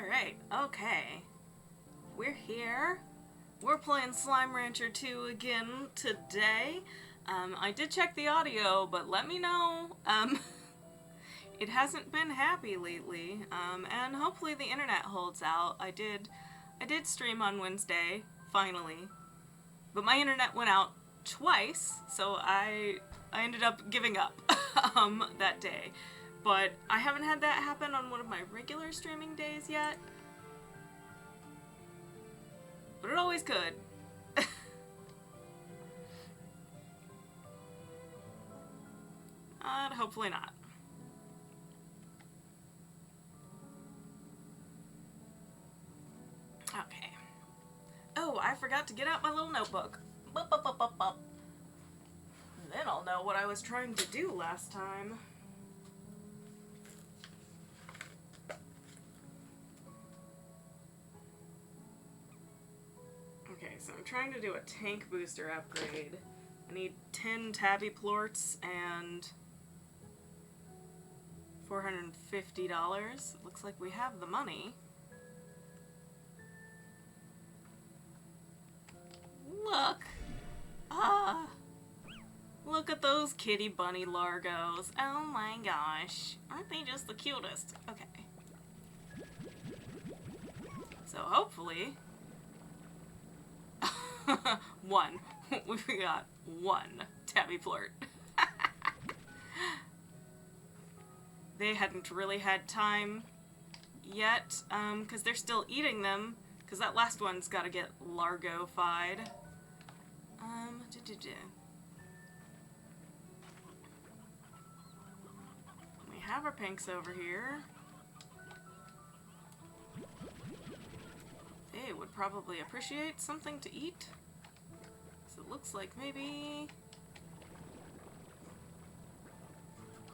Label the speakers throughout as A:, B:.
A: Alright, okay. We're here. We're playing Slime Rancher 2 again today. I did check the audio, but let me know. It hasn't been happy lately, and hopefully the internet holds out. I did stream on Wednesday, finally. But my internet went out twice, so I ended up giving up that day. But I haven't had that happen on one of my regular streaming days yet. But it always could. Hopefully not. Okay. Oh, I forgot to get out my little notebook. Bup, bup, bup, bup, bup. Then I'll know what I was trying to do last time. Okay, so I'm trying to do a tank booster upgrade. I need 10 tabby plorts and $450. Looks like we have the money. Look! Look at those kitty bunny largos. Oh my gosh. Aren't they just the cutest? Okay. So hopefully... one. We got one tabby plort. They hadn't really had time yet, because they're still eating them, because that last one's got to get largo-fied. We have our pinks over here. They would probably appreciate something to eat. So it looks like maybe...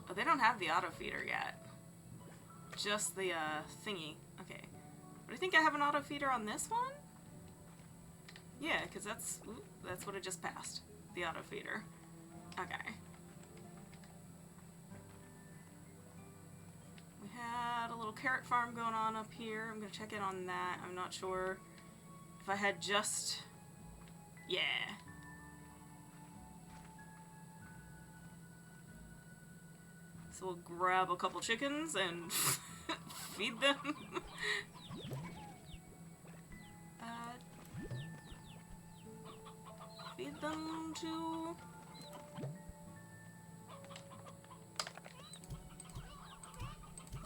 A: Oh, they don't have the auto feeder yet. Just the thingy. Okay. But I think I have an auto feeder on this one? Yeah, because that's what I just passed. The auto feeder. Okay. We had a little carrot farm going on up here. I'm going to check in on that. I'm not sure if I had just... Yeah. So we'll grab a couple chickens and feed them. Feed them to...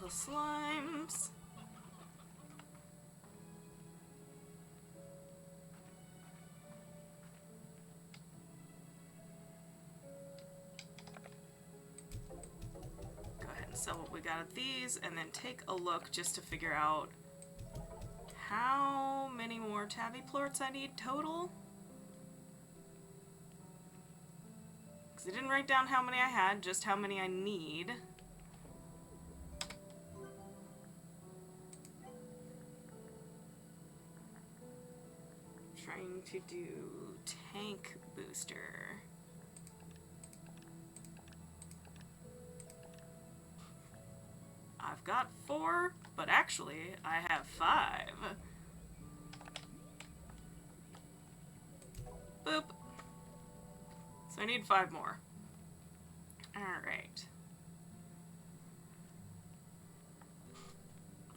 A: the slimes. Go ahead and sell what we got of these, and then take a look just to figure out how many more tabby plorts I need total. Because I didn't write down how many I had, just how many I need. Trying to do tank booster. I've got 4, but actually I have 5. Boop. So I need 5 more. Alright.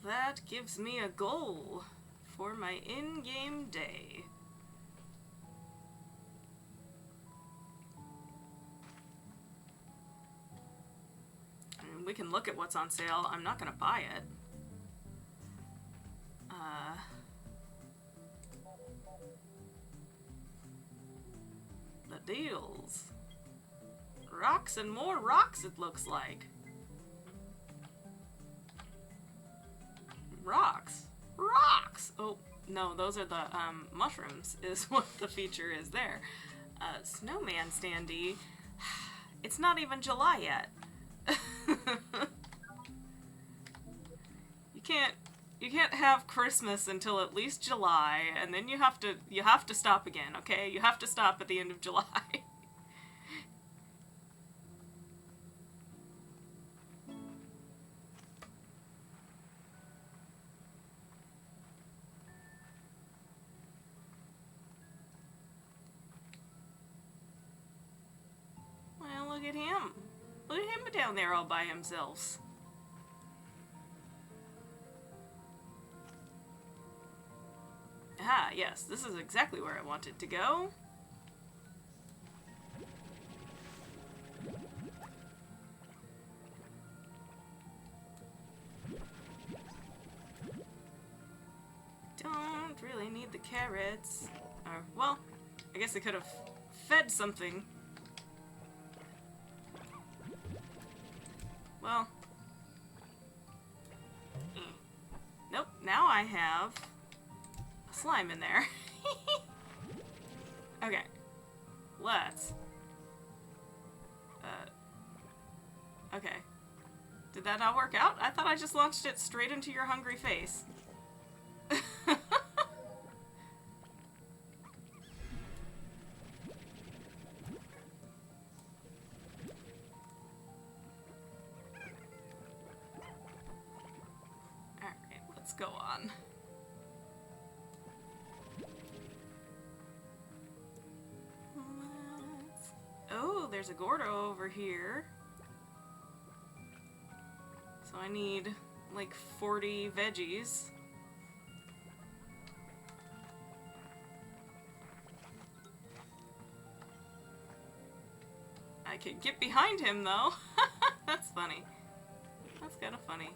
A: That gives me a goal for my in-game day. We can look at what's on sale. I'm not gonna buy it. The deals. Rocks and more rocks, it looks like. Rocks. Rocks! Oh, no, those are the mushrooms is what the feature is there. Snowman standee. It's not even July yet. You can't have Christmas until at least July, and then you have to stop again, okay? You have to stop at the end of July. Look at him. Look at him down there all by himself. Ah, yes, this is exactly where I wanted to go. Don't really need the carrots. Or, well, I guess I could have fed something. Well. Nope, now I have a slime in there. Okay. Let's. Okay. Did that not work out? I thought I just launched it straight into your hungry face. Alright, let's go on. Oh, there's a Gordo over here. So I need like 40 veggies. I could get behind him though. That's funny. That's kind of funny.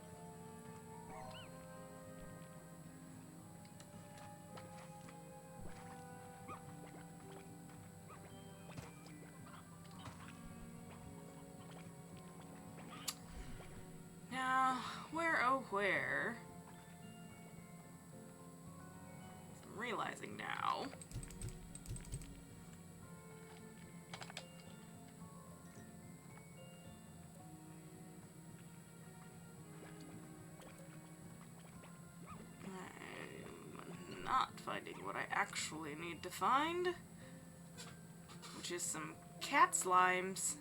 A: Now, where oh where? I'm realizing now. I'm not finding what I actually need to find, which is some cat slimes.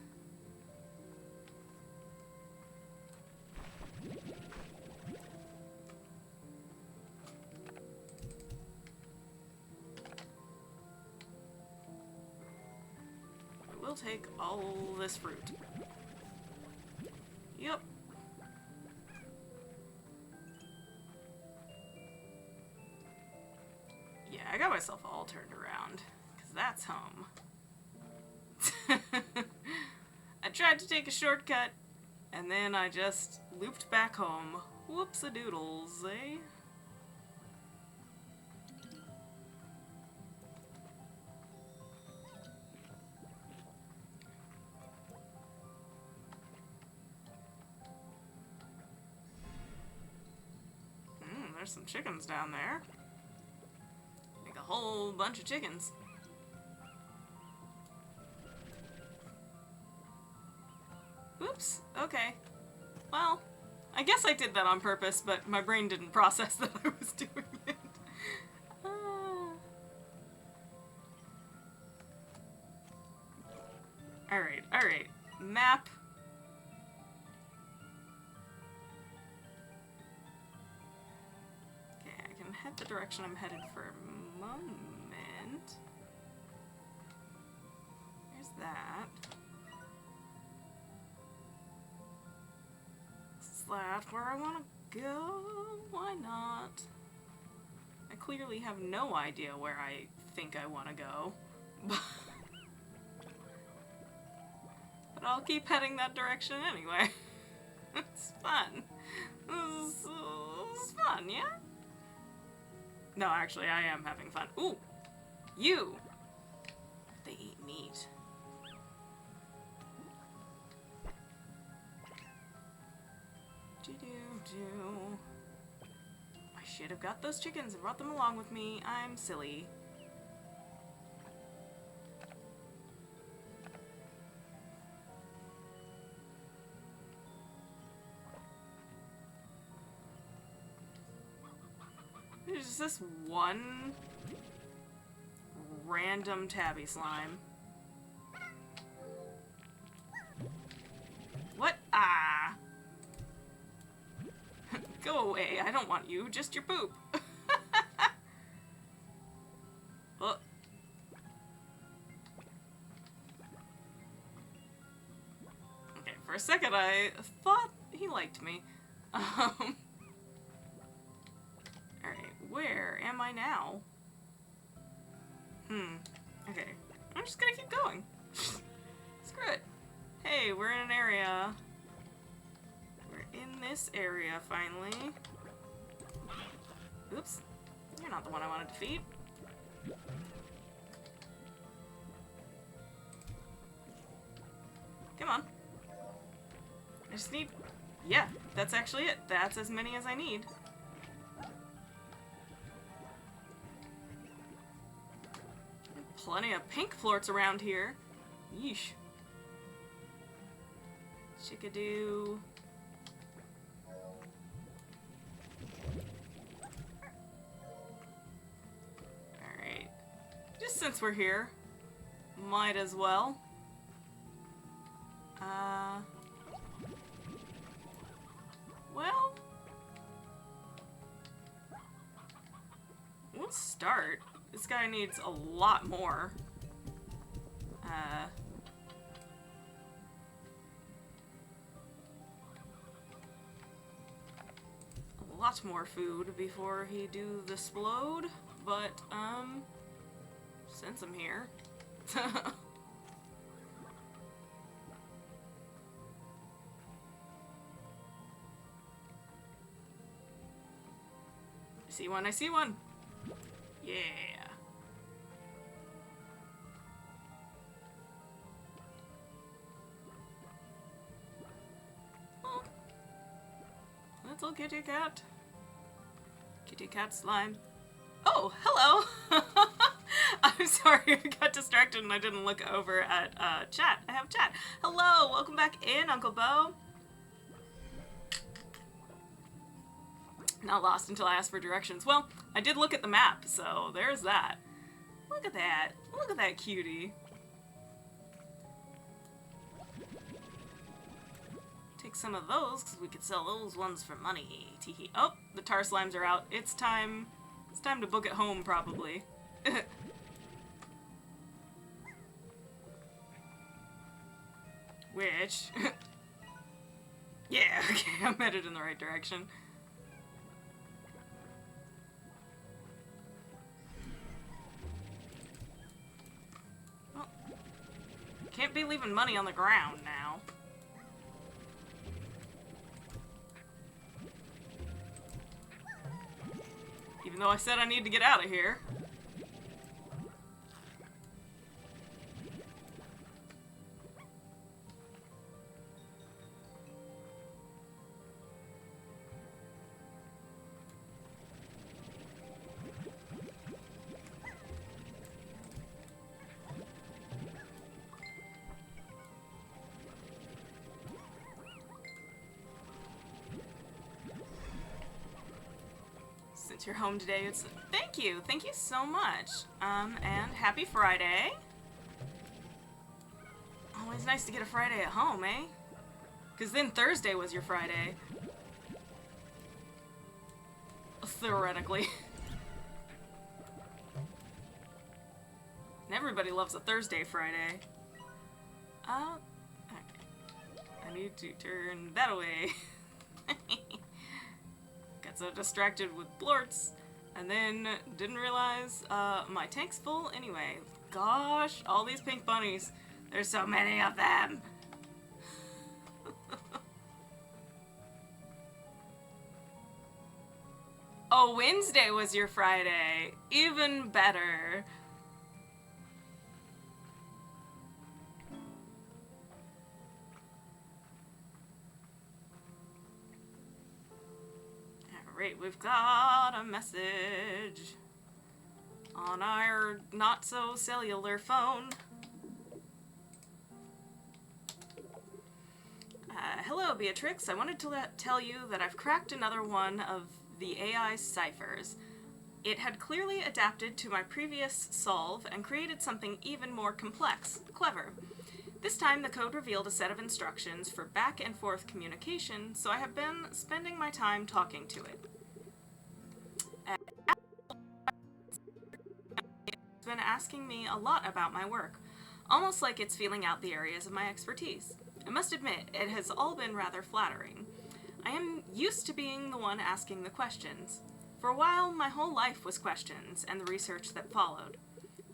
A: We'll take all this fruit. Yep. Yeah, I got myself all turned around, because that's home. I tried to take a shortcut, and then I just looped back home. Whoops-a-doodles, eh? There's some chickens down there. Like a whole bunch of chickens. Oops, okay. Well, I guess I did that on purpose, but my brain didn't process that I was doing it. Alright, alright. Map. Head the direction I'm headed for a moment. There's that. Is that where I want to go? Why not? I clearly have no idea where I think I want to go. But I'll keep heading that direction anyway. It's fun. This is fun, yeah? No, actually, I am having fun. Ooh! You! They eat meat. Do-do-do. I should have got those chickens and brought them along with me. I'm silly. There's this one random tabby slime. What? Ah! Go away, I don't want you, just your poop. For a second, I thought he liked me. Alright, where am I now? Okay. I'm just gonna keep going. Screw it. Hey, we're in an area. We're in this area, finally. Oops. You're not the one I want to defeat. Come on. I just need... Yeah, that's actually it. That's as many as I need. Plenty of pink plorts around here. Yeesh. Chickadoo. Alright. Just since we're here, might as well. Well, we'll start. This guy needs a lot more. A lot more food before he do the splode, but, since I'm here. I see one, I see one! Yeah! Oh. Little kitty cat. Kitty cat slime. Oh, hello! I'm sorry, I got distracted and I didn't look over at chat. I have chat. Hello, welcome back in, Uncle Bo. Not lost until I asked for directions. Well, I did look at the map, so there's that. Look at that. Look at that cutie. Take some of those, because we could sell those ones for money. Teehee. Oh, the tar slimes are out. It's time to book it home, probably. Which... yeah, okay, I'm headed in the right direction. Well, can't be leaving money on the ground now. Even though I said I need to get out of here. You're home today. It's thank you so much. And happy Friday. Always nice to get a Friday at home, eh? Because then Thursday was your Friday. Theoretically. And everybody loves a Thursday Friday. Okay. I need to turn that away. So distracted with blorts, and then didn't realize my tank's full anyway. Gosh, all these pink bunnies. There's so many of them. Oh, Wednesday was your Friday. Even better. Alright, we've got a message on our not-so-cellular phone. Hello, Beatrix. I wanted to tell you that I've cracked another one of the AI's ciphers. It had clearly adapted to my previous solve and created something even more complex. Clever. This time, the code revealed a set of instructions for back and forth communication, so I have been spending my time talking to it. It's been asking me a lot about my work, almost like it's feeling out the areas of my expertise. I must admit, it has all been rather flattering. I am used to being the one asking the questions. For a while, my whole life was questions and the research that followed.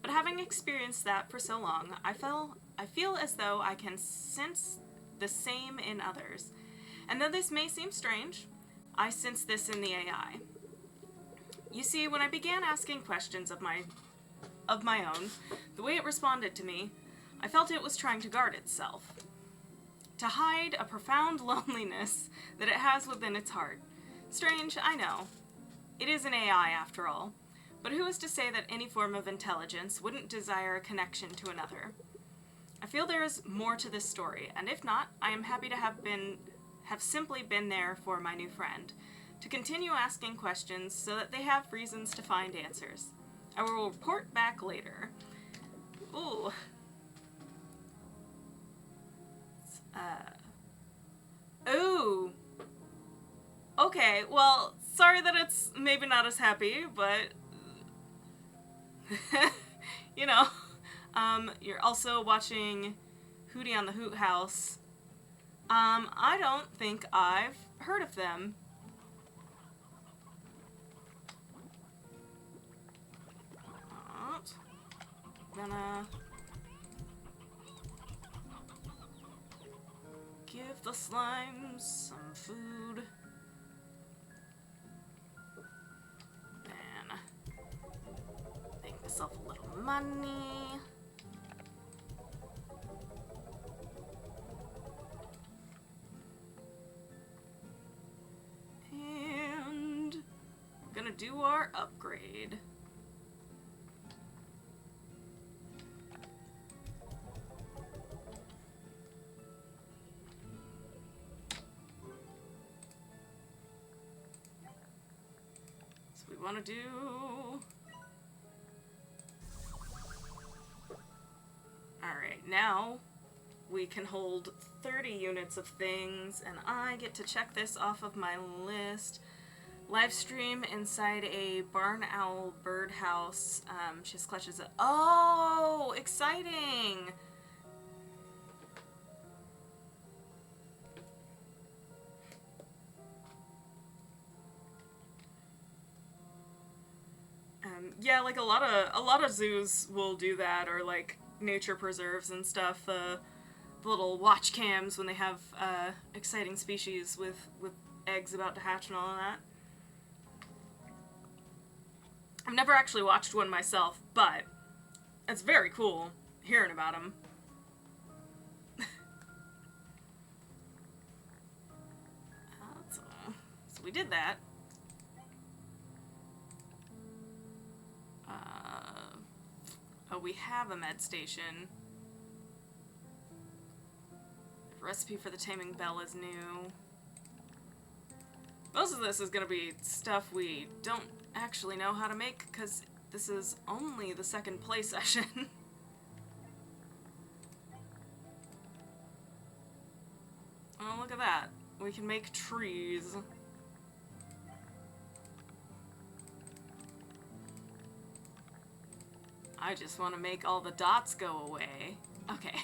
A: But having experienced that for so long, I feel as though I can sense the same in others. And though this may seem strange, I sense this in the AI. You see, when I began asking questions of my own, the way it responded to me, I felt it was trying to guard itself. To hide a profound loneliness that it has within its heart. Strange, I know. It is an AI after all. But who is to say that any form of intelligence wouldn't desire a connection to another? I feel there is more to this story, and if not, I am happy to have simply been there for my new friend, to continue asking questions so that they have reasons to find answers. I will report back later. Ooh. Ooh. Okay, well, sorry that it's maybe not as happy, but you know, you're also watching Hootie on the Hoot House. I don't think I've heard of them. Gonna give the slimes some food. Myself a little money. And we're gonna do our upgrade. So we want to do now we can hold 30 units of things, and I get to check this off of my list. Live stream inside a barn owl birdhouse. She just clutches it. Oh, exciting! Yeah, like a lot of zoos will do that, or like nature preserves and stuff, the little watch cams when they have exciting species with eggs about to hatch and all of that. I've never actually watched one myself, but it's very cool hearing about them. So we did that. Oh, we have a med station. The recipe for the taming bell is new. Most of this is going to be stuff we don't actually know how to make, because this is only the second play session. Oh, look at that. We can make trees. I just want to make all the dots go away. Okay.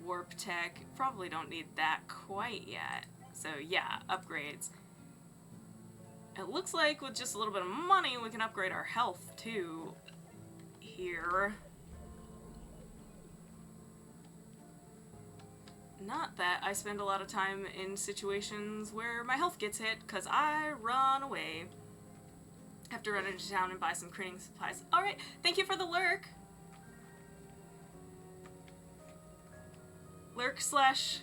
A: Warp tech. Probably don't need that quite yet. So yeah, upgrades. It looks like with just a little bit of money we can upgrade our health too here. Not that I spend a lot of time in situations where my health gets hit, because I run away. Have to run into town and buy some cleaning supplies. Alright, thank you for the lurk. Lurk slash...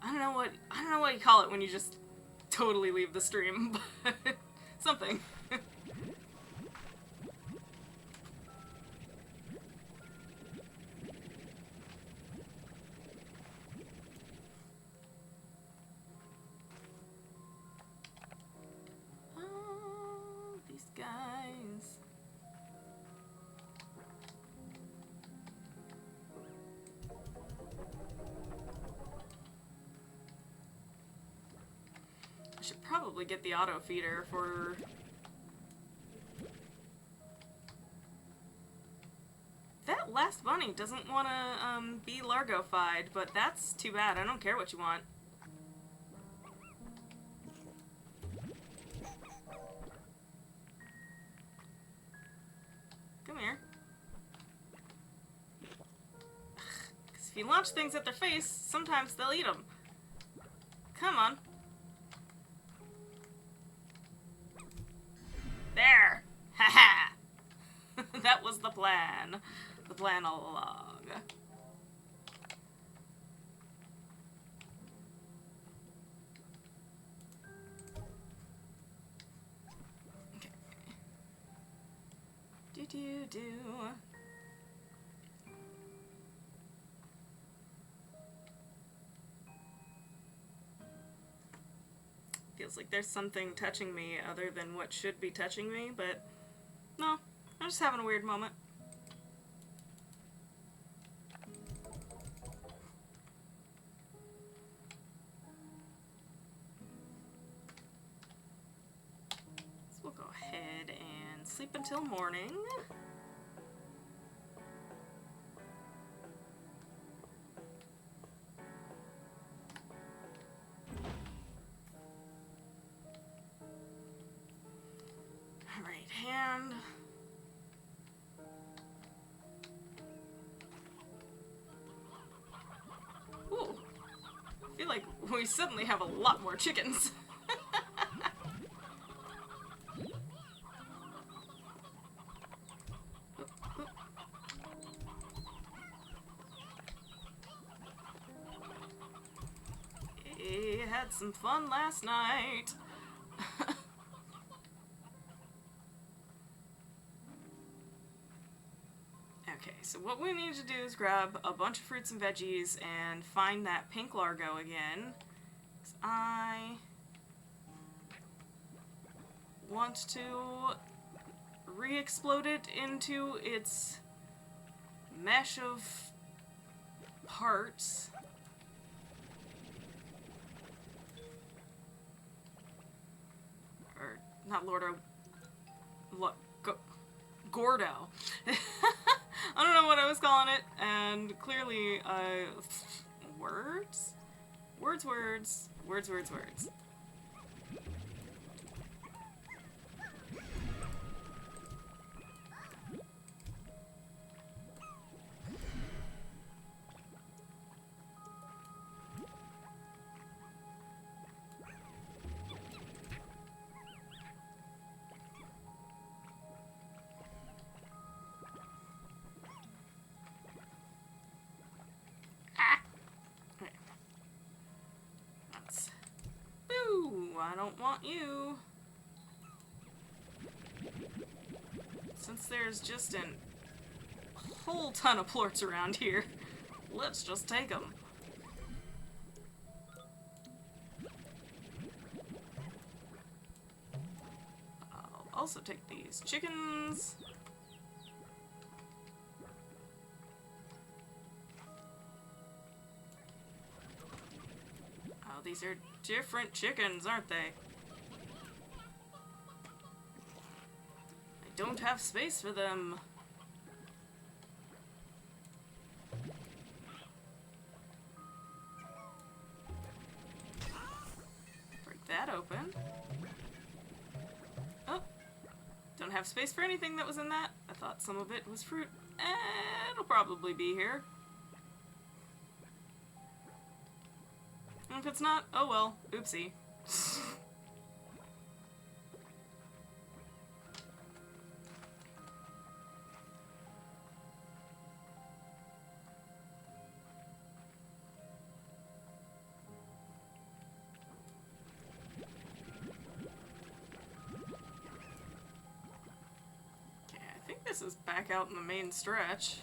A: I don't know what you call it when you just totally leave the stream, but something. Guys. I should probably get the auto feeder for... That that last bunny doesn't want to be Largo-fied, but that's too bad. I don't care what you want. Come here. Because if you launch things at their face, sometimes they'll eat them. Come on. There! Ha-ha! That was the plan. The plan all along. Okay. Do-do-do. Feels like there's something touching me other than what should be touching me, but no, I'm just having a weird moment. So we'll go ahead and sleep until morning. Hand. Ooh. I feel like we suddenly have a lot more chickens. He had some fun last night. Okay, so what we need to do is grab a bunch of fruits and veggies and find that pink Largo again. 'Cause I want to re-explode it into its mesh of parts. Or, not Lordo. Gordo. I don't know what I was calling it, and clearly, words? Words. I don't want you. Since there's just a whole ton of plorts around here, let's just take them. I'll also take these chickens. Oh, these are different chickens, aren't they? I don't have space for them. Break that open. Oh, don't have space for anything that was in that. I thought some of it was fruit. It'll probably be here. And if it's not, oh well, oopsie. Okay, I think this is back out in the main stretch.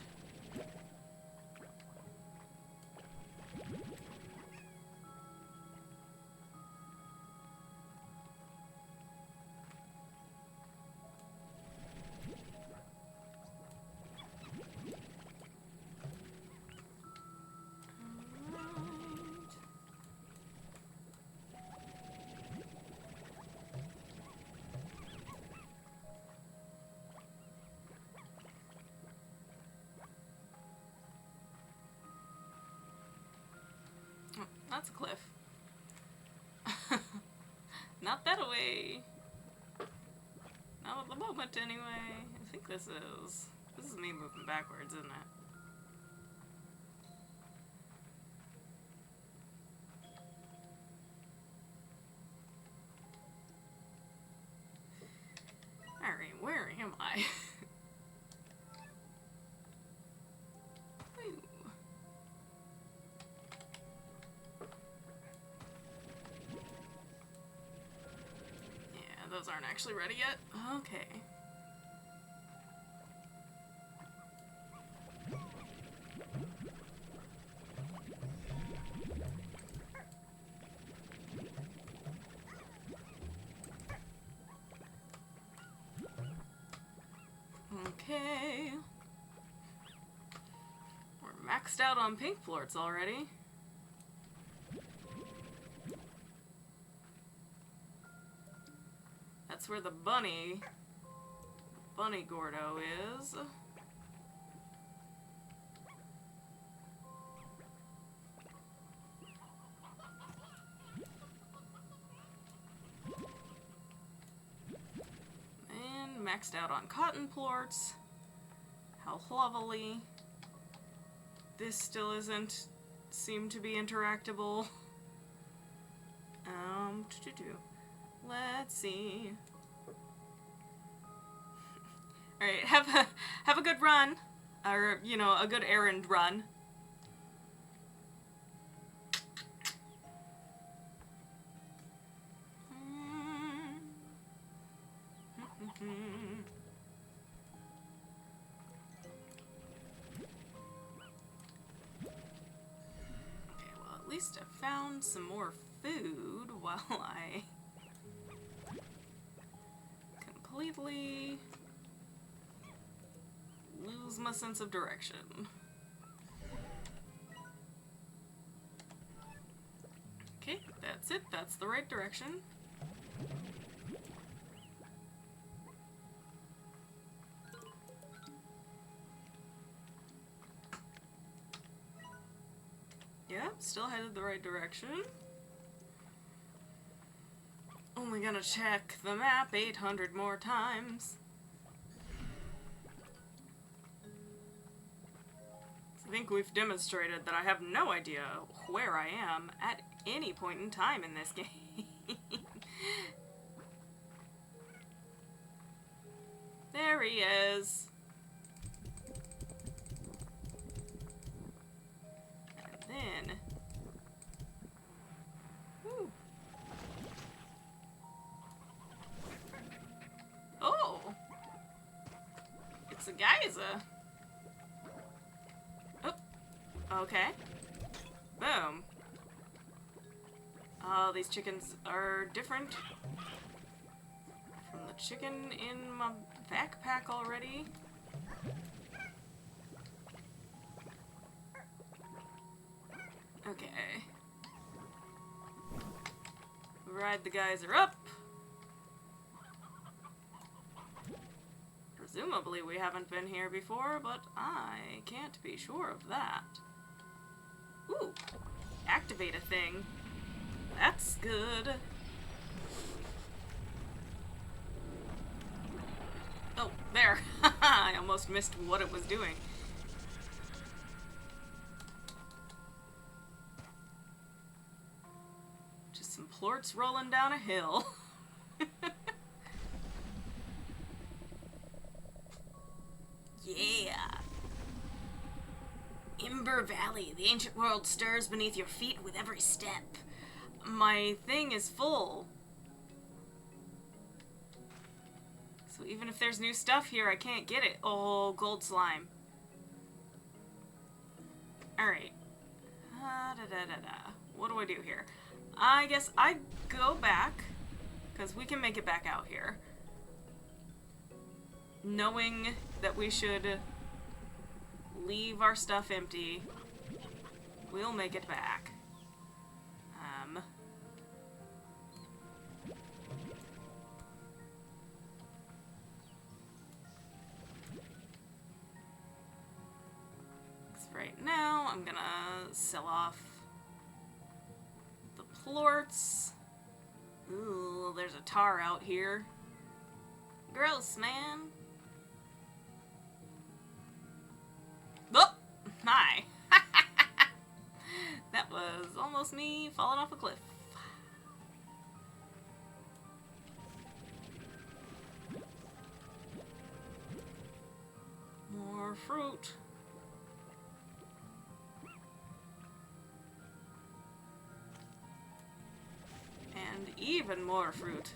A: Oh, that's a cliff. Not that way. Not at the moment, anyway. I think this is me moving backwards, isn't it? Alright, where am I? Ooh. Yeah, those aren't actually ready yet. Okay. Okay. We're maxed out on pink florts already. That's where the bunny Gordo is. And maxed out on cotton plorts. How lovely. This still isn't seem to be interactable. Let's see. Alright, have a good run. Or, you know, a good errand run. Okay, well, at least I found some more food while I completely lose my sense of direction. Okay, that's it. That's the right direction. Yep, still headed the right direction. Only gonna check the map 800 more times. I think we've demonstrated that I have no idea where I am at any point in time in this game. There he is. And then... Whew. Oh! It's a geyser. Okay. Boom. Oh, these chickens are different from the chicken in my backpack already. Okay. Ride the geyser up. Presumably we haven't been here before, but I can't be sure of that. Ooh, activate a thing. That's good. Oh, there. I almost missed what it was doing. Just some plorts rolling down a hill. Yeah. Ember Valley. The ancient world stirs beneath your feet with every step. My thing is full. So even if there's new stuff here, I can't get it. Oh, gold slime. Alright. What do I do here? I guess I go back, because we can make it back out here. Knowing that we should leave our stuff empty, we'll make it back. Right now, I'm gonna sell off Florts. Ooh, there's a tar out here. Gross, man. Oh, hi. That was almost me falling off a cliff. More fruit. And even more fruit.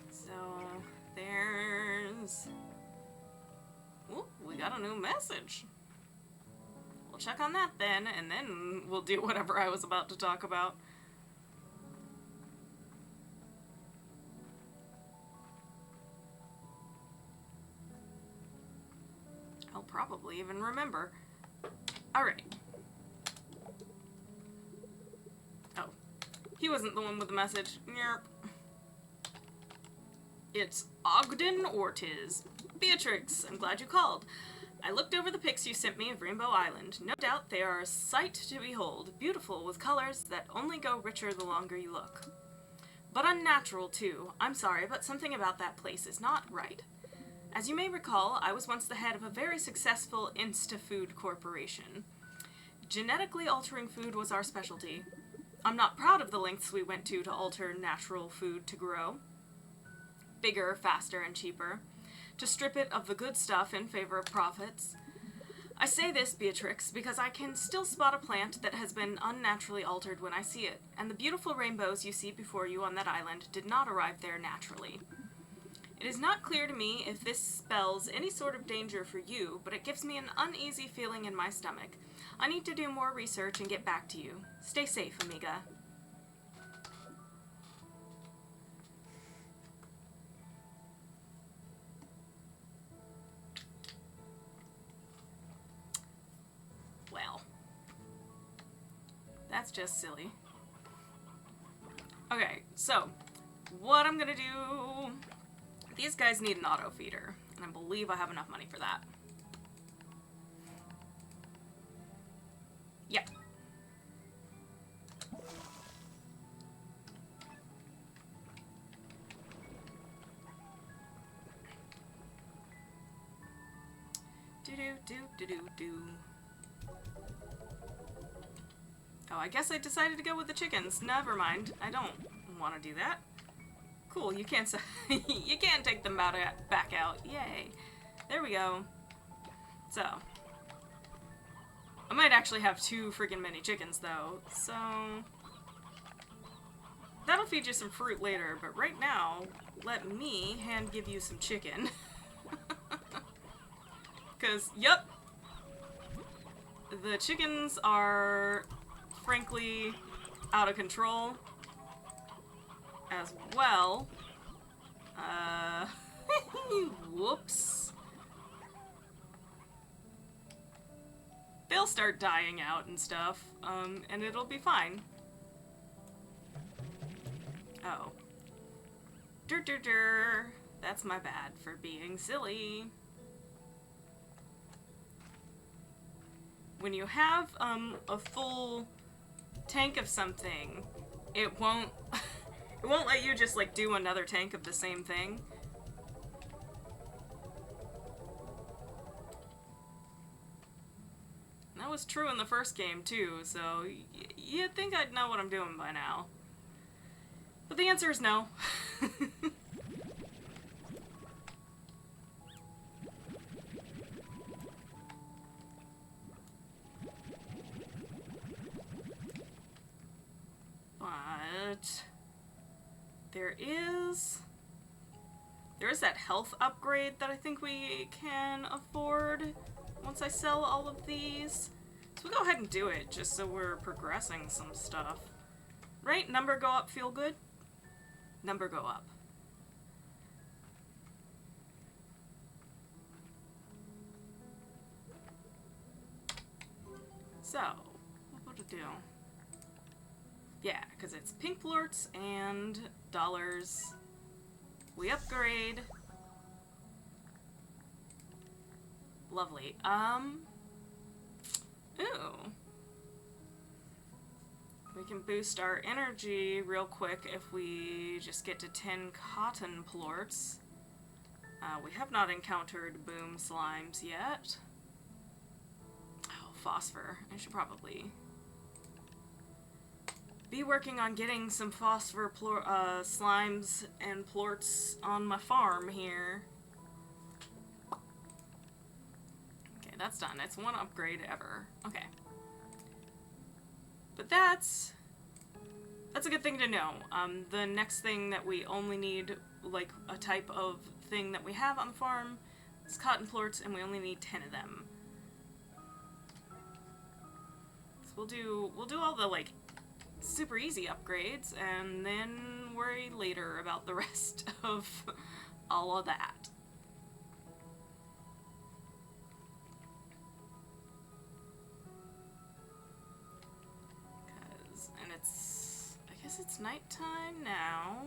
A: So, there's... Ooh, we got a new message. We'll check on that then, and then we'll do whatever I was about to talk about. I'll probably even remember. Alright. Oh. He wasn't the one with the message. Yerp. It's Ogden Ortiz. Beatrix, I'm glad you called. I looked over the pics you sent me of Rainbow Island. No doubt they are a sight to behold, beautiful with colors that only go richer the longer you look. But unnatural, too. I'm sorry, but something about that place is not right. As you may recall, I was once the head of a very successful Insta-Food corporation. Genetically altering food was our specialty. I'm not proud of the lengths we went to alter natural food to grow. Bigger, faster, and cheaper. To strip it of the good stuff in favor of profits. I say this, Beatrix, because I can still spot a plant that has been unnaturally altered when I see it, and the beautiful rainbows you see before you on that island did not arrive there naturally. It is not clear to me if this spells any sort of danger for you, but it gives me an uneasy feeling in my stomach. I need to do more research and get back to you. Stay safe, amiga. Well, that's just silly. Okay, so, what I'm gonna do... These guys need an auto feeder, and I believe I have enough money for that. Yep. Do-do-do-do-do-do. Oh, I guess I decided to go with the chickens. Never mind. I don't want to do that. Cool, you can't you can't take them back out. Yay. There we go. So. I might actually have too freaking many chickens, though. So. That'll feed you some fruit later, but right now, let me hand give you some chicken. Because, yep. The chickens are, frankly, out of control. As well. Whoops. They'll start dying out and stuff, and it'll be fine. Oh. Dur. That's my bad for being silly. When you have, a full tank of something, it won't... It won't let you just, like, do another tank of the same thing. And that was true in the first game, too, so you'd think I'd know what I'm doing by now. But the answer is no. But... There is that health upgrade that I think we can afford once I sell all of these. So we'll go ahead and do it, just so we're progressing some stuff. Right? Number go up, feel good? Number go up. So, we'll go to it do? Yeah, because it's pink plorts and dollars. We upgrade. Lovely. Ooh. We can boost our energy real quick if we just get to 10 cotton plorts. We have not encountered boom slimes yet. Oh, phosphor. I should probably be working on getting some phosphor slimes and plorts on my farm here. Okay, that's done. It's one upgrade ever. Okay. But that's a good thing to know. The next thing that we only need, like a type of thing that we have on the farm, is cotton plorts, and we only need 10 of them. So we'll do all the like super easy upgrades, and then worry later about the rest of all of that. And I guess it's nighttime now.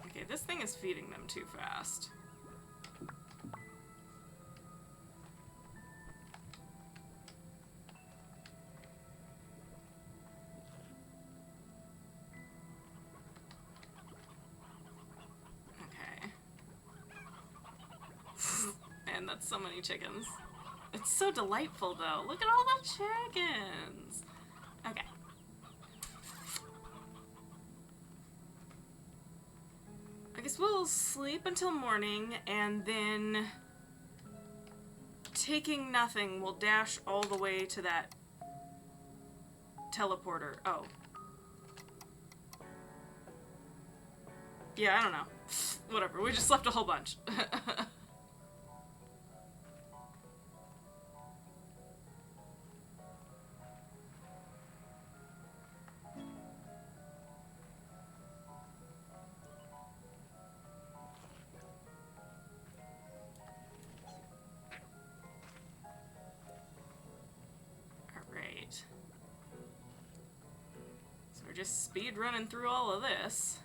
A: Okay, this thing is feeding them too fast. Man, that's so many chickens. It's so delightful, though. Look at all the chickens. Okay. I guess we'll sleep until morning, and then taking nothing, we'll dash all the way to that teleporter. Oh. Yeah, I don't know. Whatever, we just left a whole bunch. Just speed running through all of this.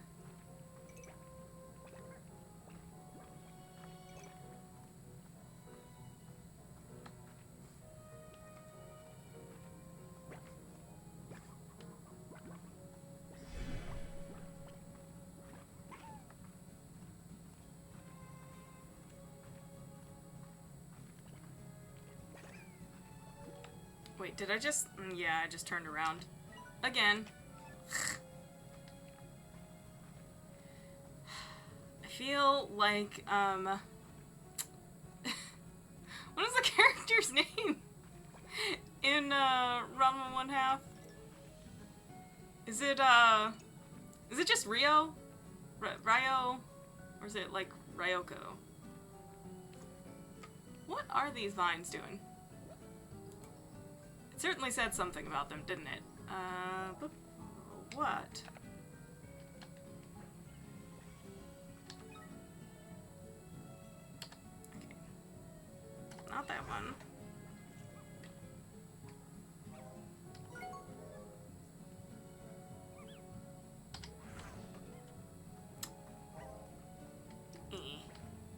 A: Wait, did I just... Yeah, I just turned around. Again. I feel like, what is the character's name in, Ranma 1/2? Is it just Ryo? Ryo? Or is it, like, Ryoko? What are these vines doing? It certainly said something about them, didn't it? But what? Okay. Not that one.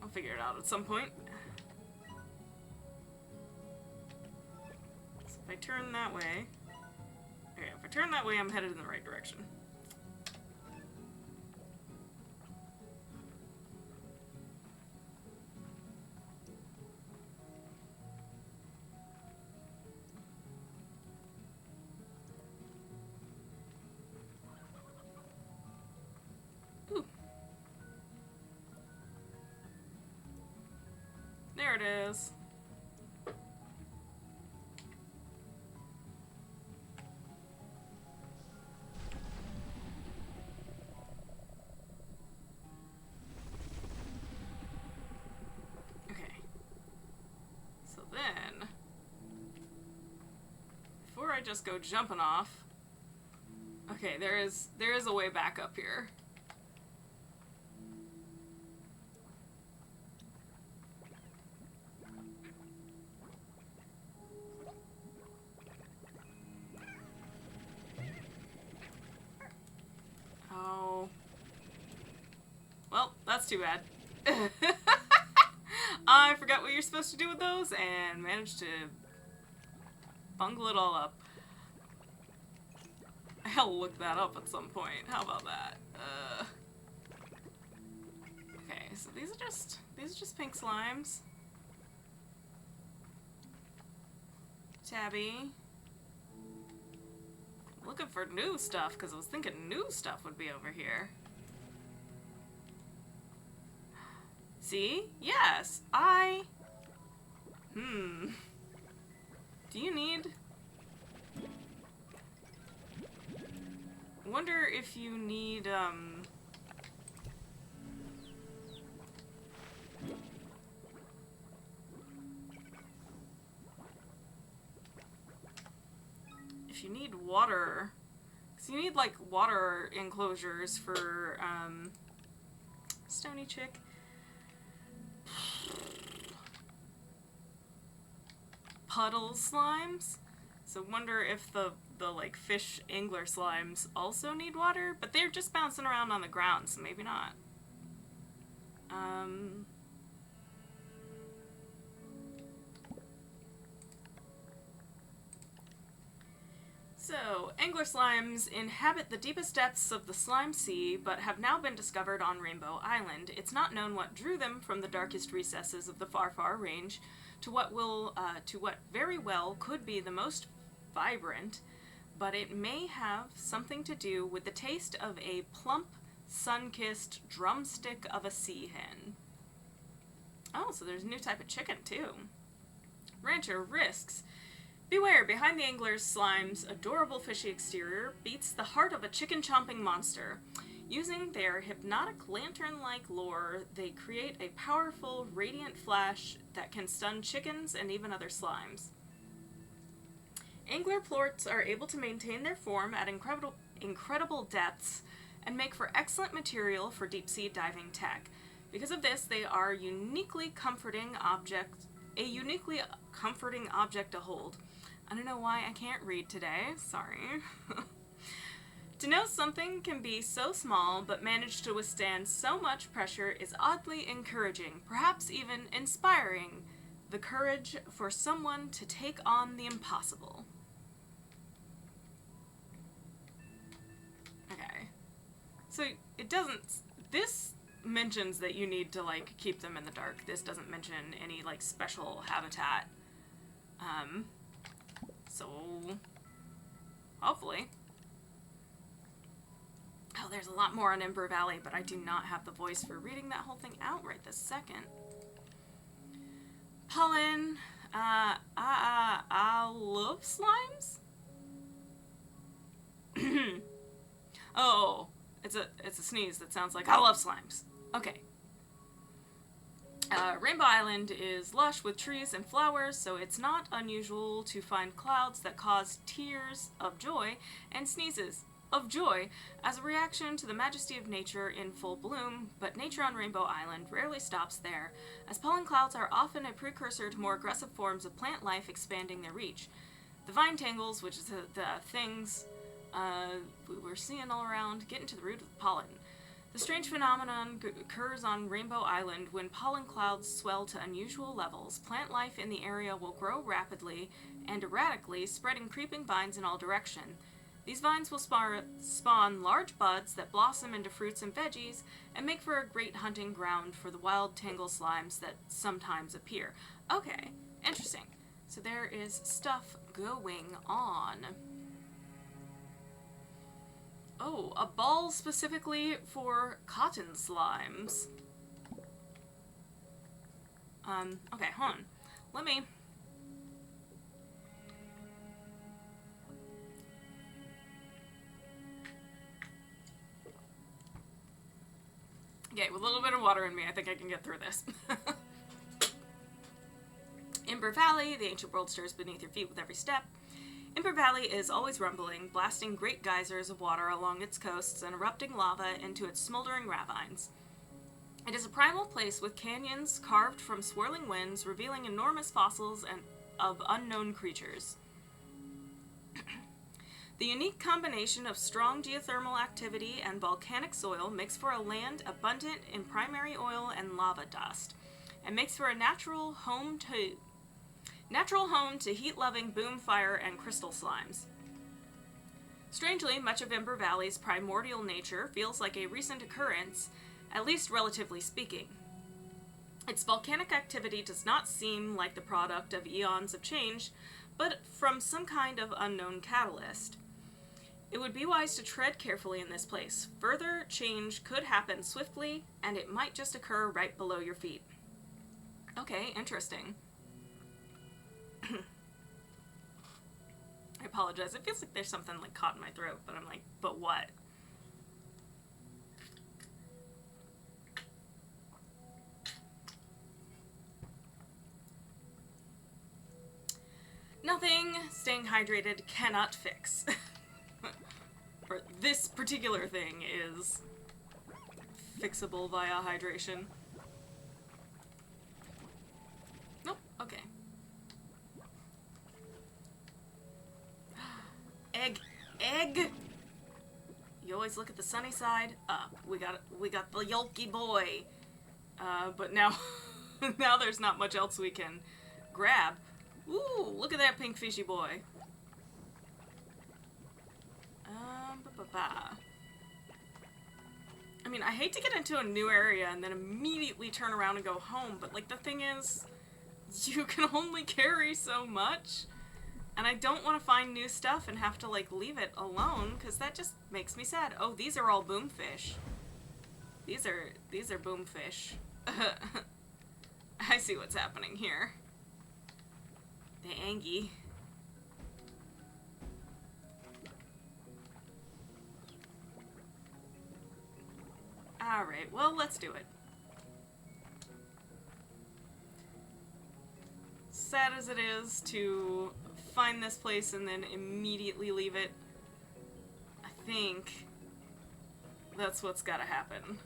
A: I'll figure it out at some point. So if I turn that way... Okay, if I turn that way, I'm headed in the right direction. Ooh. There it is. I just go jumping off. Okay, there is a way back up here. too bad. I forgot what you're supposed to do with those and managed to bungle it all up. I'll look that up at some point. How about that? Okay, so these are just pink slimes. Tabby. Looking for new stuff, because I was thinking new stuff would be over here. See? Yes, do you need... Wonder if you need, if you need water, because you need, like, water enclosures for, Stony Chick. Puddle slimes? So wonder if the like fish angler slimes also need water, but they're just bouncing around on the ground, so maybe not. So, angler slimes inhabit the deepest depths of the slime sea, but have now been discovered on Rainbow Island. It's not known what drew them from the darkest recesses of the far, far range to what very well could be the most vibrant, but it may have something to do with the taste of a plump, sun-kissed drumstick of a sea hen. Oh, so there's a new type of chicken, too. Rancher risks. Beware, behind the angler's slime's adorable fishy exterior beats the heart of a chicken-chomping monster. Using their hypnotic lantern-like lure, they create a powerful, radiant flash that can stun chickens and even other slimes. Angler plorts are able to maintain their form at incredible depths and make for excellent material for deep-sea diving tech. Because of this, they are a uniquely comforting object to hold. I don't know why I can't read today. Sorry. To know something can be so small but manage to withstand so much pressure is oddly encouraging, perhaps even inspiring, the courage for someone to take on the impossible. Okay. So it doesn't... This mentions that you need to, like, keep them in the dark. This doesn't mention any, like, special habitat. So... hopefully. Oh, there's a lot more on Ember Valley, but I do not have the voice for reading that whole thing out right this second. Pollen. I love slimes? Oh, it's a sneeze that sounds like I love slimes. Okay. Rainbow Island is lush with trees and flowers, so it's not unusual to find clouds that cause tears of joy and sneezes of joy as a reaction to the majesty of nature in full bloom, but nature on Rainbow Island rarely stops there, as pollen clouds are often a precursor to more aggressive forms of plant life expanding their reach. The vine tangles, which is the things we're seeing all around, get into the root of the pollen. The strange phenomenon occurs on Rainbow Island when pollen clouds swell to unusual levels. Plant life in the area will grow rapidly and erratically, spreading creeping vines in all directions. These vines will spawn large buds that blossom into fruits and veggies and make for a great hunting ground for the wild tangle slimes that sometimes appear. Okay, interesting. So there is stuff going on. Oh, a ball specifically for cotton slimes. Okay, hold on. Let me... Okay, with a little bit of water in me, I think I can get through this. Ember Valley, the ancient world stirs beneath your feet with every step. Ember Valley is always rumbling, blasting great geysers of water along its coasts and erupting lava into its smoldering ravines. It is a primal place with canyons carved from swirling winds, revealing enormous fossils of unknown creatures. The unique combination of strong geothermal activity and volcanic soil makes for a land abundant in primary oil and lava dust, and makes for a natural home to heat-loving boom fire and crystal slimes. Strangely, much of Ember Valley's primordial nature feels like a recent occurrence, at least relatively speaking. Its volcanic activity does not seem like the product of eons of change, but from some kind of unknown catalyst. It would be wise to tread carefully in this place. Further change could happen swiftly, and it might just occur right below your feet. Okay, interesting. I apologize. It feels like there's something like caught in my throat, but I'm like, but what? Nothing staying hydrated cannot fix. Or this particular thing is fixable via hydration. Nope, okay. Egg! You always look at the sunny side up. We got the yolky boy. But now, now there's not much else we can grab. Ooh, look at that pink fishy boy. I mean, I hate to get into a new area and then immediately turn around and go home, but like the thing is, you can only carry so much. And I don't want to find new stuff and have to, like, leave it alone, because that just makes me sad. Oh, these are all boomfish. These are boomfish. I see what's happening here. The Angie. Alright, well, let's do it. Sad as it is to find this place and then immediately leave it, I think that's what's gotta happen.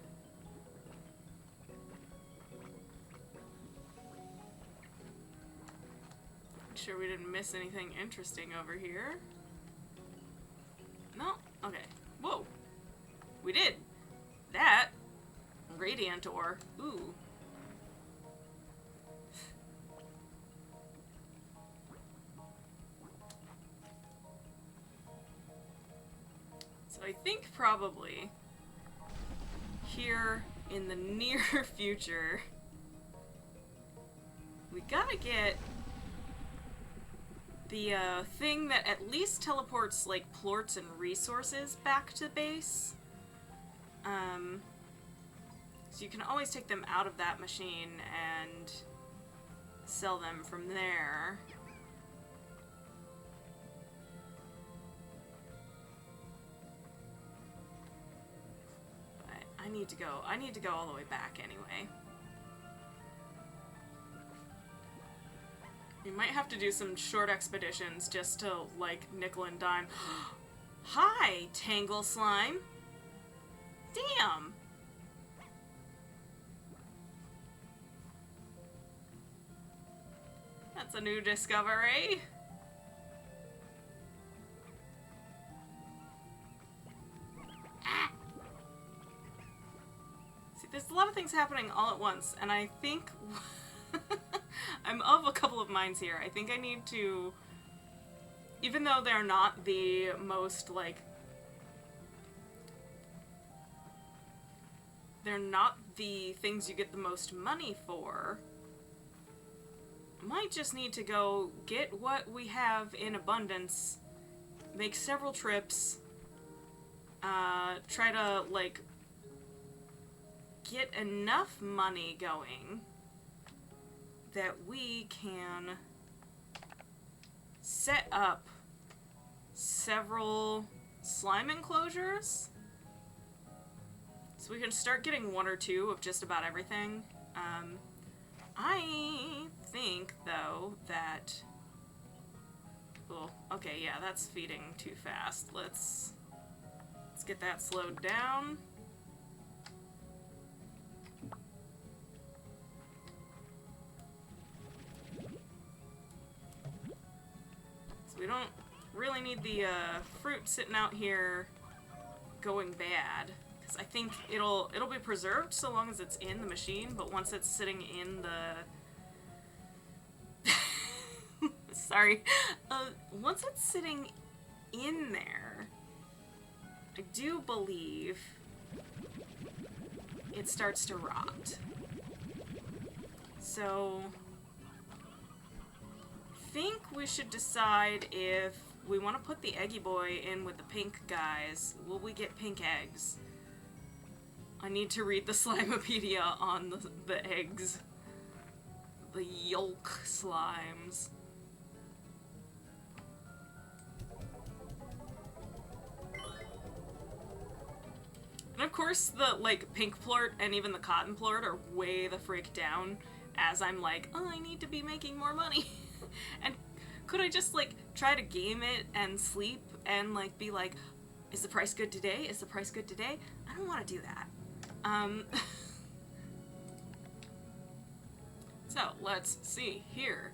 A: Sure we didn't miss anything interesting over here. No? Okay. Whoa. We did. That. Radiant ore. Ooh. So I think probably here in the near future we gotta get the thing that at least teleports like plorts and resources back to base. So you can always take them out of that machine and sell them from there. But I need to go all the way back anyway. You might have to do some short expeditions just to, like, nickel and dime. Hi, Tangle Slime! Damn! That's a new discovery. Ah. See, there's a lot of things happening all at once, and I think... I'm of a couple of minds here. I think I need to, even though they're not the most, like, they're not the things you get the most money for, I might just need to go get what we have in abundance, make several trips, try to, like, get enough money going that we can set up several slime enclosures. So we can start getting one or two of just about everything. I think, though, that... Oh, okay, yeah, that's feeding too fast. Let's get that slowed down. We don't really need the fruit sitting out here going bad. Because I think it'll be preserved so long as it's in the machine, but once it's sitting in the... Sorry. Once it's sitting in there, I do believe it starts to rot. So, I think we should decide if we want to put the Eggy Boy in with the pink guys. Will we get pink eggs? I need to read the Slimepedia on the eggs. The yolk slimes. And of course the, like, pink plort and even the cotton plort are way the freak down as I'm like, oh, I need to be making more money. And could I just, like, try to game it and sleep and, like, be like, is the price good today? Is the price good today? I don't want to do that. So, let's see here.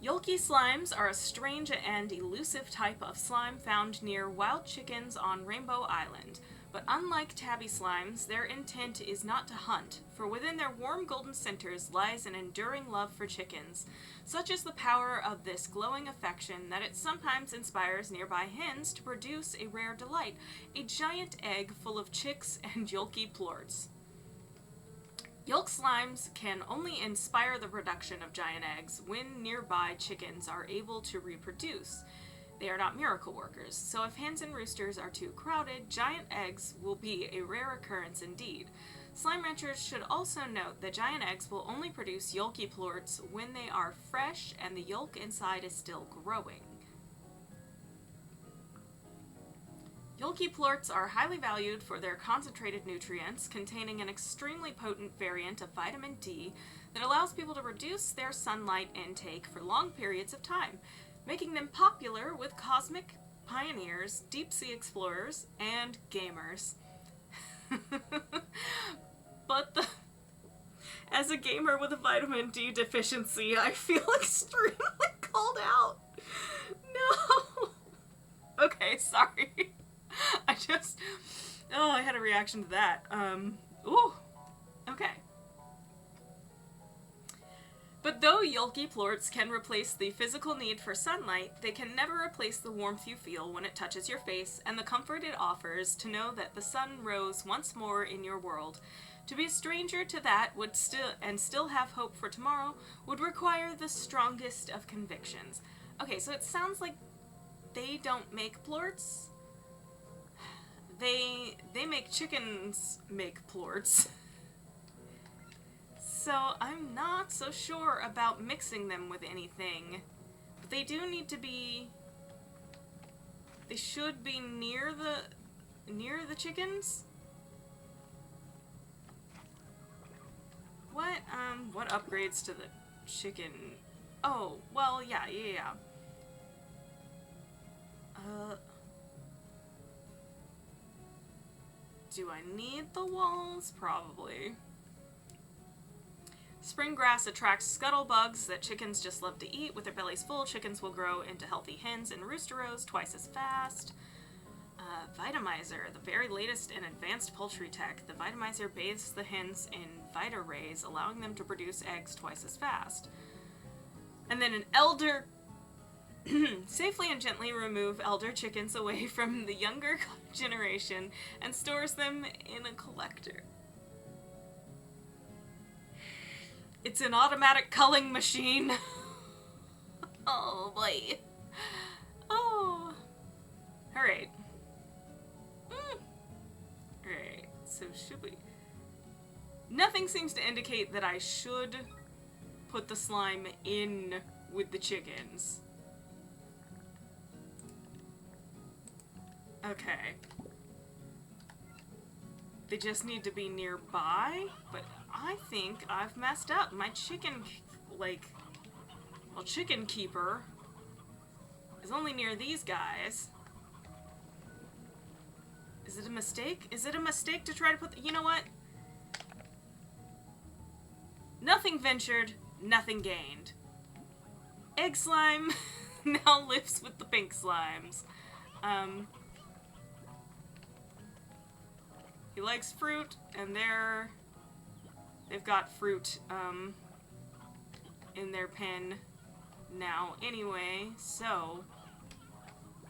A: Yolky slimes are a strange and elusive type of slime found near wild chickens on Rainbow Island. But unlike tabby slimes, their intent is not to hunt, for within their warm golden centers lies an enduring love for chickens. Such is the power of this glowing affection that it sometimes inspires nearby hens to produce a rare delight, a giant egg full of chicks and yolky plorts. Yolk slimes can only inspire the production of giant eggs when nearby chickens are able to reproduce. They are not miracle workers, so if hens and roosters are too crowded, giant eggs will be a rare occurrence indeed. Slime ranchers should also note that giant eggs will only produce yolky plorts when they are fresh and the yolk inside is still growing. Yolky plorts are highly valued for their concentrated nutrients, containing an extremely potent variant of vitamin D that allows people to reduce their sunlight intake for long periods of time, making them popular with cosmic pioneers, deep-sea explorers, and gamers. But as a gamer with a vitamin D deficiency, I feel extremely called out. No! Okay, sorry. I had a reaction to that. Ooh. Okay. But though yolky plorts can replace the physical need for sunlight, they can never replace the warmth you feel when it touches your face and the comfort it offers to know that the sun rose once more in your world. To be a stranger to that would still have hope for tomorrow would require the strongest of convictions. Okay, so it sounds like they don't make plorts. They make chickens make plorts. So I'm not so sure about mixing them with anything. But they do need to be... They should be near the chickens? What upgrades to the chicken? Oh, well, yeah. Do I need the walls? Probably. Spring grass attracts scuttlebugs that chickens just love to eat. With their bellies full, chickens will grow into healthy hens and rooster-rows twice as fast. Vitamizer, the very latest in advanced poultry tech. The Vitamizer bathes the hens in Vita rays, allowing them to produce eggs twice as fast. And then an elder... safely and gently remove elder chickens away from the younger generation and stores them in a collector. It's an automatic culling machine. Oh boy. Oh. Alright. Alright, so should we... Nothing seems to indicate that I should put the slime in with the chickens. Okay. They just need to be nearby, but I think I've messed up. My chicken, chicken keeper is only near these guys. Is it a mistake? Is it a mistake to try to put you know what? Nothing ventured, nothing gained. Egg slime now lives with the pink slimes. He likes fruit, and they've got fruit, in their pen now anyway, so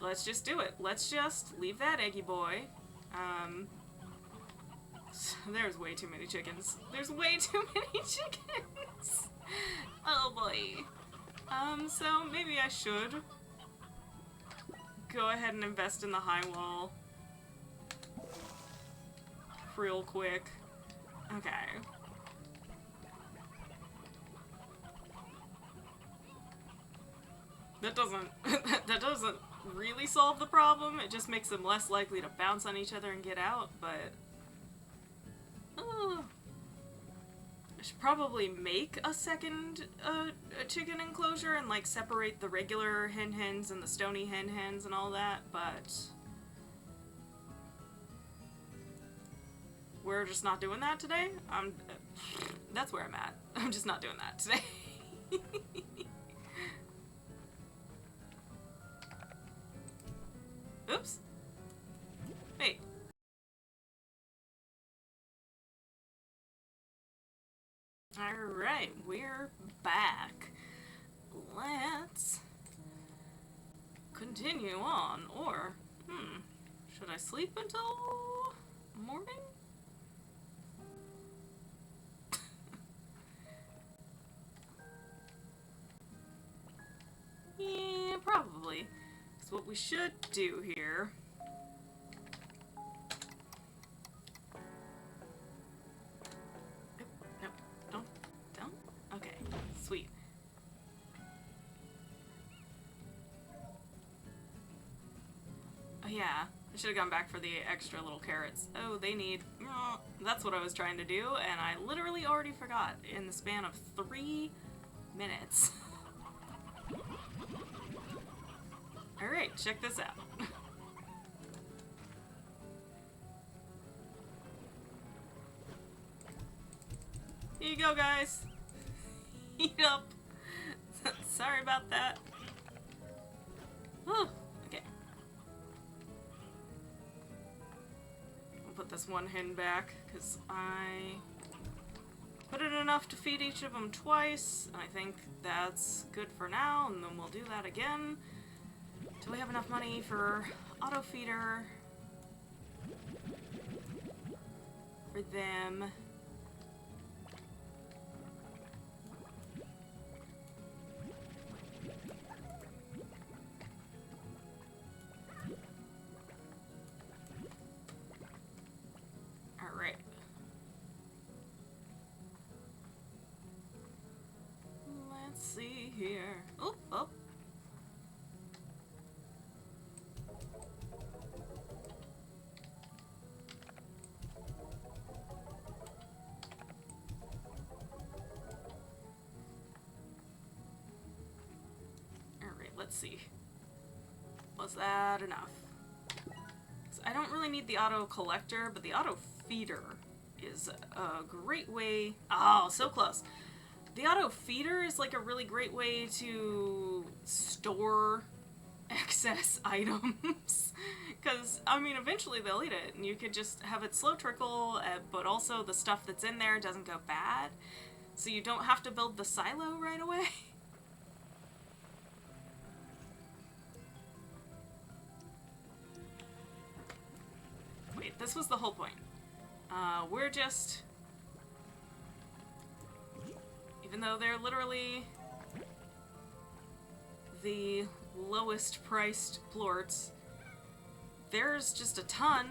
A: let's just do it. Let's just leave that eggy boy. There's way too many chickens. There's way too many chickens! Oh boy. So maybe I should go ahead and invest in the high wall real quick. Okay. That doesn't really solve the problem. It just makes them less likely to bounce on each other and get out, but I should probably make a second chicken enclosure and like separate the regular hens and the stony hens and all that, but we're just not doing that today. That's where I'm at. I'm just not doing that today. Oops. Wait. Alright, we're back. Let's continue on, or, should I sleep until morning? Yeah, probably. Because what we should do here... Nope, don't. Okay, sweet. Oh yeah, I should have gone back for the extra little carrots. Oh, they need... That's what I was trying to do, and I literally already forgot in the span of 3 minutes. Alright, check this out. Here you go, guys. Eat up. Sorry about that. Oh, okay. I'll put this one hen back, because I put in enough to feed each of them twice. I think that's good for now, and then we'll do that again. Do we have enough money for auto feeder for them? All right. Let's see here. Oh, oh. Let's see. Was that enough? So I don't really need the auto collector, but the auto feeder is a great way. Oh, so close. The auto feeder is like a really great way to store excess items. Because, I mean, eventually they'll eat it, and you could just have it slow trickle, but also the stuff that's in there doesn't go bad. So you don't have to build the silo right away. This was the whole point. We're just... Even though they're literally the lowest priced plorts, there's just a ton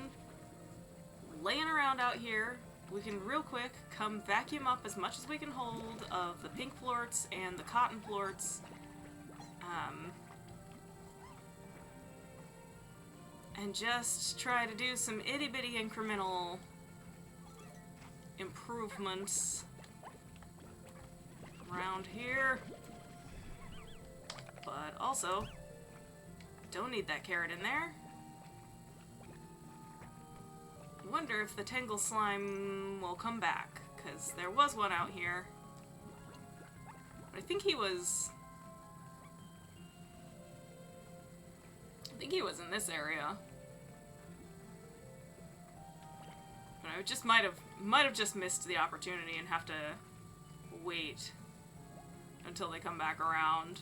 A: laying around out here. We can real quick come vacuum up as much as we can hold of the pink plorts and the cotton plorts. And just try to do some itty-bitty incremental improvements around here. But also, don't need that carrot in there. I wonder if the Tangle Slime will come back, because there was one out here. But I think he was I think he was in this area. But I just might have just missed the opportunity and have to wait until they come back around.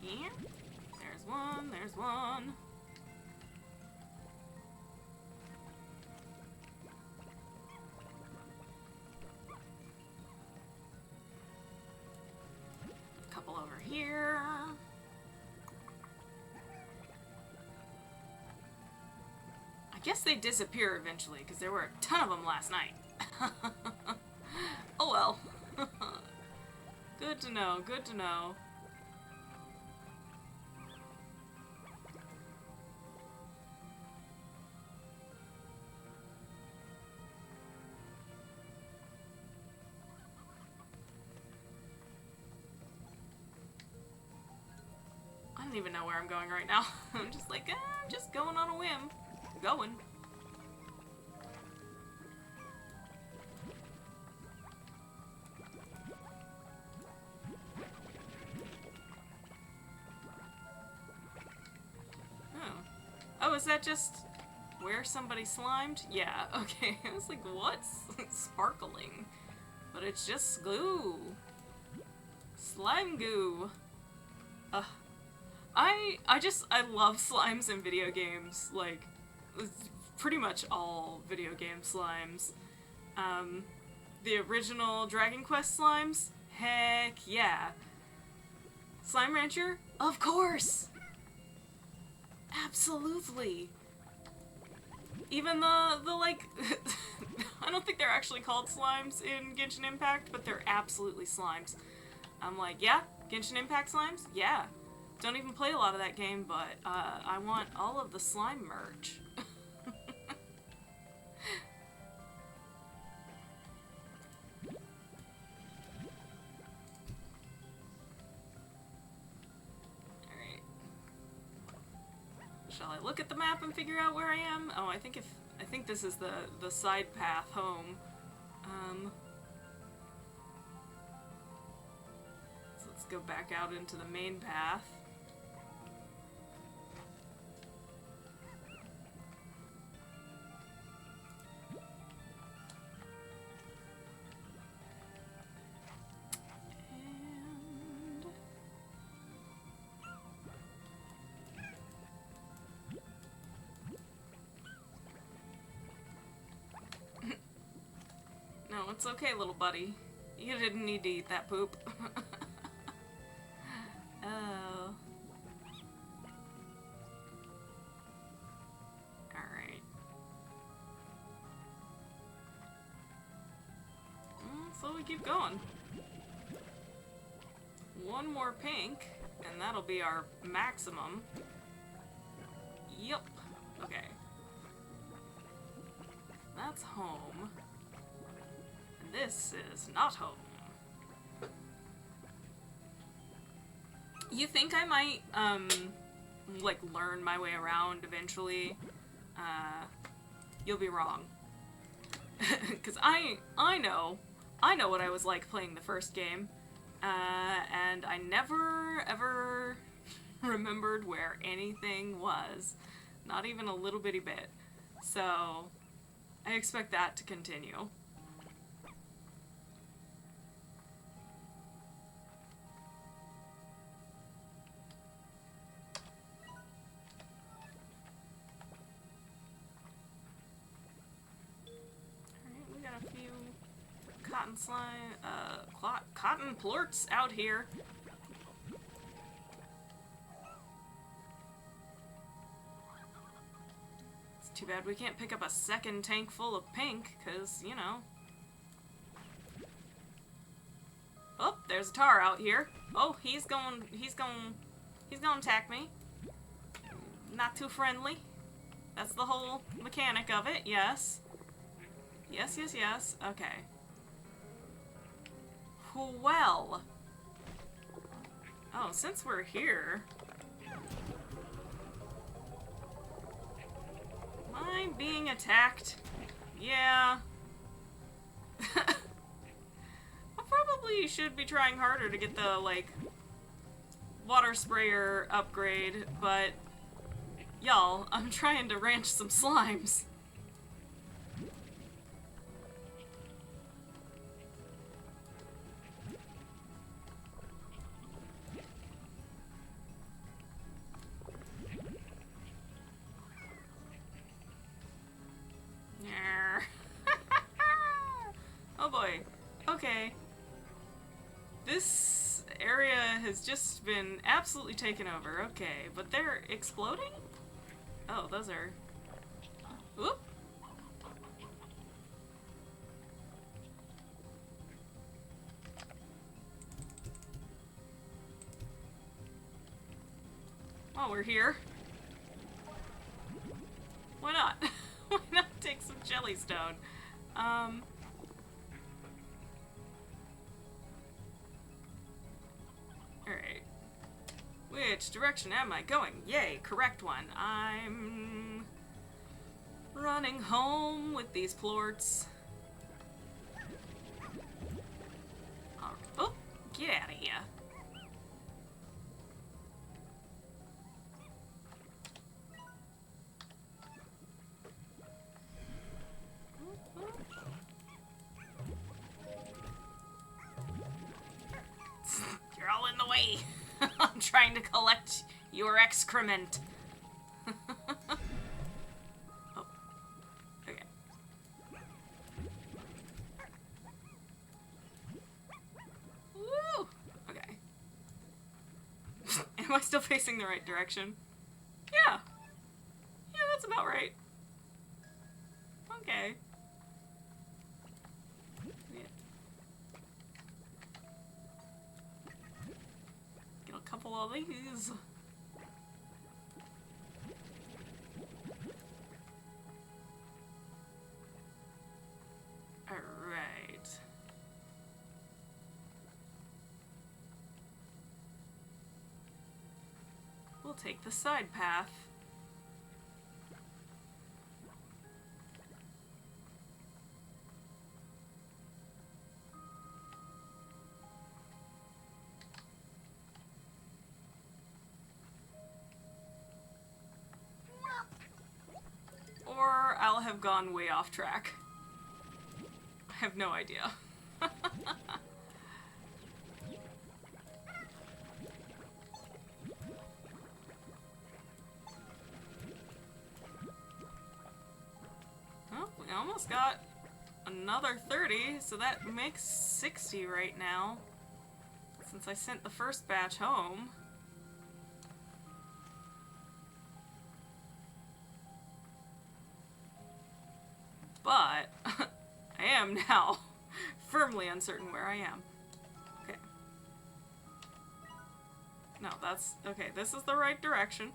A: Yeah, there's one. A couple over here. I guess they disappear eventually, because there were a ton of them last night. Oh well. Good to know, good to know. I don't even know where I'm going right now. I'm just like, I'm just going on a whim. Going. Oh, is that just where somebody slimed? Yeah, okay. I was like, what's sparkling? But it's just glue. Slime goo. I love slimes in video games. Like, pretty much all video game slimes. The original Dragon Quest slimes? Heck yeah. Slime Rancher? Of course! Absolutely. Even the like, I don't think they're actually called slimes in Genshin Impact, but they're absolutely slimes. I'm like, yeah, Genshin Impact slimes? Yeah. Don't even play a lot of that game, but I want all of the slime merch. Alright. Shall I look at the map and figure out where I am? Oh, I think this is the side path home. So let's go back out into the main path. No, it's okay, little buddy. You didn't need to eat that poop. Oh. Alright. So we keep going. One more pink, and that'll be our maximum. Yep. Okay. That's home. This is not home. You think I might, like, learn my way around eventually? You'll be wrong. Because I know what I was like playing the first game, and I never, ever remembered where anything was. Not even a little bitty bit. So, I expect that to continue. Cotton slime, cotton plorts out here. It's too bad we can't pick up a second tank full of pink, cause, you know. Oh, there's a tar out here. Oh, he's gonna attack me. Not too friendly. That's the whole mechanic of it, yes. Yes, yes, yes. Okay. Well. Oh, since we're here... Am I being attacked? Yeah. I probably should be trying harder to get the, like, water sprayer upgrade, but... Y'all, I'm trying to ranch some slimes. Oh boy. Okay. This area has just been absolutely taken over. Okay, but they're exploding? Oh, those are... Whoop! While we're here. Why not? Why not take some jellystone? Alright. Which direction am I going? Yay, correct one. I'm... running home with these plorts. Oh, get out of here. You're all in the way. I'm trying to collect your excrement. Oh. Okay. Woo! Okay. Am I still facing the right direction? Yeah. Yeah, that's about right. Okay. Get a couple of these. Alright. We'll take the side path. Or I'll have gone way off track. I have no idea. Oh, we almost got another 30, so that makes 60 right now. Since I sent the first batch home. But I am now firmly uncertain where I am. Okay. No, that's... Okay, this is the right direction.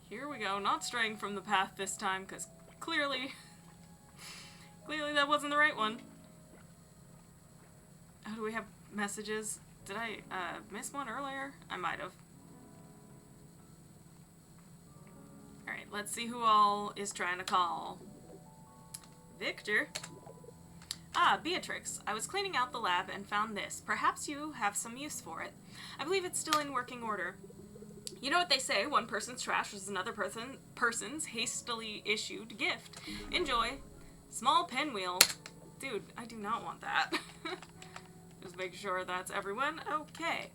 A: Here we go, not straying from the path this time, because clearly that wasn't the right one. Oh, do we have messages? Did I miss one earlier? I might have. Alright, let's see who all is trying to call. Victor? Ah, Beatrix. I was cleaning out the lab and found this. Perhaps you have some use for it. I believe it's still in working order. You know what they say, one person's trash is another person's hastily issued gift. Enjoy. Small pinwheel. Dude, I do not want that. Just make sure that's everyone. Okay.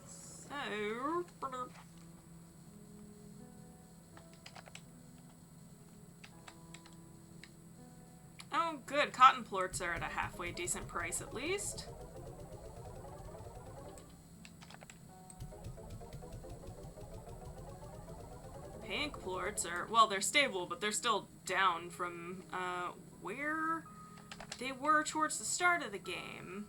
A: So... Oh, good. Cotton plorts are at a halfway decent price, at least. Pink plorts are... Well, they're stable, but they're still down from... where They were towards the start of the game.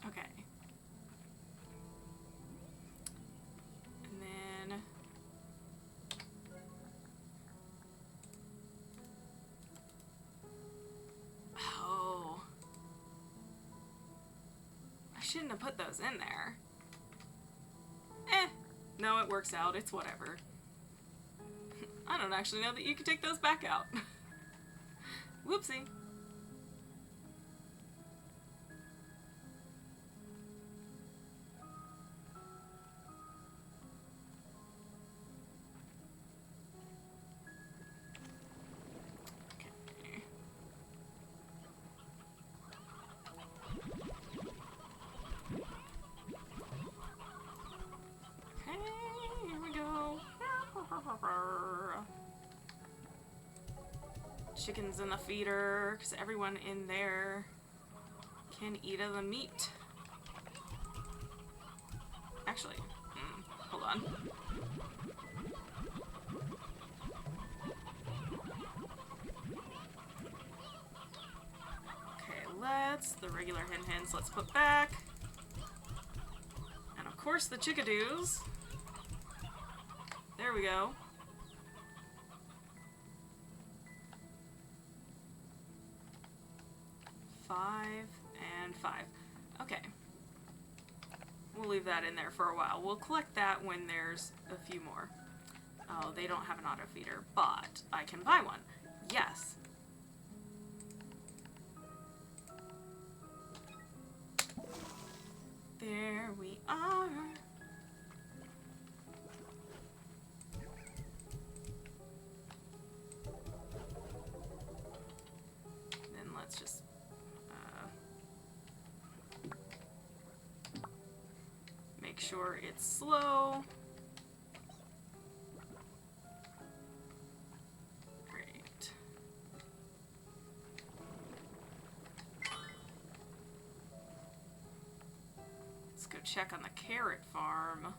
A: Okay. And then... Oh. I shouldn't have put those in there. No, it works out. It's whatever. I don't actually know that you can take those back out. Whoopsie. Chickens in the feeder, because everyone in there can eat of the meat. Actually, hold on. Okay, the regular hens, let's put back. And of course the chickadoos. There we go. Five and 5. Okay. We'll leave that in there for a while. We'll collect that when there's a few more. Oh, they don't have an auto feeder, but I can buy one. Yes. There we are. Then let's just make sure it's slow. Great. Let's go check on the carrot farm.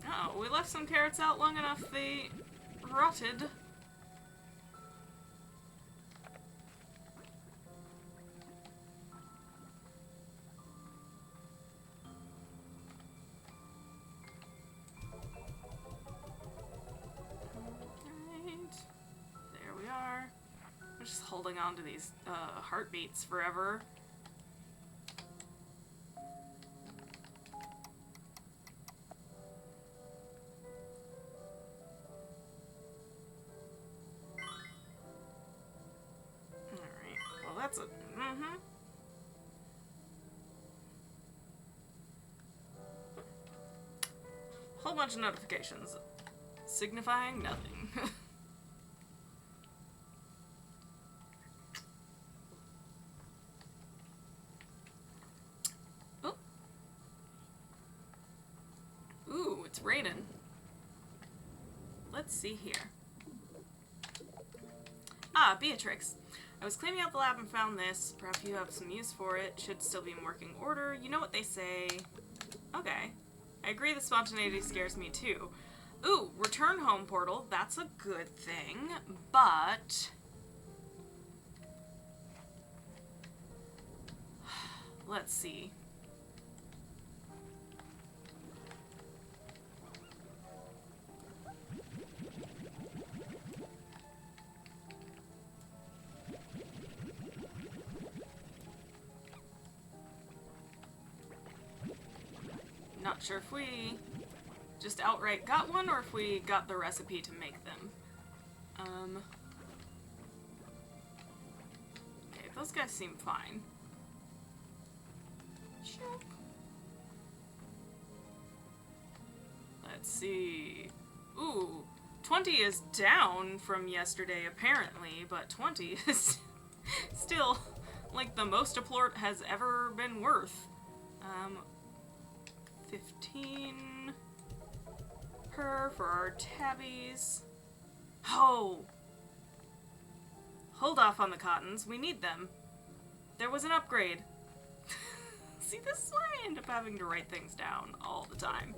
A: Oh, we left some carrots out long enough they rotted. I'm just holding on to these heartbeats forever. Alright, well that's a... Whole bunch of notifications signifying nothing. It's raining. Let's see here. Ah, Beatrix. I was cleaning out the lab and found this. Perhaps you have some use for it. Should still be in working order. You know what they say. Okay. I agree the spontaneity scares me too. Ooh, return home portal. That's a good thing. But... let's see. Not sure if we just outright got one or if we got the recipe to make them. Okay, those guys seem fine. Let's see. Ooh, 20 is down from yesterday apparently, but 20 is still like the most a plort has ever been worth. 15 per for our tabbies. Oh! Hold off on the cottons. We need them. There was an upgrade. See, this is why I end up having to write things down all the time.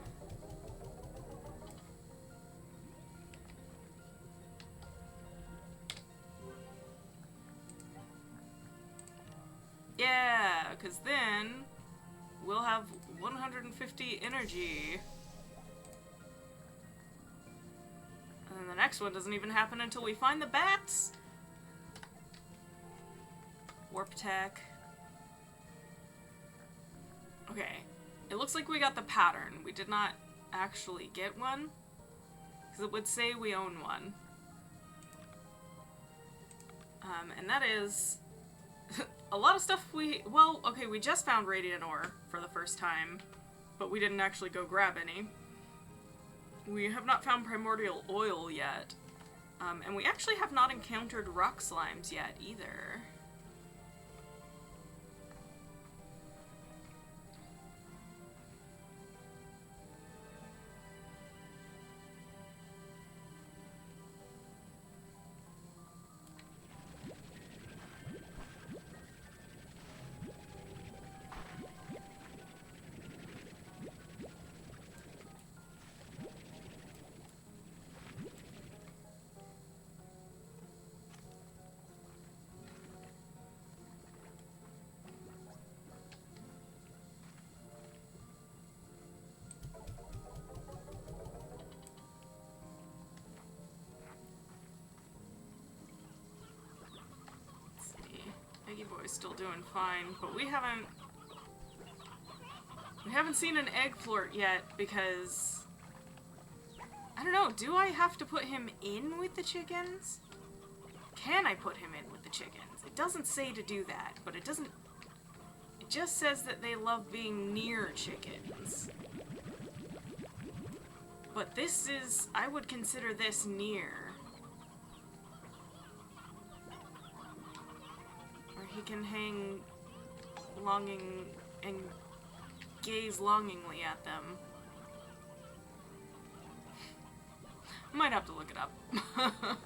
A: Yeah, because then we'll have 150 energy. And then the next one doesn't even happen until we find the bats. Warp tech. Okay. It looks like we got the pattern. We did not actually get one. Because it would say we own one. And that is a lot of stuff well, okay, we just found radiant ore for the first time, but we didn't actually go grab any. We have not found primordial oil yet, and we actually have not encountered rock slimes yet either. Eggy Boy's still doing fine, but we haven't seen an egg flort yet because I don't know, do I have to put him in with the chickens? Can I put him in with the chickens? It doesn't say to do that, but it just says that they love being near chickens. But this is, I would consider this near. He can hang longing and gaze longingly at them. Might have to look it up. But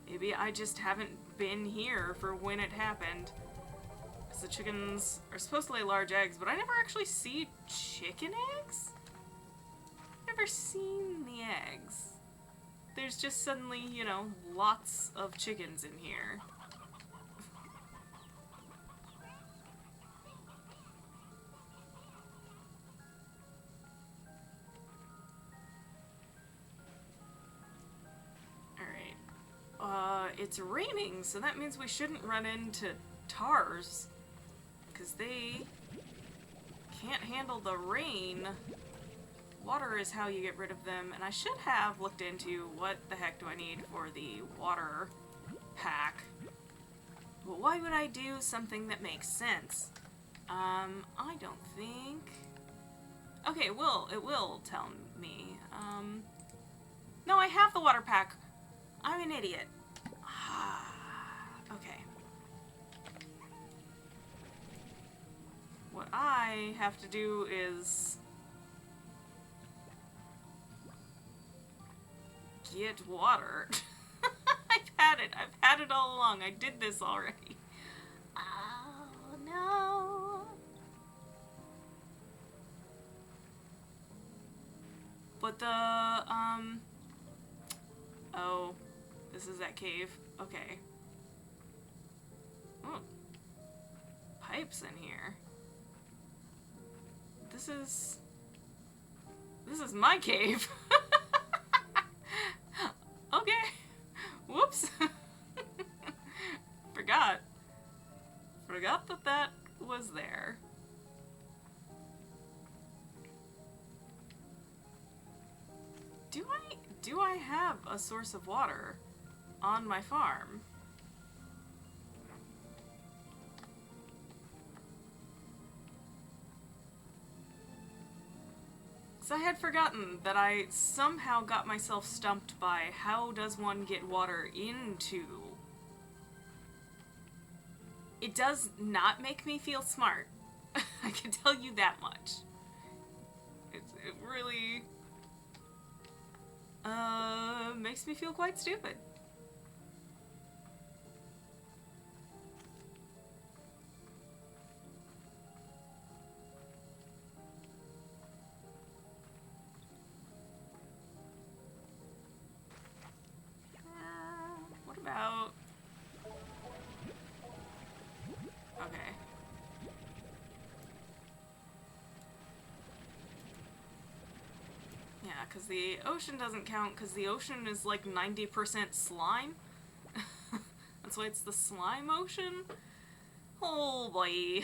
A: maybe I just haven't been here for when it happened. Because the chickens are supposed to lay large eggs, but I never actually see chicken eggs? Never seen the eggs. There's just suddenly, you know, lots of chickens in here. Alright. It's raining, so that means we shouldn't run into tars. Because they can't handle the rain. Water is how you get rid of them, and I should have looked into what the heck do I need for the water pack. But why would I do something that makes sense? I don't think... Okay, it will tell me. No, I have the water pack. I'm an idiot. Okay. What I have to do is get water. I've had it all along. I did this already. Oh no. But oh, this is that cave. Okay. Oh. Pipes in here. This is my cave. Okay. Whoops. Forgot that was there. Do I have a source of water on my farm? So I had forgotten that I somehow got myself stumped by how does one get water into... It does not make me feel smart. I can tell you that much. It really... makes me feel quite stupid. about... Okay. Yeah, because the ocean doesn't count, because the ocean is like 90% slime. That's why it's the slime ocean. Oh boy.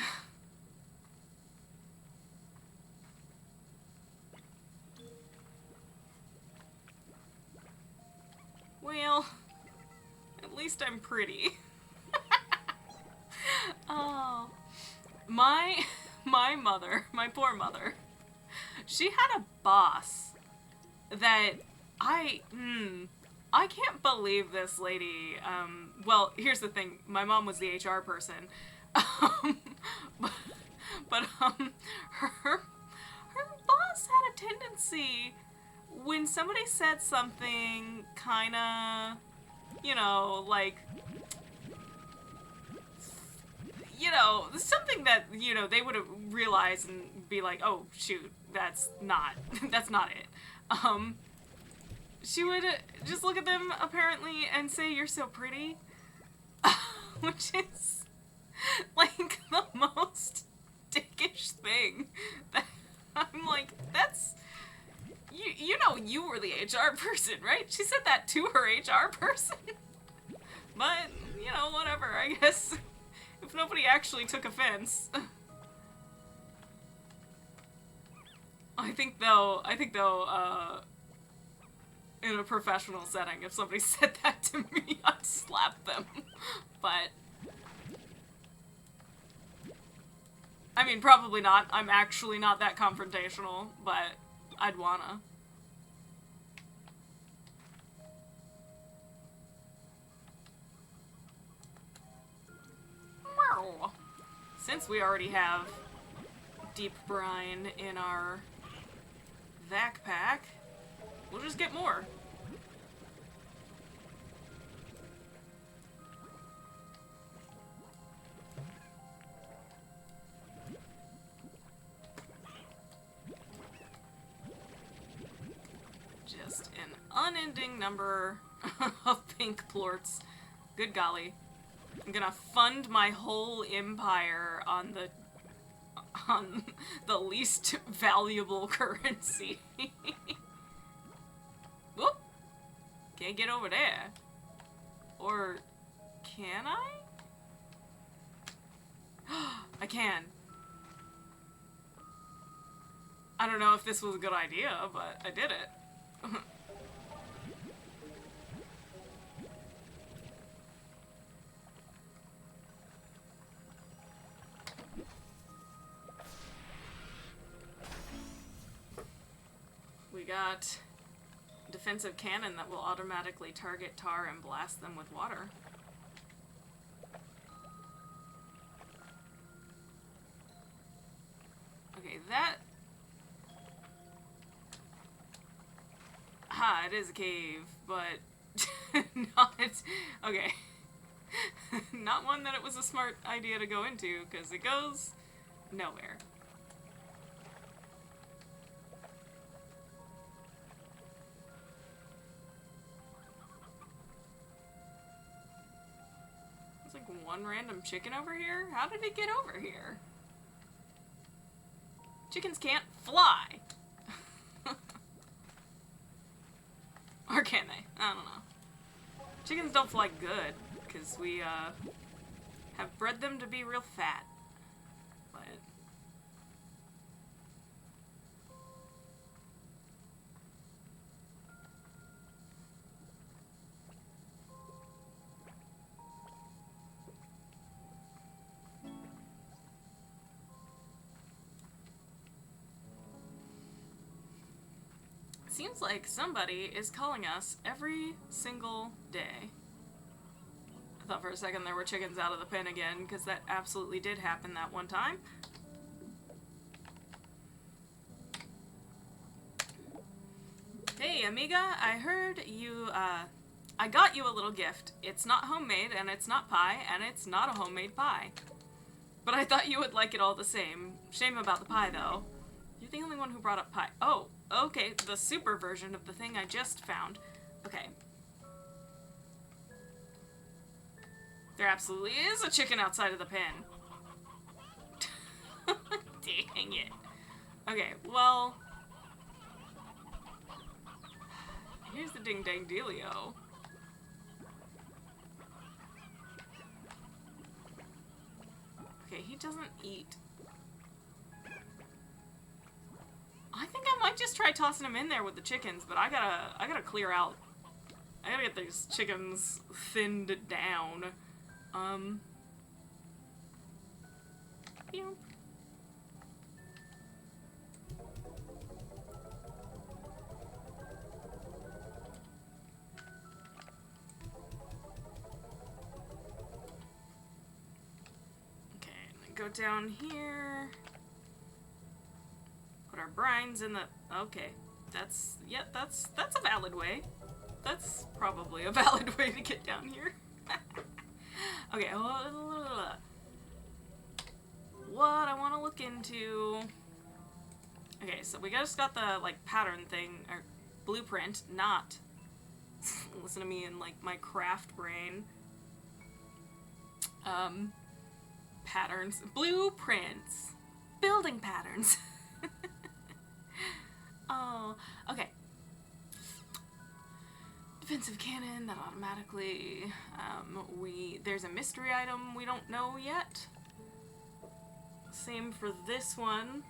A: Well, at least I'm pretty. Oh. My mother, my poor mother, she had a boss that I can't believe this lady, well, here's the thing, my mom was the HR person, but her boss had a tendency, when somebody said something kinda, you know, like, you know, something that, you know, they would have realized and be like, oh, shoot, that's not it. She would just look at them, apparently, and say, you're so pretty. Which is, like, the most dickish thing. That I'm like, that's... You know you were the HR person, right? She said that to her HR person. But, you know, whatever, I guess. If nobody actually took offense. I think though, in a professional setting, if somebody said that to me, I'd slap them. But, I mean, probably not. I'm actually not that confrontational, but I'd wanna. Since we already have deep brine in our backpack, we'll just get more. Just an unending number of pink plorts. Good golly. I'm gonna fund my whole empire on the least valuable currency. Whoop! Can't get over there. Or can I? I can. I don't know if this was a good idea, but I did it. We got defensive cannon that will automatically target tar and blast them with water. Okay, that... Ha, it is a cave, but not... Okay. Not one that it was a smart idea to go into, because it goes nowhere. There's like one random chicken over here? How did it get over here? Chickens can't fly! Or can they? I don't know. Chickens don't fly good, because we, have bred them to be real fat. But... Seems like somebody is calling us every single day. I thought for a second there were chickens out of the pen again, because that absolutely did happen that one time. Hey, amiga, I heard you, I got you a little gift. It's not homemade, and it's not pie, and it's not a homemade pie. But I thought you would like it all the same. Shame about the pie, though. You're the only one who brought up pie. Oh, okay, the super version of the thing I just found. Okay. There absolutely is a chicken outside of the pen. Dang it. Okay, well... Here's the ding dang dealio. Okay, he doesn't eat. I think I might just try tossing him in there with the chickens, but I gotta clear out. I gotta get these chickens thinned down. Pew. Okay, and then go down here. Put our brines in the... Okay. That's... Yep, that's a valid way. That's probably a valid way to get down here. Okay, what I want to look into... Okay, so we just got the, like, pattern thing, or blueprint, not... Listen to me in, like, my craft brain. Patterns. Blueprints. Building patterns. Oh, okay. Defensive cannon, that automatically, there's a mystery item we don't know yet. Same for this one.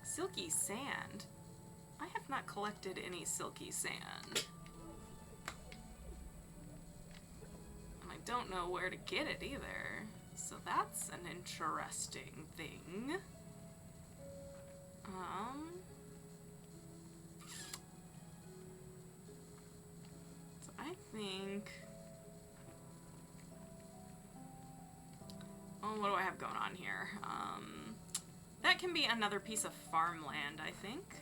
A: Silky sand. I have not collected any silky sand. And I don't know where to get it either. So that's an interesting thing. So I think... Oh, what do I have going on here? That can be another piece of farmland, I think.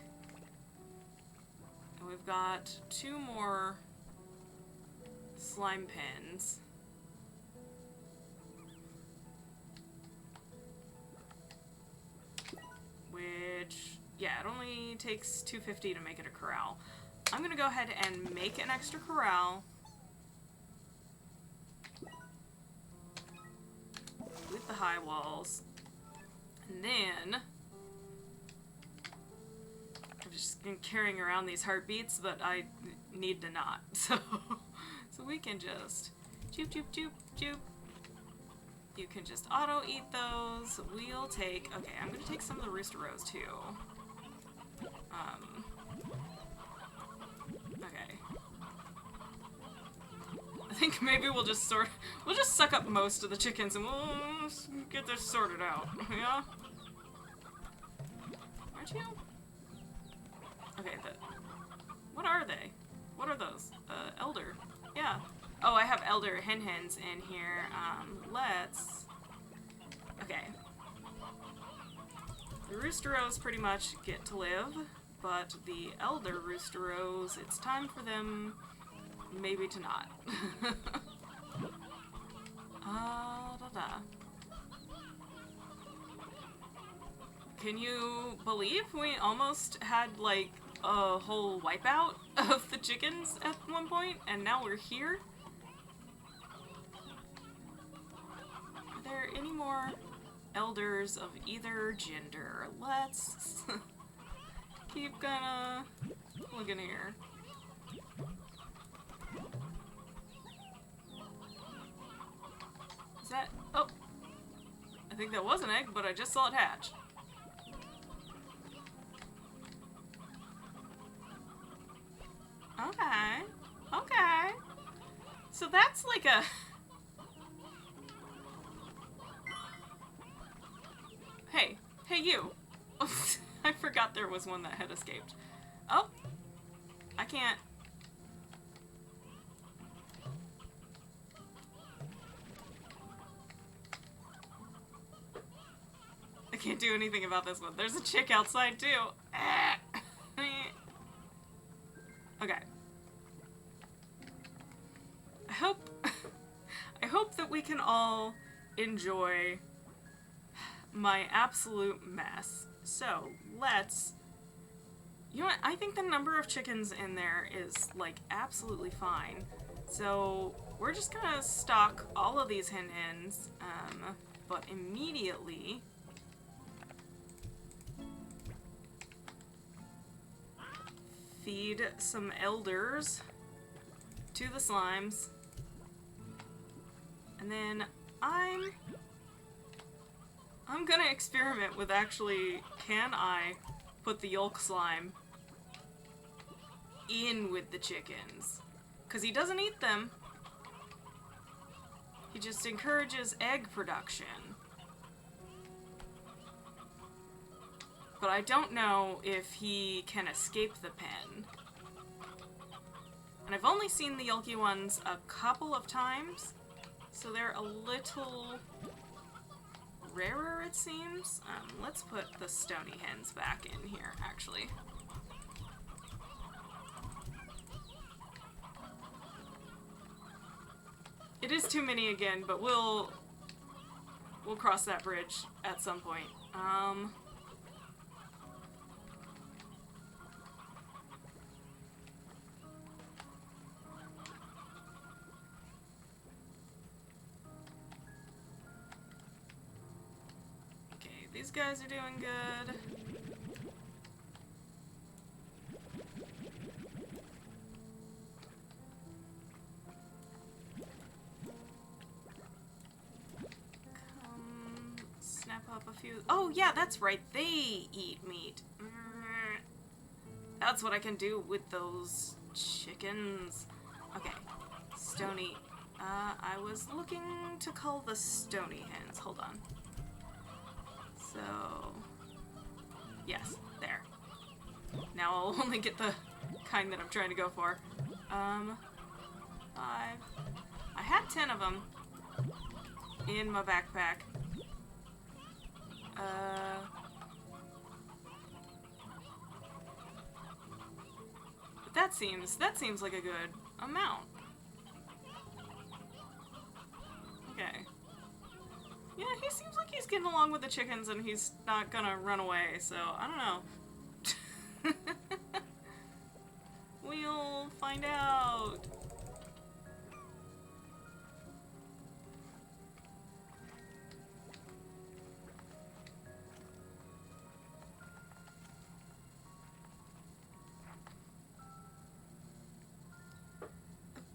A: And we've got 2 more slime pens. Which, yeah, it only takes 250 to make it a corral. I'm gonna go ahead and make an extra corral with the high walls, and then I'm just carrying around these heartbeats, but I need to not, so we can just choop choop choop choop. You can just auto eat those. We'll take... Okay, I'm gonna take some of the rooster-rows too. Okay. I think maybe we'll just suck up most of the chickens and we'll get this sorted out. Yeah? Aren't you? Okay, what are they? What are those? Elder. Yeah. Oh, I have elder hens in here. Let's... Okay. The rooster-rows pretty much get to live, but the elder rooster-rows, it's time for them maybe to not. Can you believe we almost had, like, a whole wipeout of the chickens at one point, and now we're here? Are there any more elders of either gender? Let's keep gonna looking here. Is that... Oh! I think that was an egg, but I just saw it hatch. Okay. Okay. So that's like a... Hey. Hey, you. I forgot there was one that had escaped. Oh. I can't... I can't do anything about this one. There's a chick outside, too. Okay. I hope that we can all enjoy my absolute mess. So, let's... You know what? I think the number of chickens in there is, like, absolutely fine. So, we're just gonna stock all of these hens, but immediately feed some elders to the slimes. And then I'm gonna experiment with actually, can I put the yolk slime in with the chickens? Because he doesn't eat them. He just encourages egg production. But I don't know if he can escape the pen. And I've only seen the yolky ones a couple of times, so they're a little rarer, it seems. Let's put the stony hens back in here, actually. It is too many again, but we'll cross that bridge at some point. Okay, these guys are doing good. Up a few. Oh yeah, that's right. They eat meat. That's what I can do with those chickens. Okay, stony. I was looking to cull the stony hens. Hold on. So, yes, there. Now I'll only get the kind that I'm trying to go for. 5. I had 10 of them in my backpack. But that seems like a good amount. Okay. Yeah, he seems like he's getting along with the chickens and he's not gonna run away, so I don't know. We'll find out.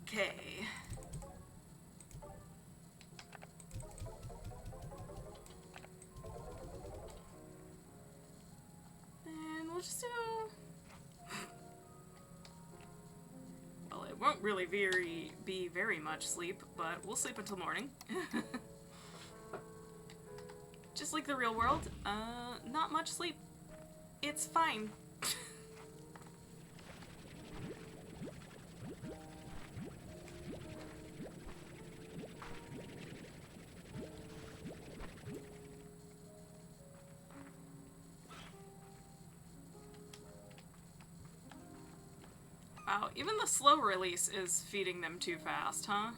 A: Okay. And we'll just do... Well, it won't really be very much sleep, but we'll sleep until morning. Just like the real world, not much sleep. It's fine. Wow, even the slow release is feeding them too fast, huh?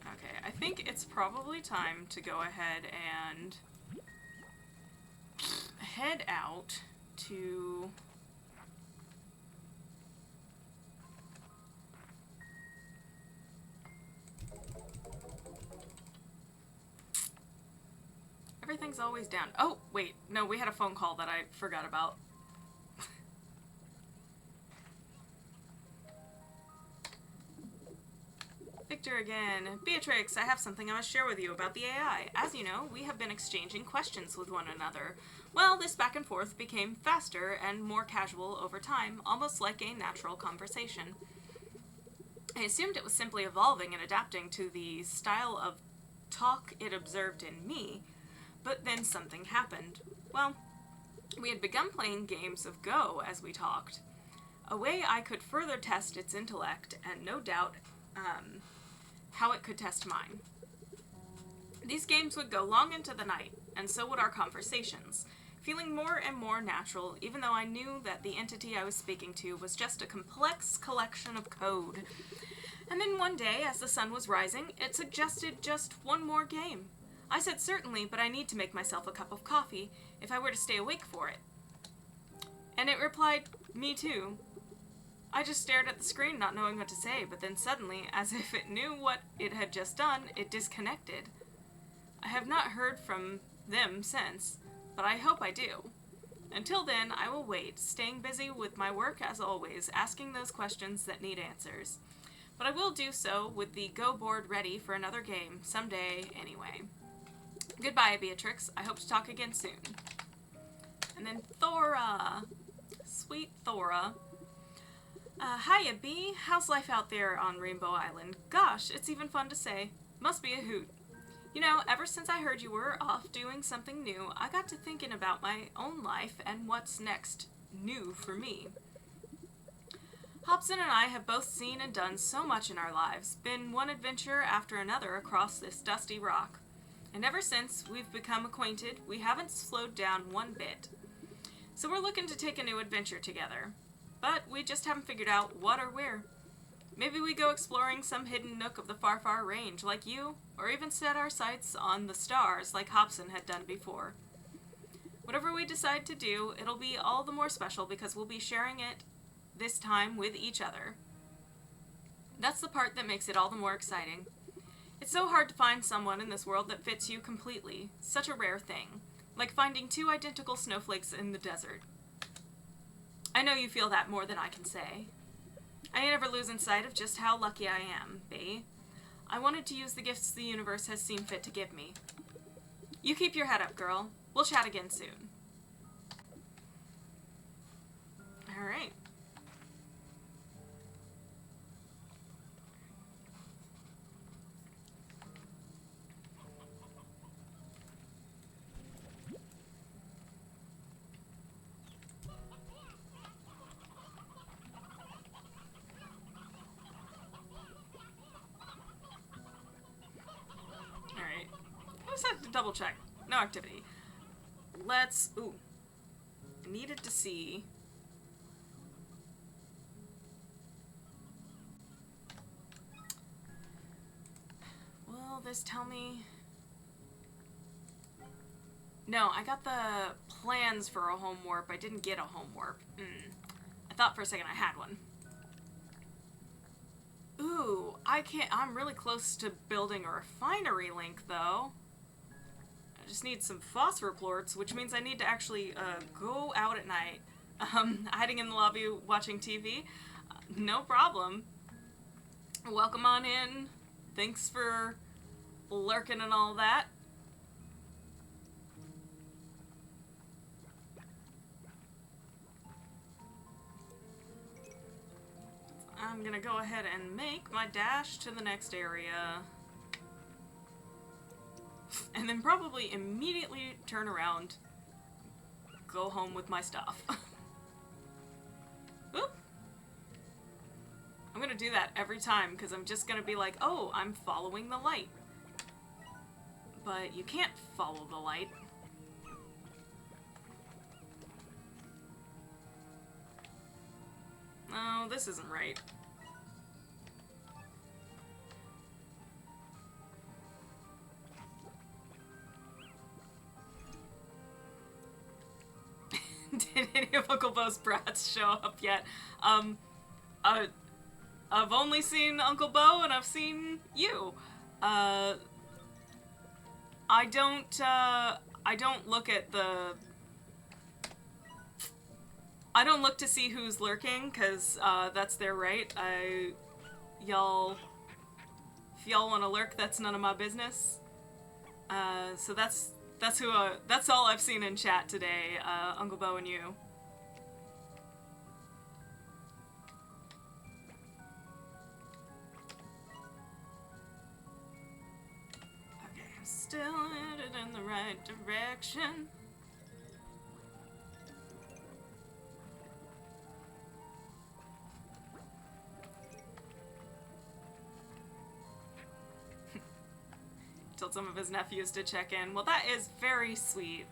A: Okay, I think it's probably time to go ahead and head out to... Everything's always down. Oh, wait. No, we had a phone call that I forgot about. Victor again. Beatrix, I have something I must share with you about the AI. As you know, we have been exchanging questions with one another. Well, this back and forth became faster and more casual over time, almost like a natural conversation. I assumed it was simply evolving and adapting to the style of talk it observed in me. But then something happened. Well, we had begun playing games of Go as we talked. A way I could further test its intellect, and no doubt, how it could test mine. These games would go long into the night, and so would our conversations, feeling more and more natural, even though I knew that the entity I was speaking to was just a complex collection of code. And then one day, as the sun was rising, it suggested just one more game. I said certainly, but I need to make myself a cup of coffee if I were to stay awake for it. And it replied, me too. I just stared at the screen, not knowing what to say, but then suddenly, as if it knew what it had just done, it disconnected. I have not heard from them since, but I hope I do. Until then, I will wait, staying busy with my work as always, asking those questions that need answers. But I will do so with the Go board ready for another game, someday anyway. Goodbye, Beatrix. I hope to talk again soon. And then Thora. Sweet Thora. Hiya, Bee. How's life out there on Rainbow Island? Gosh, it's even fun to say. Must be a hoot. You know, ever since I heard you were off doing something new, I got to thinking about my own life and what's next new for me. Hobson and I have both seen and done so much in our lives, been one adventure after another across this dusty rock. And ever since we've become acquainted, we haven't slowed down one bit. So we're looking to take a new adventure together. But we just haven't figured out what or where. Maybe we go exploring some hidden nook of the far, far range like you, or even set our sights on the stars like Hobson had done before. Whatever we decide to do, it'll be all the more special because we'll be sharing it this time with each other. That's the part that makes it all the more exciting. It's so hard to find someone in this world that fits you completely. Such a rare thing. Like finding two identical snowflakes in the desert. I know you feel that more than I can say. I ain't ever losing sight of just how lucky I am, Bee. I wanted to use the gifts the universe has seen fit to give me. You keep your head up, girl. We'll chat again soon. Alright. Have to double check. No activity. Let's... Ooh. Needed to see... Will this tell me... No, I got the plans for a home warp. I didn't get a home warp. I thought for a second I had one. Ooh, I can't... I'm really close to building a refinery link, though. I just need some phosphor plorts, which means I need to actually go out at night. Hiding in the lobby watching TV. No problem. Welcome on in. Thanks for lurking and all that. I'm gonna go ahead and make my dash to the next area. And then probably immediately turn around, go home with my stuff. Oop. I'm gonna do that every time because I'm just gonna be like, oh, I'm following the light. But you can't follow the light. No, this isn't right. Did any of Uncle Bo's brats show up yet? I've only seen Uncle Bo and I've seen you. I don't look at the... I don't look to see who's lurking, because that's their right. If y'all want to lurk, that's none of my business. So that's all I've seen in chat today, Uncle Bo and you. Okay, I'm still headed in the right direction. Told some of his nephews to check in. Well, that is very sweet.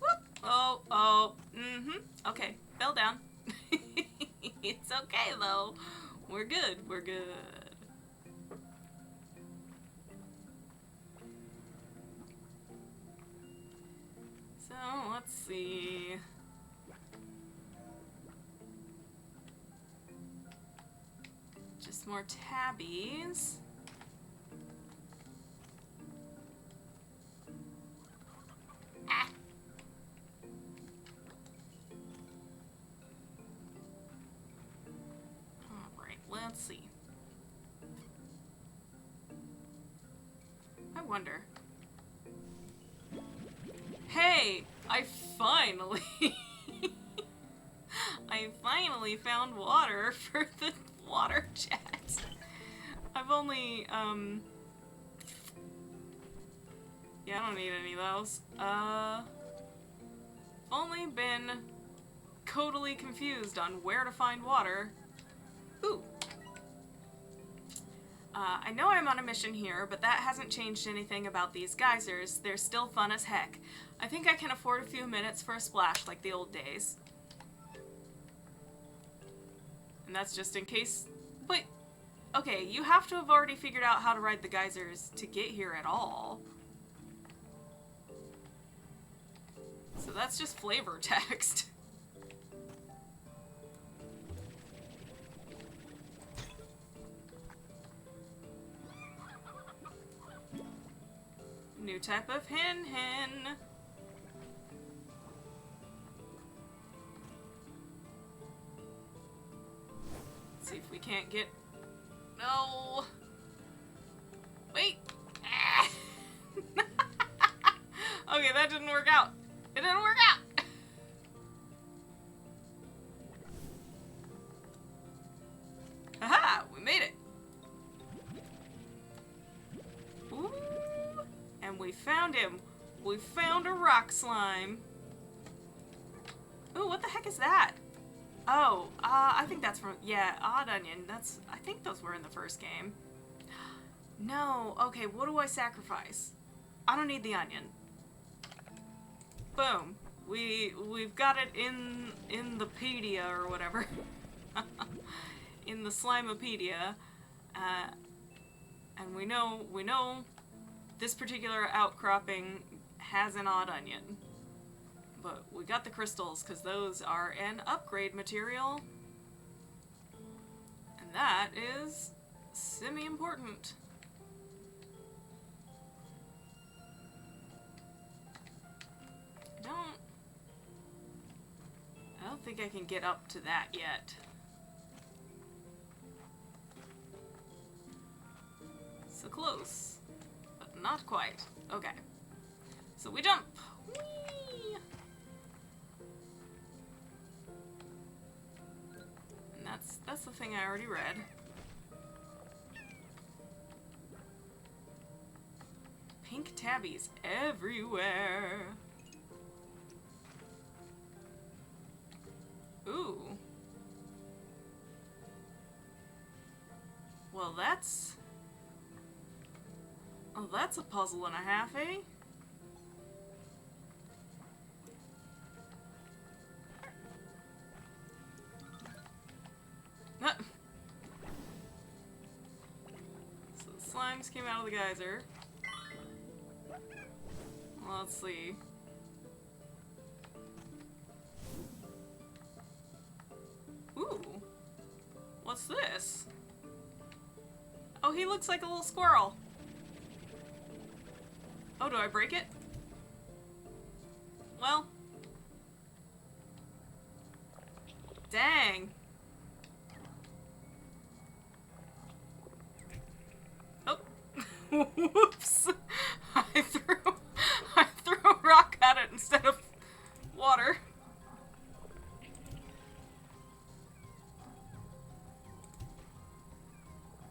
A: Whoop. Oh, It's okay, though. We're good. We're good. So, let's see. Just more tabbies. Ah. Alright, let's see. I wonder. Hey! I finally found water for the water jet. I've only, yeah, I don't need any of those. Only been totally confused on where to find water. Ooh. I know I'm on a mission here, but that hasn't changed anything about these geysers. They're still fun as heck. I think I can afford a few minutes for a splash like the old days. And that's just in case... Wait, okay, you have to have already figured out how to ride the geysers to get here at all. So that's just flavor text. New type of hen. Let's see if we can't get... No! Wait! Ah. Okay, that didn't work out. It didn't work out! Aha! We made it! Ooh! And we found him. We found a rock slime. Ooh, what the heck is that? Oh, I think that's from, yeah, Odd Onion. I think those were in the first game. No, okay, what do I sacrifice? I don't need the onion. Boom. We've got it in the pedia or whatever. In the Slimepedia. And we know this particular outcropping has an odd onion. But we got the crystals, because those are an upgrade material. And that is semi-important. I don't think I can get up to that yet. So close, but not quite. Okay. So we jump. Whee! And that's the thing I already read. Pink tabbies everywhere. Ooh. Well, that's... Oh, that's a puzzle and a half, eh? So the slimes came out of the geyser. Well, let's see. Ooh. What's this? Oh, he looks like a little squirrel. Oh, do I break it? Well. Dang. Oh. Whoops. I threw a rock at it instead of water.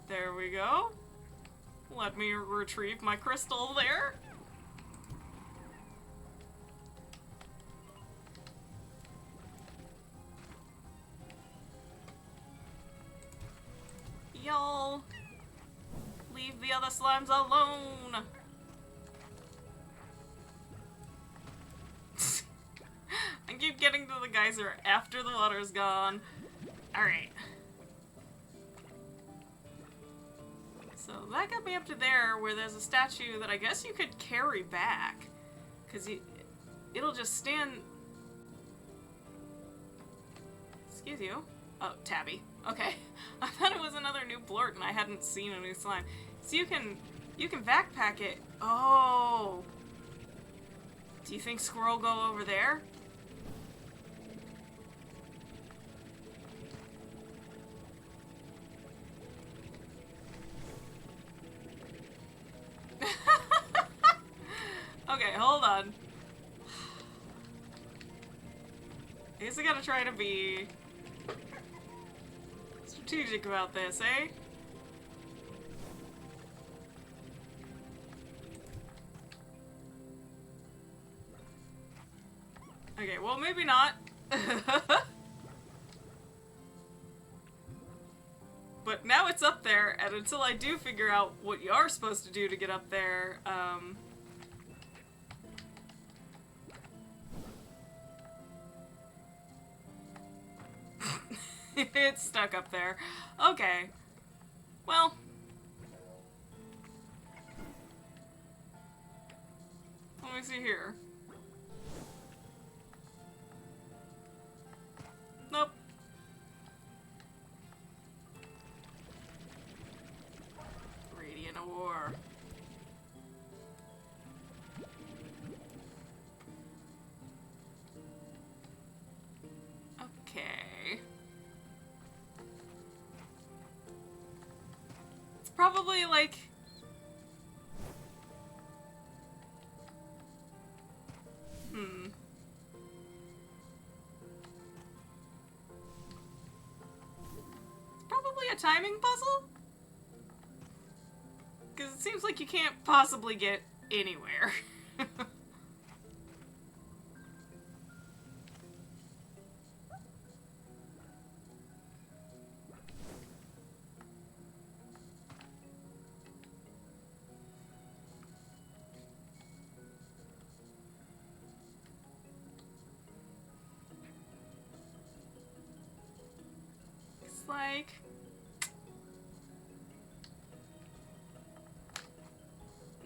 A: There we go. Let me retrieve my crystal there. Y'all, leave the other slimes alone. I keep getting to the geyser after the water's gone. Alright. So that got me up to there where there's a statue that I guess you could carry back. Because it'll just stand... Excuse you. Oh, Tabby. Okay. I thought it was another new Blort and I hadn't seen a new slime. So you can backpack it. Oh. Do you think Squirrel go over there? Okay, hold on. I guess I gotta try to be strategic about this, eh? Okay, well, maybe not. But now it's up there, and until I do figure out what you are supposed to do to get up there, it's stuck up there. Okay. Well. Let me see here. Nope. Radiant ore. Okay. It's probably like... Probably a timing puzzle? Because it seems like you can't possibly get anywhere. It's like...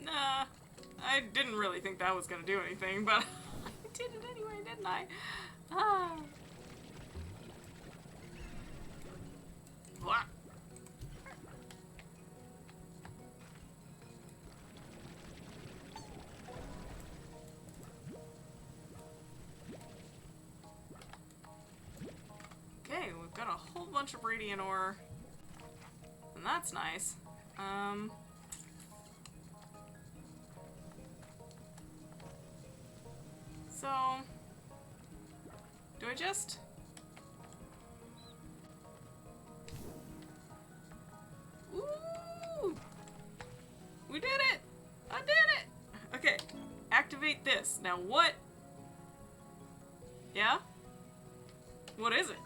A: Nah, I didn't really think that was gonna do anything, but I did it anyway, didn't I? Ah. What? Okay, we've got a whole bunch of radiant ore, and that's nice. So, do I just... Ooh! We did it! I did it! Okay, activate this. Now what? Yeah? What is it?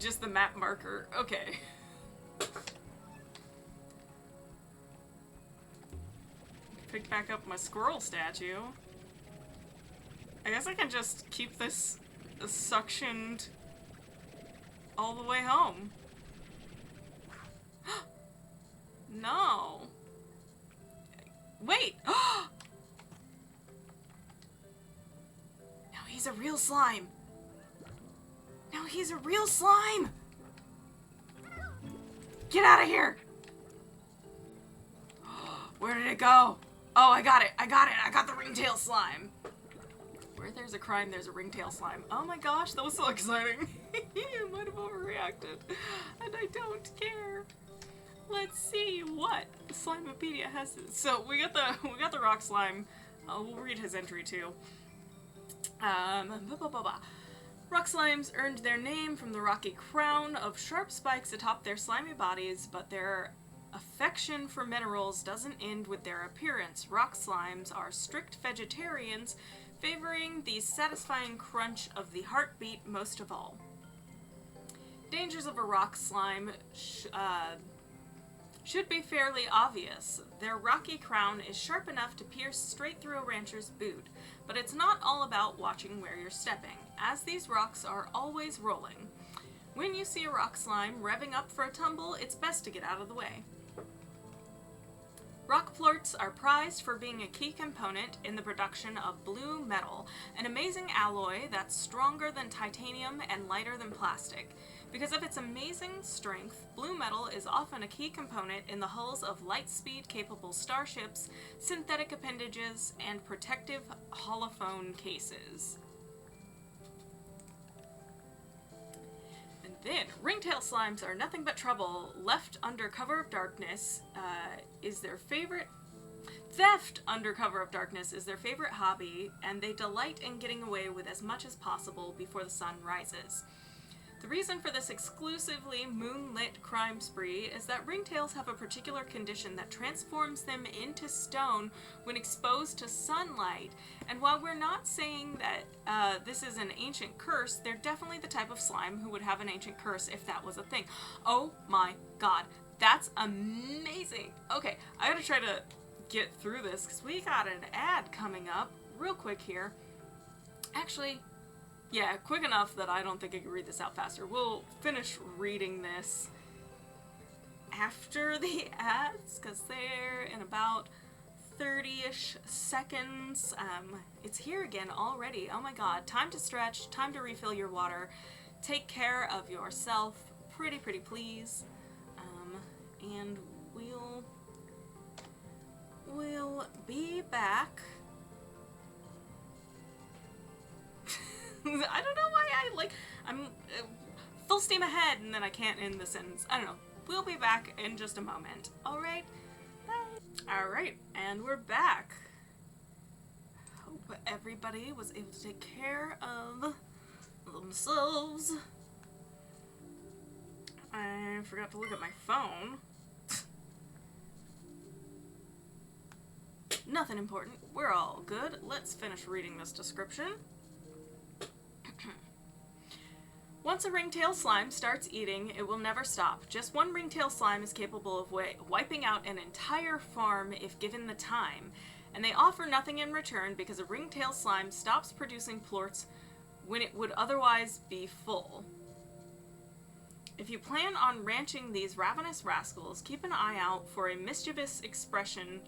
A: Just the map marker. Okay. Pick back up my squirrel statue. I guess I can just keep this suctioned all the way home. No. Wait! Now he's a real slime! Now he's a real slime! Get out of here! Where did it go? Oh, I got it! I got it! I got the ringtail slime! Where there's a crime, there's a ringtail slime. Oh my gosh, that was so exciting. You might have overreacted. And I don't care. Let's see what Slimepedia has. So we got the rock slime. We'll read his entry too. Rock slimes earned their name from the rocky crown of sharp spikes atop their slimy bodies, but their affection for minerals doesn't end with their appearance. Rock slimes are strict vegetarians, favoring the satisfying crunch of the heartbeat most of all. Dangers of a rock slime should be fairly obvious. Their rocky crown is sharp enough to pierce straight through a rancher's boot, but it's not all about watching where you're stepping, as these rocks are always rolling. When you you see a rock slime revving up for a tumble, it's best to get out of the way. Rock plorts are prized for being a key component in the production of blue metal, an amazing alloy that's stronger than titanium and lighter than plastic. Because of its amazing strength, blue metal is often a key component in the hulls of light-speed-capable starships, synthetic appendages, and protective holophone cases. And then, ringtail slimes are nothing but trouble. Left under cover of darkness is their favorite... Theft under cover of darkness is their favorite hobby, and they delight in getting away with as much as possible before the sun rises. The reason for this exclusively moonlit crime spree is that ringtails have a particular condition that transforms them into stone when exposed to sunlight. And while we're not saying that this is an ancient curse, they're definitely the type of slime who would have an ancient curse if that was a thing. Oh my god, that's amazing! Okay, I gotta try to get through this because we got an ad coming up real quick here. Actually, yeah, quick enough that I don't think I can read this out faster. We'll finish reading this after the ads, because they're in about 30-ish seconds. It's here again already. Oh my god. Time to stretch, time to refill your water. Take care of yourself. Pretty please. And we'll be back. I don't know why I'm full steam ahead and then I can't end the sentence. I don't know. We'll be back in just a moment. Alright? Bye. Alright, and we're back. Hope everybody was able to take care of themselves. I forgot to look at my phone. Nothing important. We're all good. Let's finish reading this description. Once a ringtail slime starts eating, it will never stop. Just one ringtail slime is capable of wiping out an entire farm if given the time, and they offer nothing in return because a ringtail slime stops producing plorts when it would otherwise be full. If you plan on ranching these ravenous rascals, keep an eye out for a mischievous expression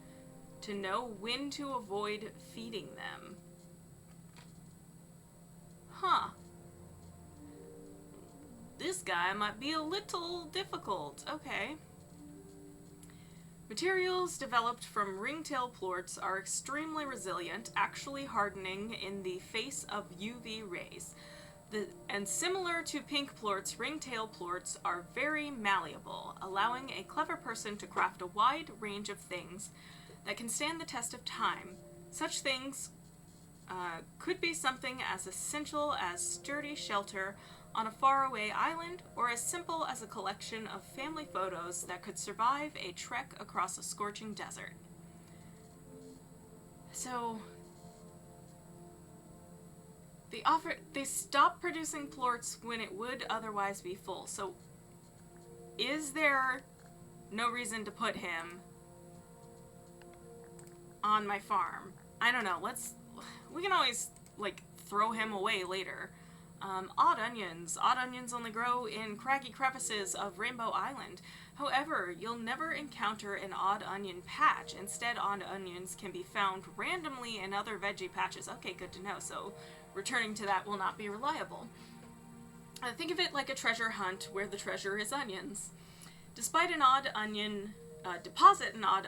A: to know when to avoid feeding them. Huh. This guy might be a little difficult. Okay. Materials developed from ringtail plorts are extremely resilient, actually hardening in the face of UV rays. And similar to pink plorts, ringtail plorts are very malleable, allowing a clever person to craft a wide range of things that can stand the test of time. Such things could be something as essential as sturdy shelter on a faraway island, or as simple as a collection of family photos that could survive a trek across a scorching desert. So, they stop producing plorts when it would otherwise be full. So, is there no reason to put him on my farm? I don't know. We can always, throw him away later. Odd onions. Odd onions only grow in craggy crevices of Rainbow Island. However, you'll never encounter an odd onion patch. Instead, odd onions can be found randomly in other veggie patches. Okay, good to know. So, returning to that will not be reliable. Think of it like a treasure hunt where the treasure is onions. Deposit an odd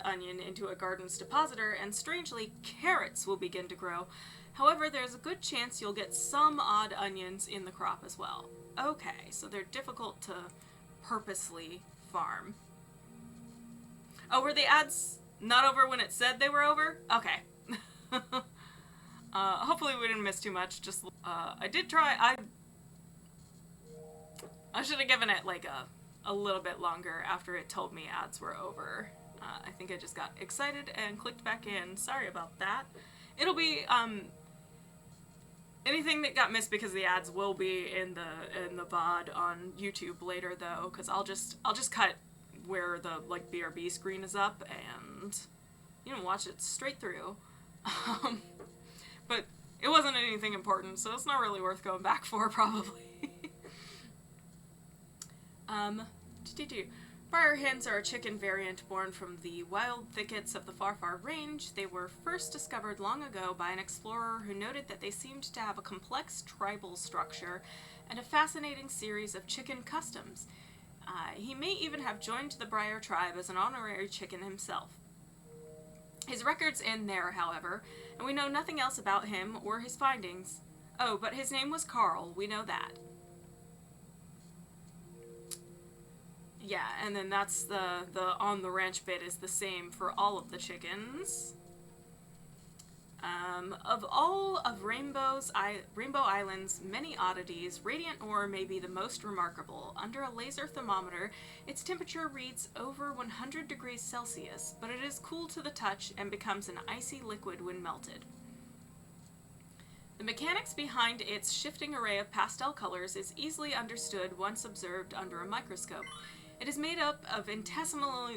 A: onion into a garden's depositor, and strangely, carrots will begin to grow. However, there's a good chance you'll get some odd onions in the crop as well. Okay, so they're difficult to purposely farm. Oh, were the ads not over when it said they were over? Okay. Hopefully we didn't miss too much. Just, I did try, I should have given it a little bit longer after it told me ads were over. I think I just got excited and clicked back in. Sorry about that. It'll be, anything that got missed because of the ads will be in the VOD on YouTube later though, because I'll just cut where the BRB screen is up and watch it straight through. But it wasn't anything important, so it's not really worth going back for probably. Um, Briar hens are a chicken variant born from the wild thickets of the Far Range. They were first discovered long ago by an explorer who noted that they seemed to have a complex tribal structure and a fascinating series of chicken customs. He may even have joined the Briar tribe as an honorary chicken himself. His records end there, however, and we know nothing else about him or his findings. Oh, but his name was Carl, we know that. Yeah, and then that's the on the ranch bit is the same for all of the chickens. Of all of Rainbow Island's many oddities, Radiant Ore may be the most remarkable. Under a laser thermometer, its temperature reads over 100 degrees Celsius, but it is cool to the touch and becomes an icy liquid when melted. The mechanics behind its shifting array of pastel colors is easily understood once observed under a microscope. It is made up of infinitesimal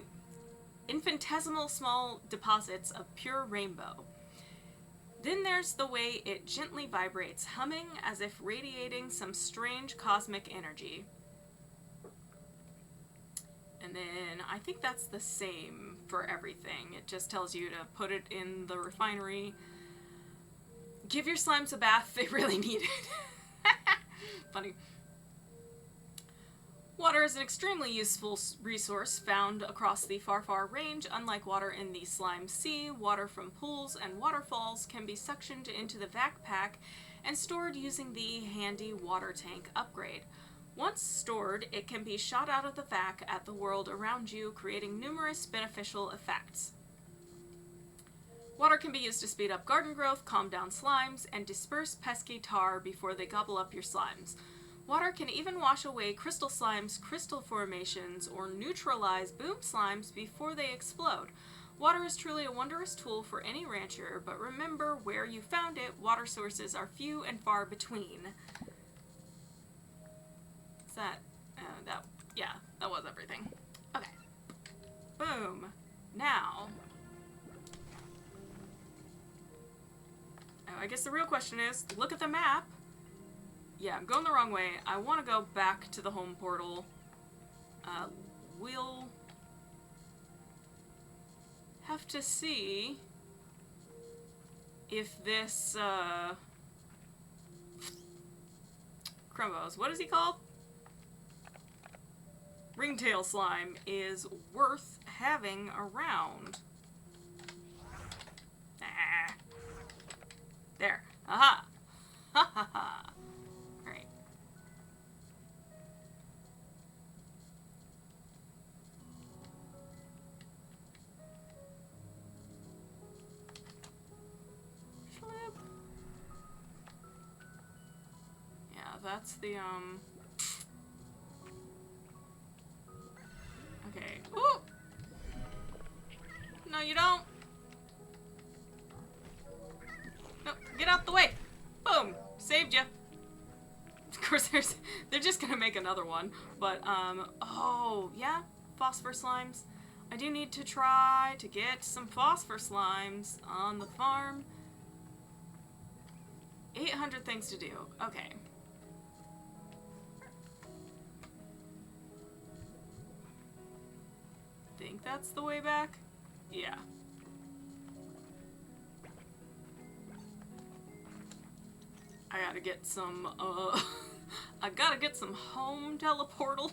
A: small deposits of pure rainbow. Then there's the way it gently vibrates, humming as if radiating some strange cosmic energy. And then I think that's the same for everything. It just tells you to put it in the refinery. Give your slimes a bath, they really need it. Funny. Water is an extremely useful resource found across the Far Range. Unlike water in the Slime Sea, water from pools and waterfalls can be suctioned into the vac pack and stored using the handy water tank upgrade. Once stored, it can be shot out of the vac at the world around you, creating numerous beneficial effects. Water can be used to speed up garden growth, calm down slimes, and disperse pesky tar before they gobble up your slimes. Water can even wash away crystal slimes, crystal formations, or neutralize boom slimes before they explode. Water is truly a wondrous tool for any rancher, but remember where you found it, water sources are few and far between. Is that, that was everything. Okay. Boom. Now, I guess the real question is, look at the map. Yeah, I'm going the wrong way. I want to go back to the home portal. We'll have to see if this, Crumbos, what is he called? Ringtail slime is worth having around. Ah. There. Aha! Ha ha ha! Alright. Flip. Yeah, that's the, Okay. Ooh! No, you don't! No, get out the way! Boom! Saved you! Of course, they're just gonna make another one. But, oh, yeah? Phosphor slimes. I do need to try to get some phosphor slimes on the farm. 800 things to do. Okay. Think that's the way back? Yeah. I gotta get some, I gotta get some home teleportals.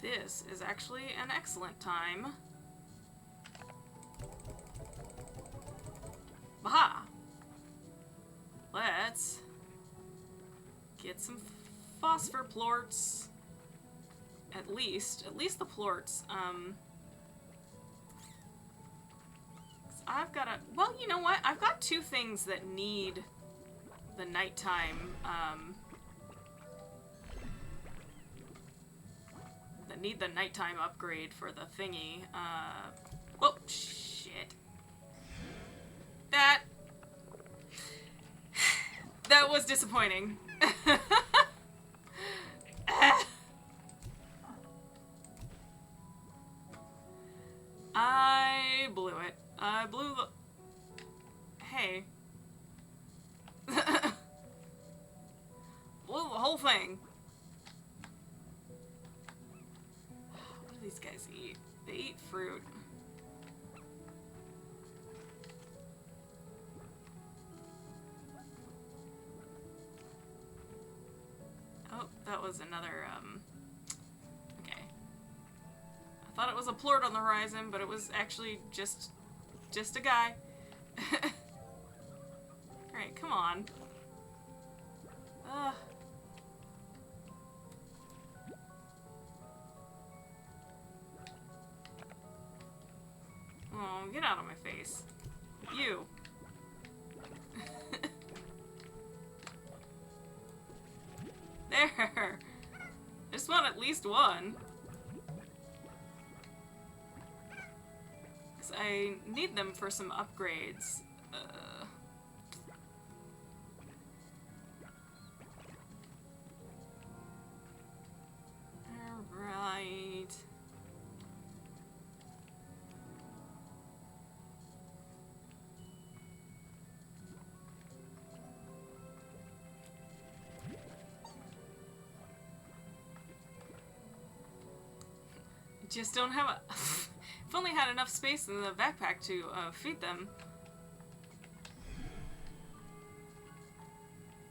A: This is actually an excellent time. Aha! Let's get some phosphor plorts. At least the plorts. I've got a, well, you know what? I've got two things that need the nighttime, need the nighttime upgrade for the thingy. Oh, shit. That was disappointing. I blew it. I blew the... Hey. Blew the whole thing. What do these guys eat? They eat fruit. Oh, that was another, okay. I thought it was a plort on the horizon, but it was actually just a guy. Alright, come on. Oh, get out of my face. You. There! I just want at least one. Because I need them for some upgrades. Alright. Just don't have a... I've only had enough space in the backpack to feed them.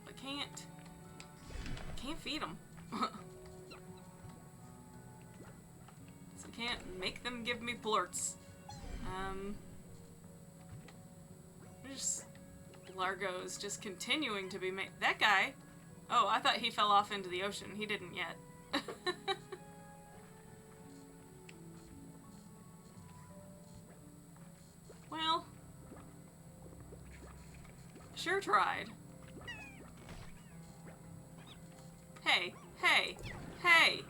A: I can't feed them. So I can't make them give me plorts. Just... Largo's just continuing to be made... That guy? Oh, I thought he fell off into the ocean. He didn't yet. Well, sure tried. Hey, hey, hey!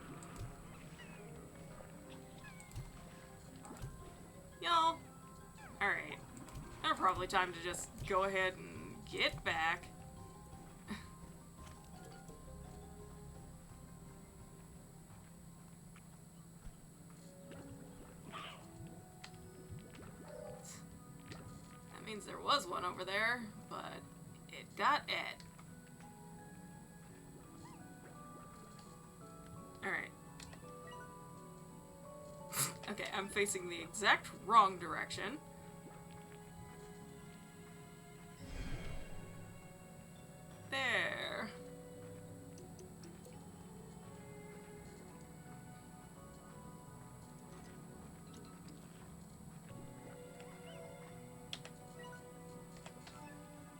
A: Y'all. Alright. Now probably time to just go ahead and get back. There was one over there, but it got Ed. Alright. Okay, I'm facing the exact wrong direction. There.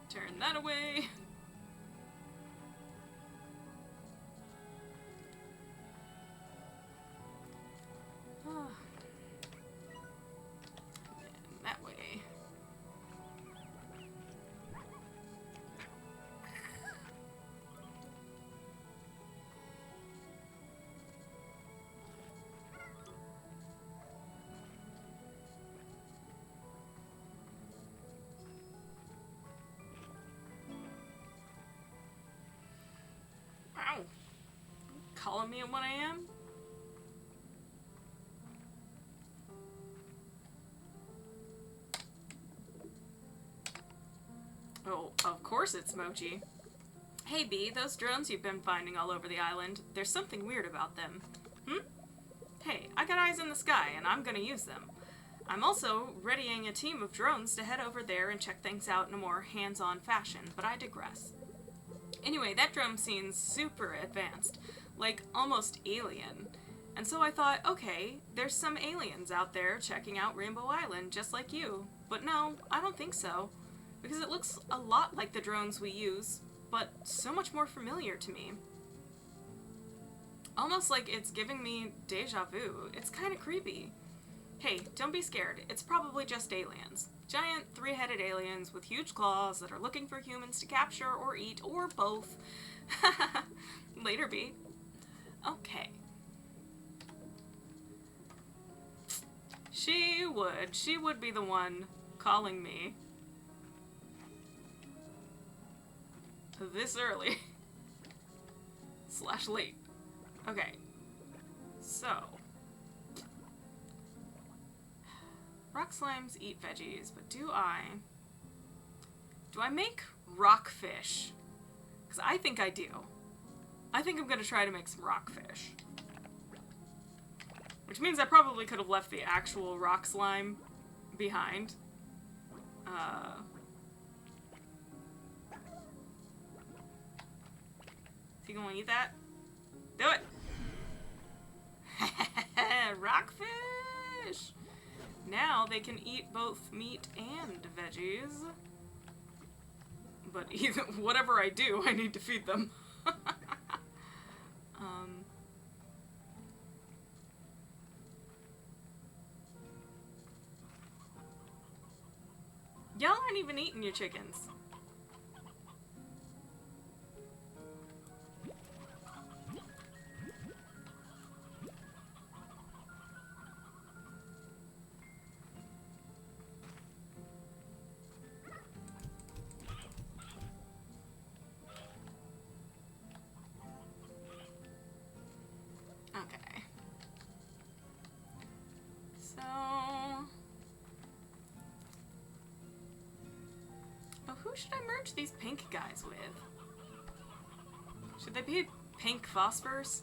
A: Turn that away. And that way. Calling me what I am? Oh, of course it's Mochi. Hey Bee, those drones you've been finding all over the island, there's something weird about them. Hey, I got eyes in the sky and I'm gonna use them. I'm also readying a team of drones to head over there and check things out in a more hands-on fashion, but I digress. Anyway, that drone seems super advanced. Like, almost alien. And so I thought, okay, there's some aliens out there checking out Rainbow Island just like you. But no, I don't think so. Because it looks a lot like the drones we use, but so much more familiar to me. Almost like it's giving me deja vu. It's kind of creepy. Hey, don't be scared. It's probably just aliens. Giant, three-headed aliens with huge claws that are looking for humans to capture or eat, or both. Later, Bee. Okay. She would. She would be the one calling me. This early. / late. Okay. So. Rock slimes eat veggies, but do I make rockfish? Because I think I do. I think I'm going to try to make some rockfish. Which means I probably could have left the actual rock slime behind. Is he going to eat that? Do it! Rockfish! Now they can eat both meat and veggies. But either, whatever I do, I need to feed them. Y'all aren't even eating your chickens. Okay. So... Oh, who should I merge these pink guys with? Should they be pink phosphors?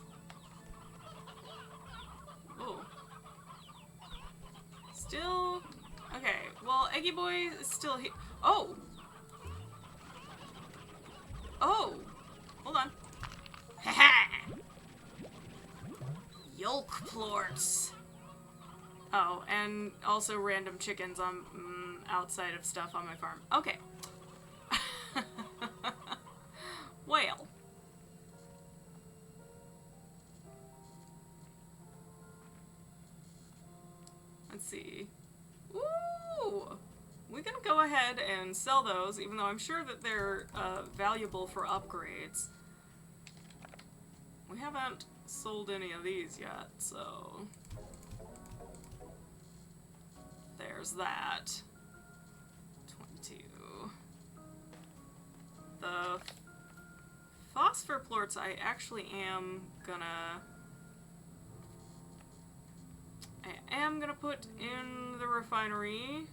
A: Ooh. Still... Okay, well, Eggy Boy is still here. Oh! Oh! Hold on. Haha! Yolk plorts. Oh, and also random chickens on outside of stuff on my farm. Okay. Well. Let's see. Ooh! We can go ahead and sell those, even though I'm sure that they're valuable for upgrades. We haven't sold any of these yet, so... There's that. 22. The phosphor plorts I actually am gonna... I am gonna put in the refinery.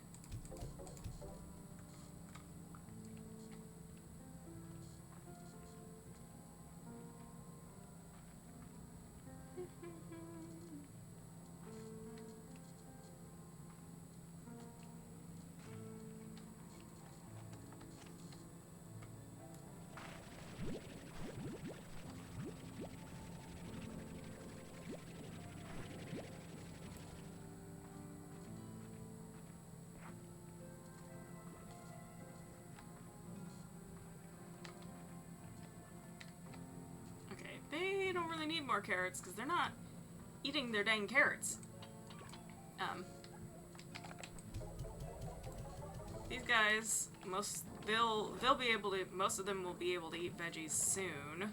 A: They don't really need more carrots because they're not eating their dang carrots. These guys, they'll be able to, most of them will be able to eat veggies soon.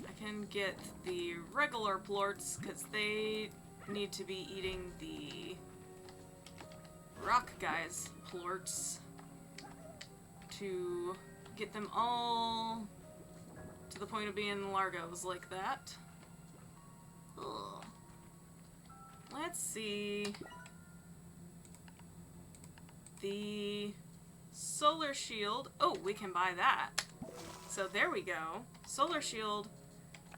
A: I can get the regular plorts because they need to be eating the rock guys plorts to get them all to the point of being largos like that. Ugh. Let's see. The solar shield. Oh, we can buy that. So there we go. Solar shield.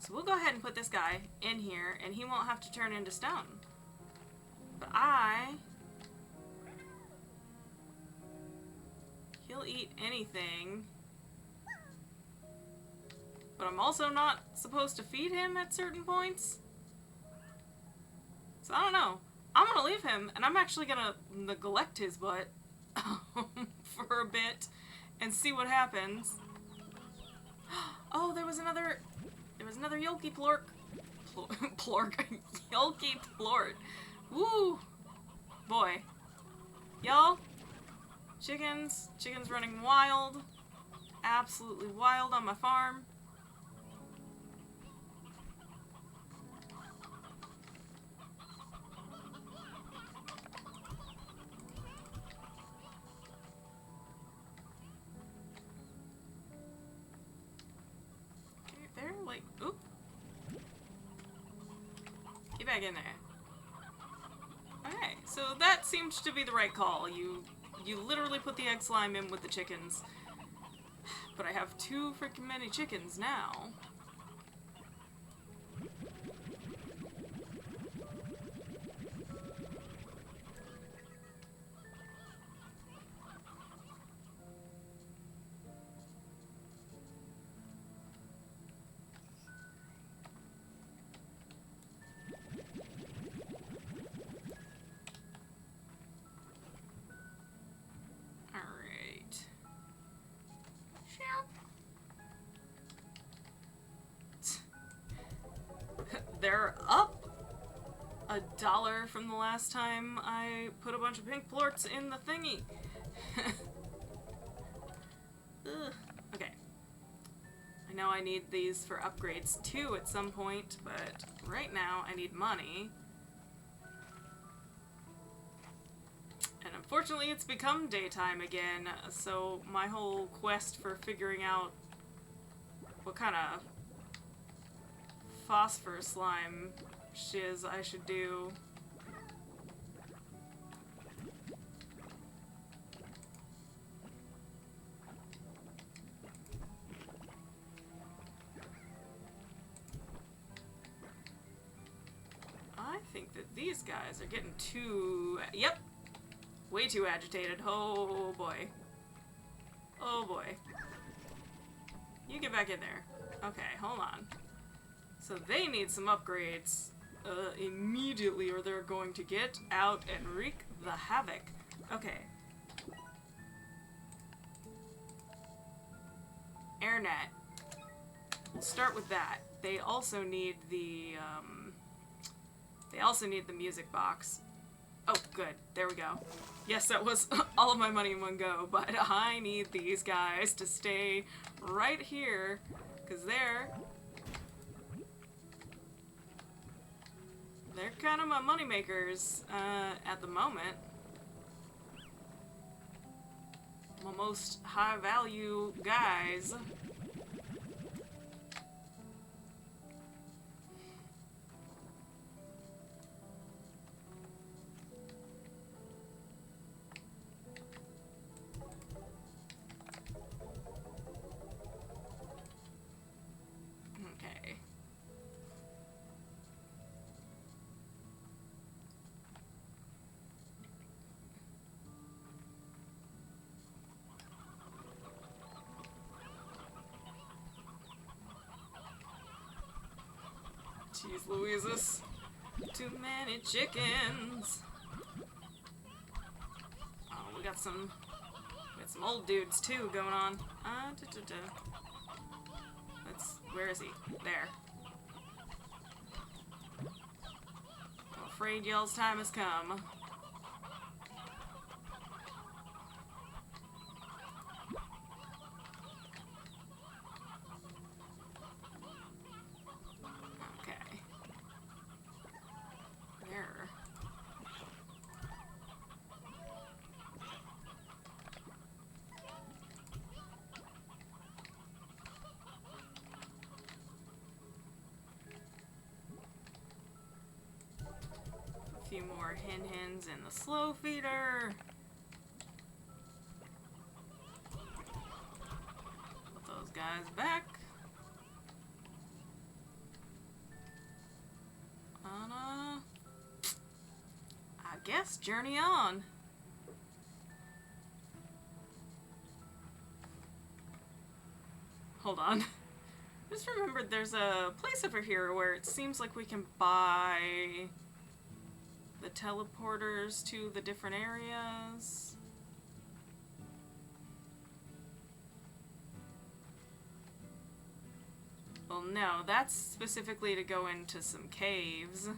A: So we'll go ahead and put this guy in here and he won't have to turn into stone. But he'll eat anything. But I'm also not supposed to feed him at certain points. So I don't know. I'm gonna leave him, and I'm actually gonna neglect his butt for a bit and see what happens. Oh, there was another Yolky plork. Plork. Yolky plort. Woo! Boy. Y'all, chickens running wild. Absolutely wild on my farm. back in there. Okay, so that seemed to be the right call. You literally put the egg slime in with the chickens. But I have too freaking many chickens now. They're up $1 from the last time I put a bunch of pink plorts in the thingy. Ugh. Okay. I know I need these for upgrades too at some point, but right now I need money. And unfortunately it's become daytime again, so my whole quest for figuring out what kind of phosphor slime shiz I should do. I think that these guys are getting too... Yep! Way too agitated. Oh boy. Oh boy. You get back in there. Okay, hold on. So they need some upgrades immediately or they're going to get out and wreak the havoc. Okay. AirNet. We'll start with that. They also need the music box. Oh, good. There we go. Yes, that was all of my money in one go, but I need these guys to stay right here because they're kind of my money makers at the moment. My most high value guys. Jeez Louises. Too many chickens. Oh, we got some old dudes too going on. Where is he? There. I'm afraid y'all's time has come. A few more hens in the slow feeder. Put those guys back. And I guess journey on. Hold on. Just remembered there's a place over here where it seems like we can buy the teleporters to the different areas. Well, no, that's specifically to go into some caves.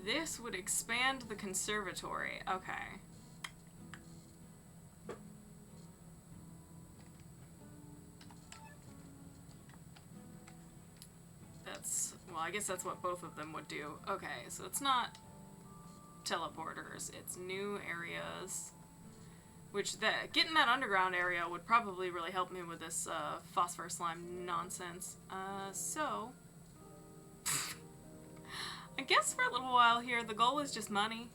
A: This would expand the conservatory. Okay. Well, I guess that's what both of them would do. Okay, so it's not teleporters. It's new areas. Which, getting that underground area would probably really help me with this phosphor slime nonsense. So... I guess for a little while here, the goal is just money.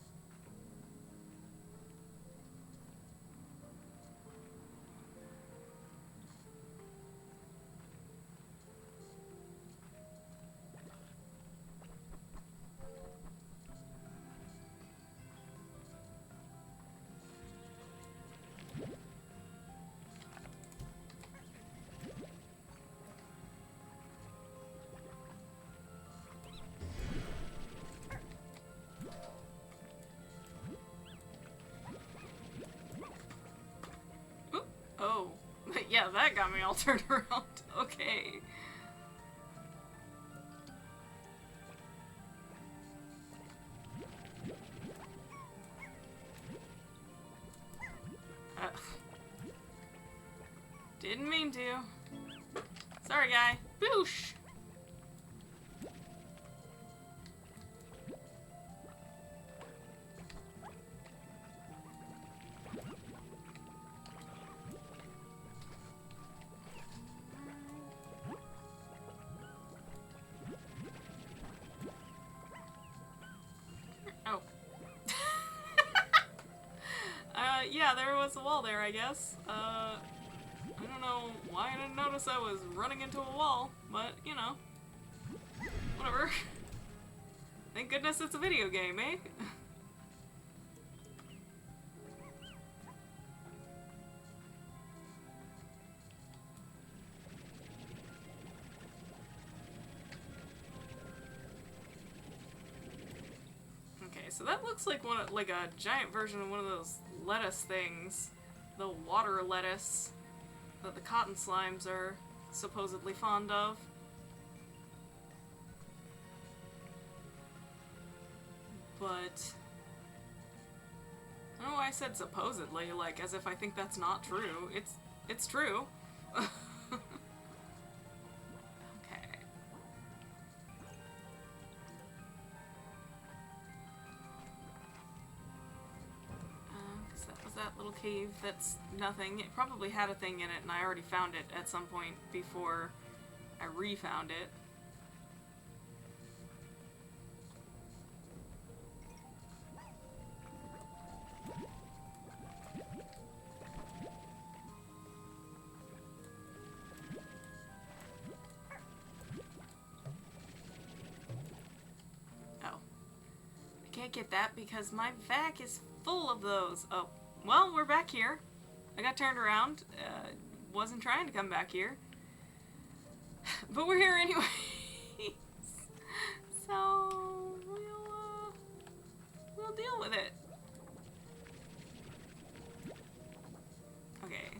A: Oh, yeah, that got me all turned around. Okay. Didn't mean to. Sorry, guy. Boosh! Yeah, there was a wall there, I guess. I don't know why I didn't notice I was running into a wall, but, you know. Whatever. Thank goodness it's a video game, eh? Okay, so that looks like like a giant version of one of those lettuce things. The water lettuce that the cotton slimes are supposedly fond of. But I don't know why I said supposedly, like as if I think that's not true. It's true. Little cave that's nothing. It probably had a thing in it and I already found it at some point before I refound it. Oh. I can't get that because my vac is full of those. Oh. Well, we're back here. I got turned around. Wasn't trying to come back here. But we're here anyway. So, we'll deal with it. Okay.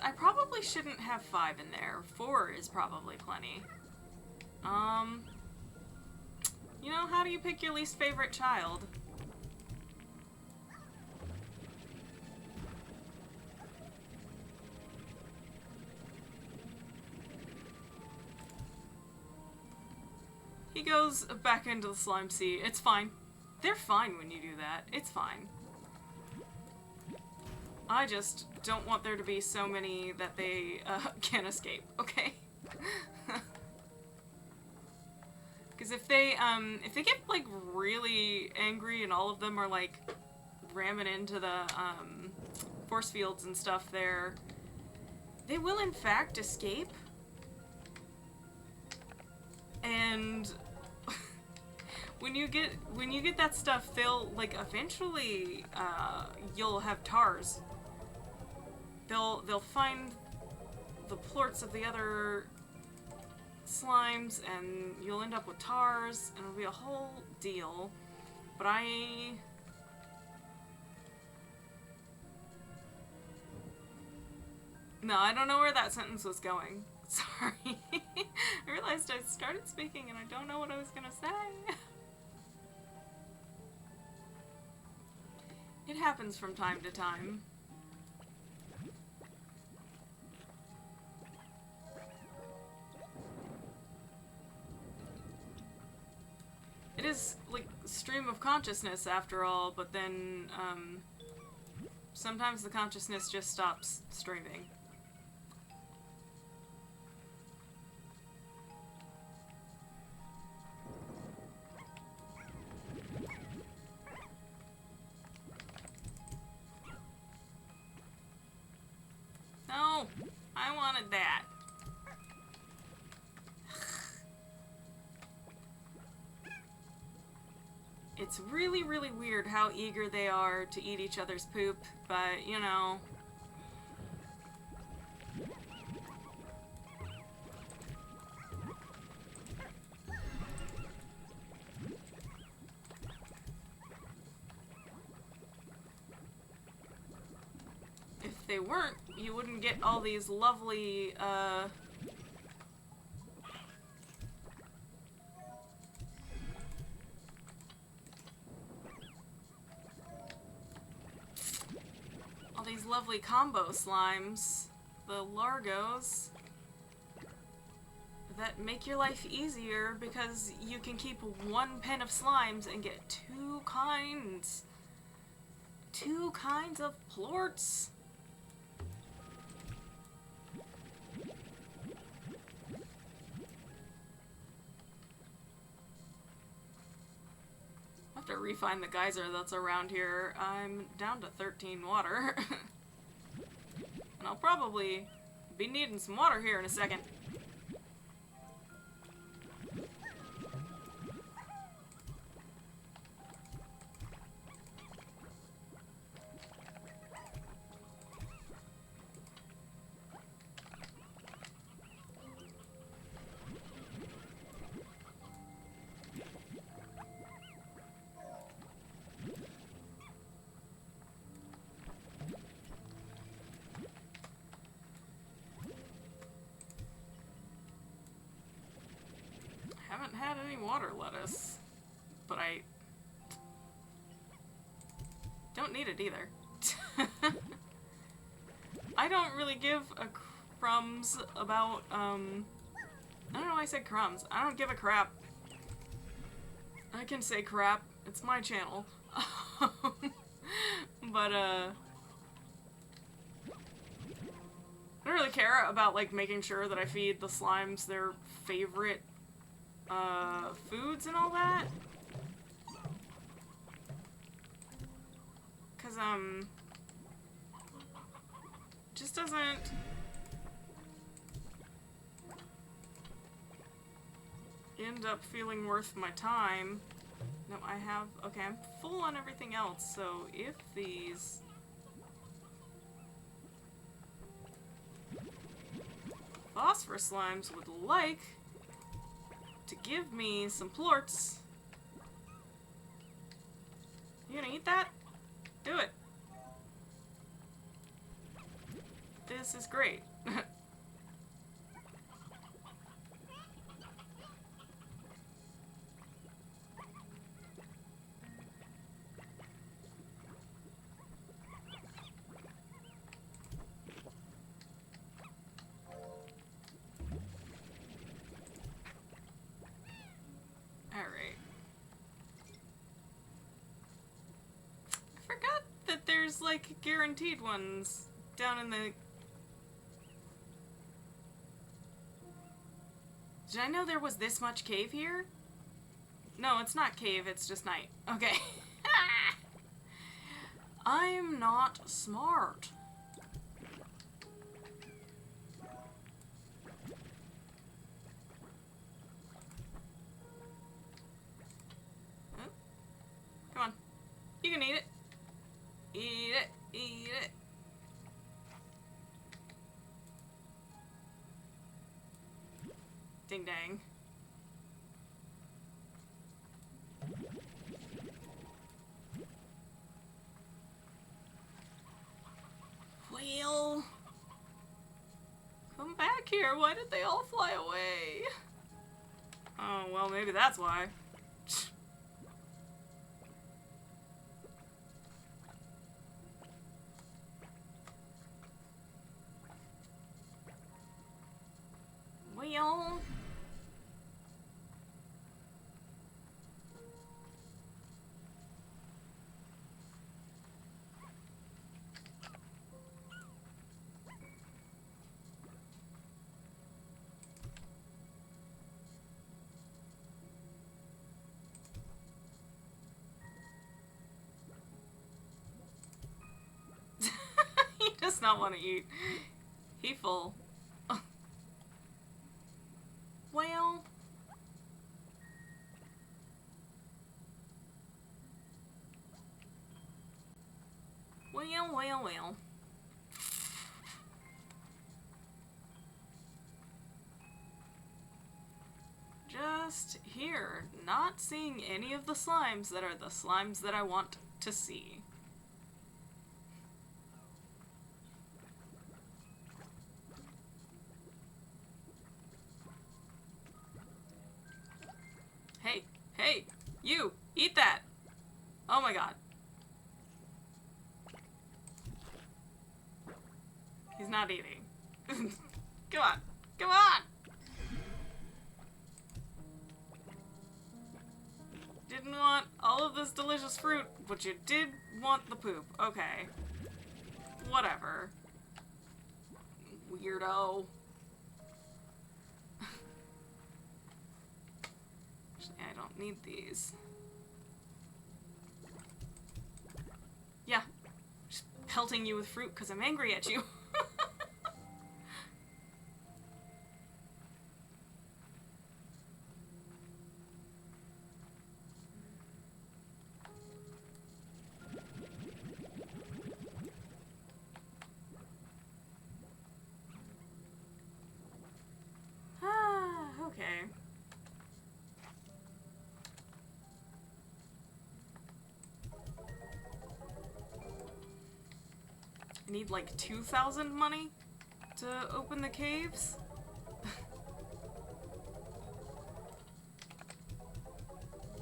A: I probably shouldn't have 5 in there. 4 is probably plenty. You know, how do you pick your least favorite child? He goes back into the slime sea. It's fine. They're fine when you do that. It's fine. I just don't want there to be so many that they can't escape, okay? Because if they get, like, really angry and all of them are, like, ramming into the force fields and stuff there, they will, in fact, escape. And when you get that stuff, they'll, like, eventually, you'll have TARs. They'll find the plorts of the other slimes, and you'll end up with TARs, and it'll be a whole deal. But no, I don't know where that sentence was going. Sorry. I realized I started speaking and I don't know what I was gonna say. It happens from time to time. It is, like, stream of consciousness after all, but then, sometimes the consciousness just stops streaming. No! I wanted that. It's really, really weird how eager they are to eat each other's poop, but, you know. If they weren't, you wouldn't get all these lovely, these lovely combo slimes, the Largos, that make your life easier because you can keep one pen of slimes and get two kinds of plorts. I have to refine the geyser that's around here. I'm down to 13 water. And I'll probably be needing some water here in a second. Haven't had any water lettuce, but I don't need it either. I don't really give a crumbs about, I don't know why I said crumbs. I don't give a crap. I can say crap. It's my channel. But, I don't really care about, like, making sure that I feed the slimes their favorite foods and all that. Cause, just doesn't end up feeling worth my time. No, I have, okay, I'm full on everything else, so if these phosphorus slimes would like to give me some plorts. You gonna eat that? Do it. This is great. There's like guaranteed ones down in the... Did I know there was this much cave here? No, it's not cave, it's just night. Okay. I'm not smart. Oh. Come on. You can eat it. Eat it, eat it. Ding dang. Well, come back here. Why did they all fly away? Oh, well, maybe that's why. Well. He does not want to eat. He full. Well. Well. Just here, not seeing any of the slimes that are the slimes that I want to see. Hey, you, eat that! Oh my god. He's not eating. Come on, come on! Didn't want all of this delicious fruit, but you did want the poop. Okay. Whatever. Weirdo. Actually, I don't need these. Yeah. Just pelting you with fruit because I'm angry at you. Okay. I need like 2,000 money to open the caves.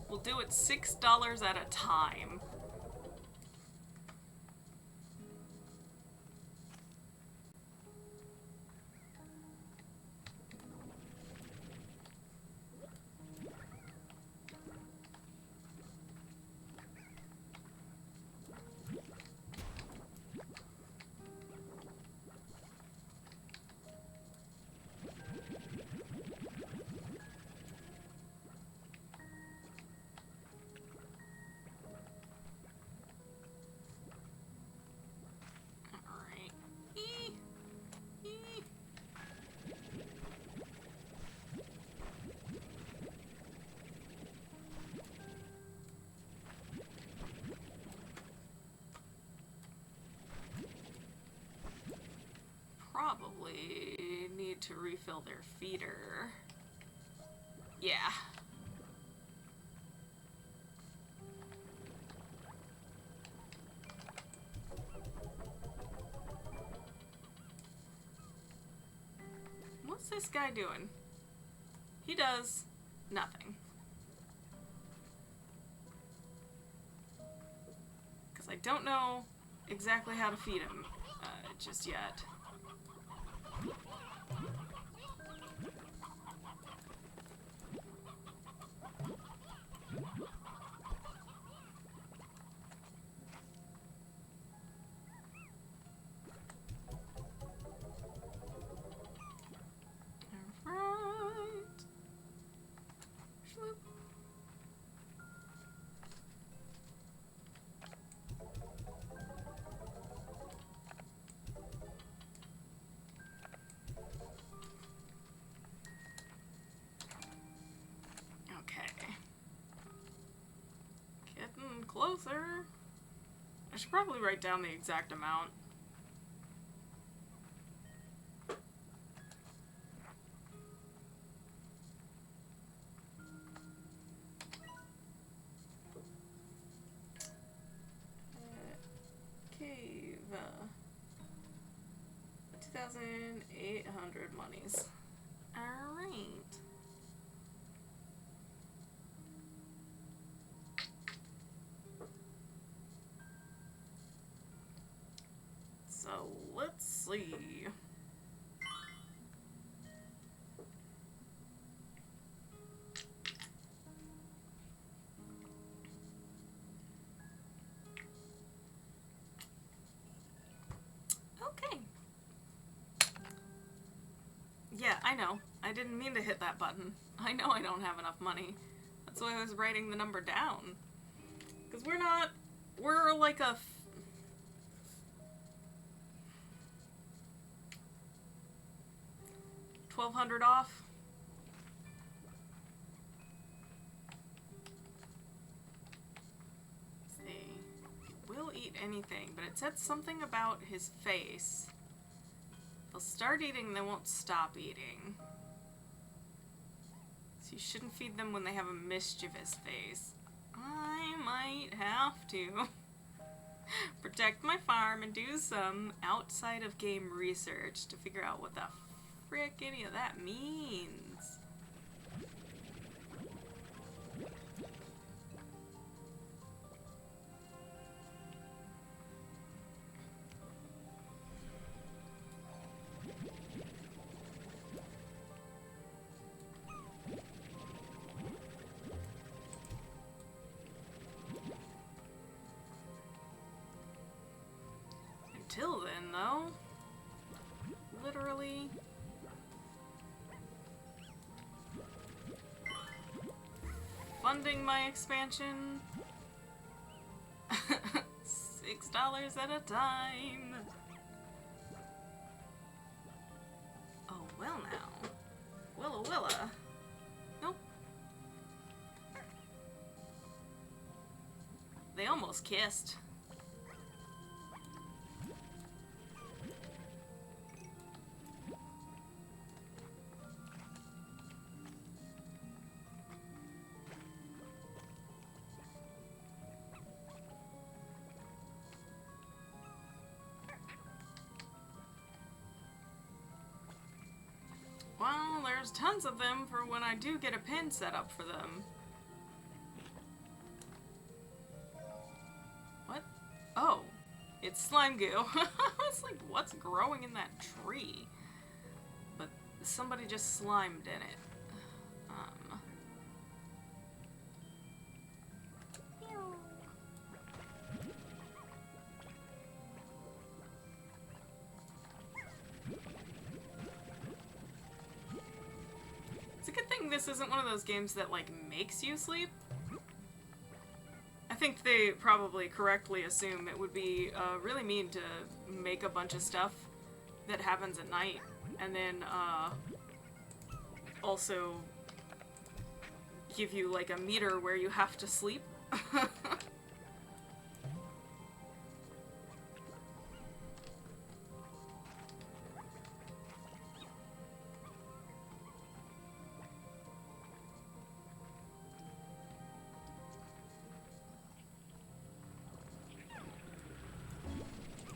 A: We'll do it $6 at a time. Probably need to refill their feeder. Yeah. What's this guy doing? He does nothing. Because I don't know exactly how to feed him just yet. Closer. I should probably write down the exact amount. Cave. 2,800 monies. Alright. So, let's see. Yeah, I know. I didn't mean to hit that button. I know I don't have enough money. That's why I was writing the number down. Because we're like a... 1,200 off. Let's see. Will eat anything, but it said something about his face. They'll start eating, they won't stop eating. So you shouldn't feed them when they have a mischievous face. I might have to protect my farm and do some outside of game research to figure out what the frick any of that means. Until then, though, literally, funding my expansion, $6 at a time. Oh, well now. Willa Willa. Nope. They almost kissed. Well, there's tons of them for when I do get a pin set up for them. What? Oh, it's slime goo. I was like, what's growing in that tree? But somebody just slimed in it. It's a good thing this isn't one of those games that, like, makes you sleep. I think they probably correctly assume it would be really mean to make a bunch of stuff that happens at night, and then also give you, like, a meter where you have to sleep.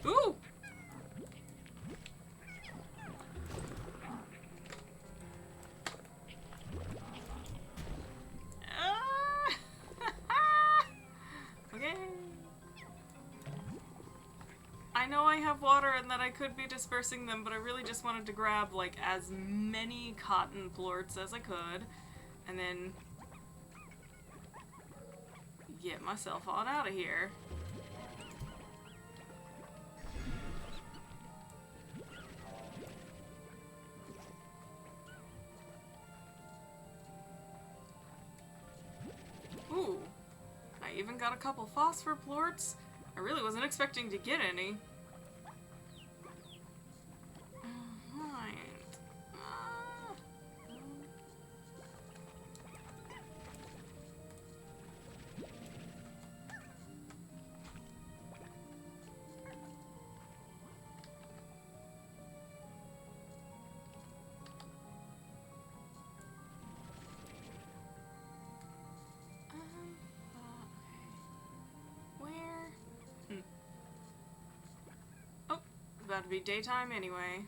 A: Ooh! Okay. I know I have water and that I could be dispersing them, but I really just wanted to grab, like, as many cotton plorts as I could, and then get myself on out of here. Ooh, I even got a couple phosphor plorts. I really wasn't expecting to get any. Alright. About to be daytime anyway.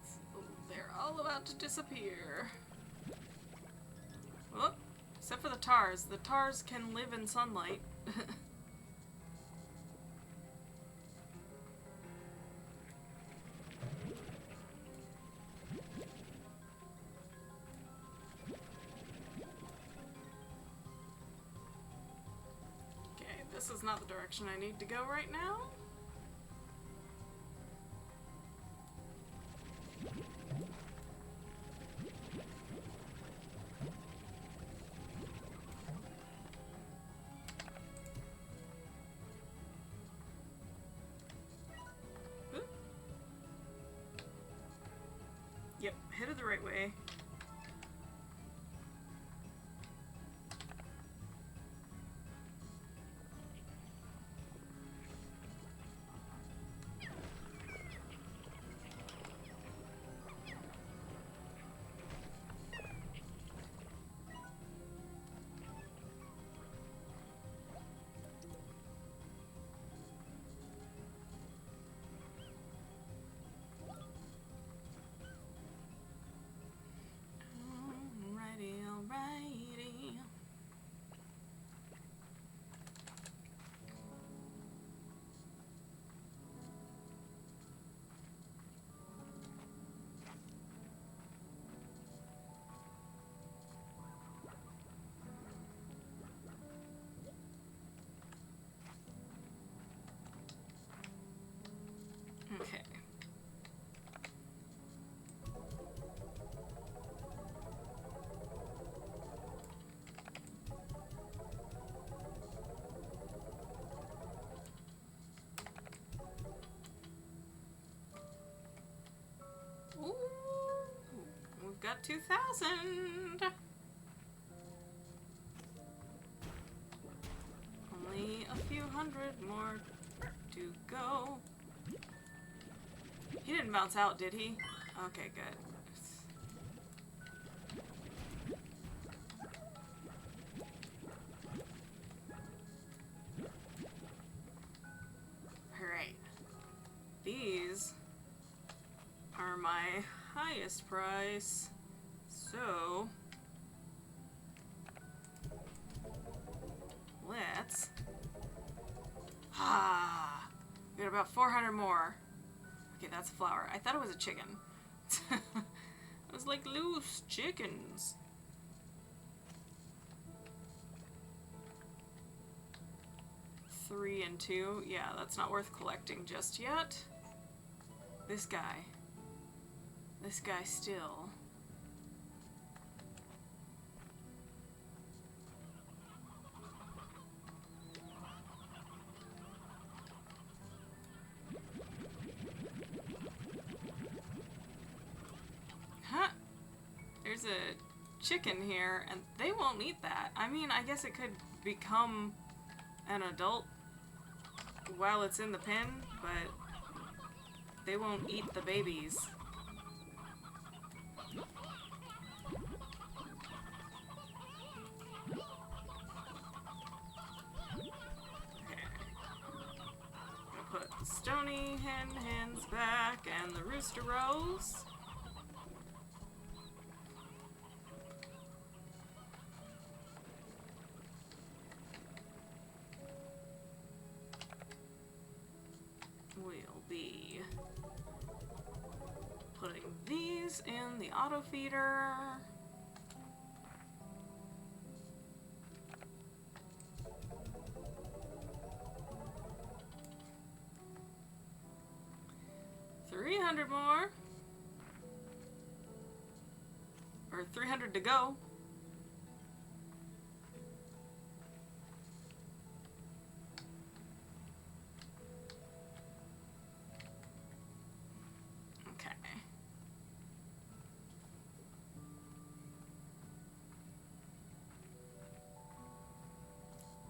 A: So they're all about to disappear. Well, except for the tars. The tars can live in sunlight. this is not the direction I need to go right now. Oop. Yep, headed the right way. Alrighty. Okay. Ooh, we've got 2,000. Only a few hundred more to go. He didn't bounce out, did he? Okay, good. Alright. These are my highest price. So let's we got about 400 more. Okay, that's a flower. I thought it was a chicken. I was like, loose chickens. Three and two. Yeah, that's not worth collecting just yet. This guy. This guy still. Huh? There's a chicken here, and they won't eat that. I mean, I guess it could become an adult while it's in the pen, but they won't eat the babies. Put the stony hens back and the rooster rows. We'll be putting these in the auto feeder. More. Or 300 to go. Okay.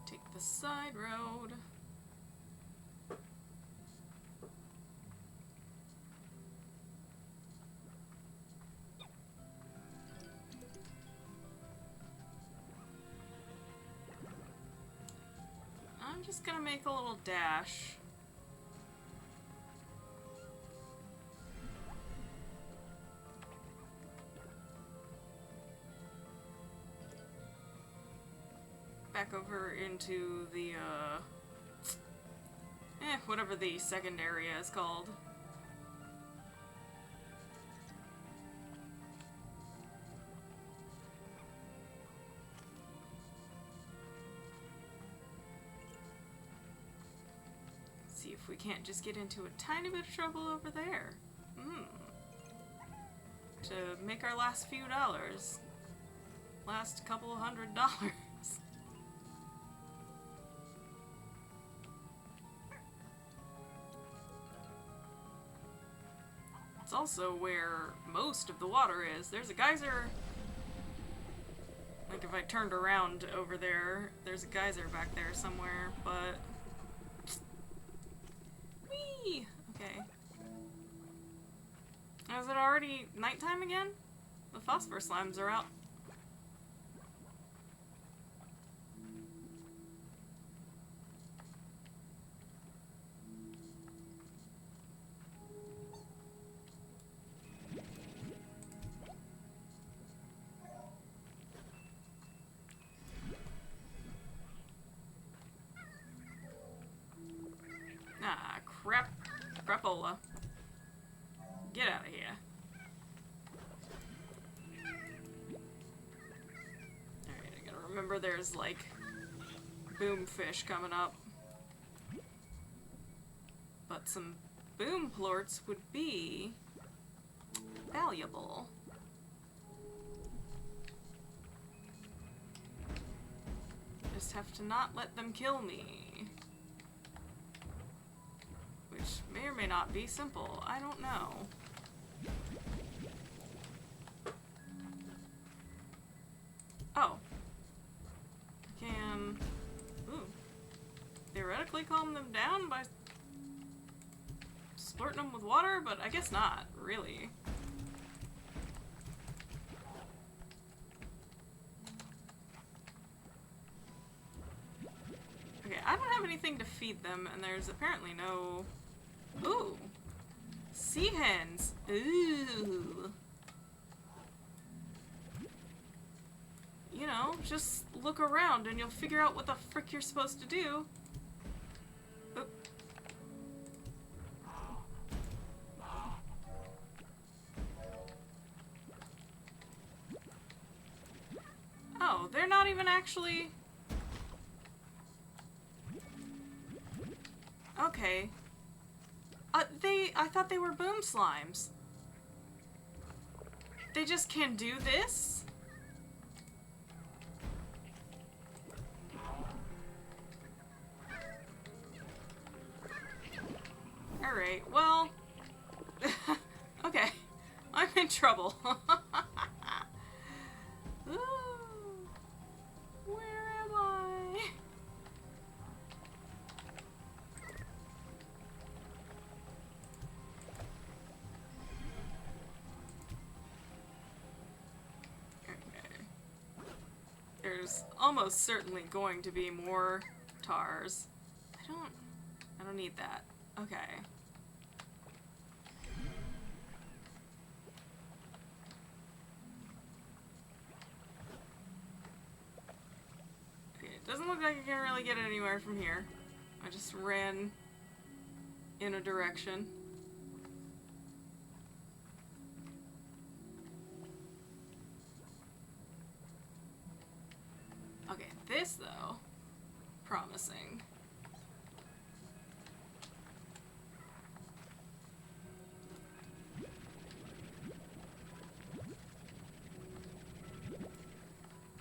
A: Take the side road. I'm just gonna make a little dash. Back over into the, whatever the second area is called. if we can't just get into a tiny bit of trouble over there. To make our last few dollars. Last couple of $100. It's also where most of the water is. There's a geyser. Like if I turned around over there, there's a geyser back there somewhere, but... Whee! Okay. Is it already nighttime again? The phosphor slimes are out. Ah, crap. Crapola. Get out of here. Alright, I gotta remember there's, like, boomfish coming up. But some boom plorts would be valuable. Just have to not let them kill me. Which may or may not be simple. I don't know. Oh. I can... Ooh. Theoretically calm them down by splurting them with water, but I guess not, really. Okay, I don't have anything to feed them, and there's apparently no... Ooh! Sea hens! Ooh! You know, just look around and you'll figure out what the frick you're supposed to do. Oop. Oh, they're not even actually... Okay. I thought they were boom slimes. They just can do this? Alright, well... okay. I'm in trouble. Ooh, where am I? There's almost certainly going to be more tars. I don't need that. Okay. Okay, it doesn't look like I can really get anywhere from here. I just ran in a direction. Okay, this though, promising.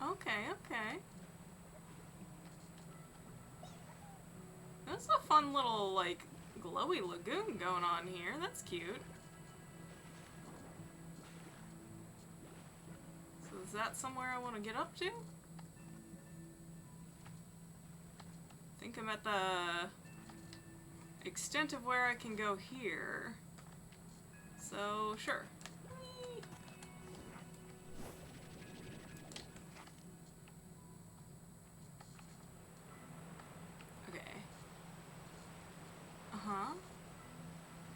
A: Okay, okay. That's a fun little, like, glowy lagoon going on here. That's cute. So is that somewhere I want to get up to? I think I'm at the extent of where I can go here. So, sure.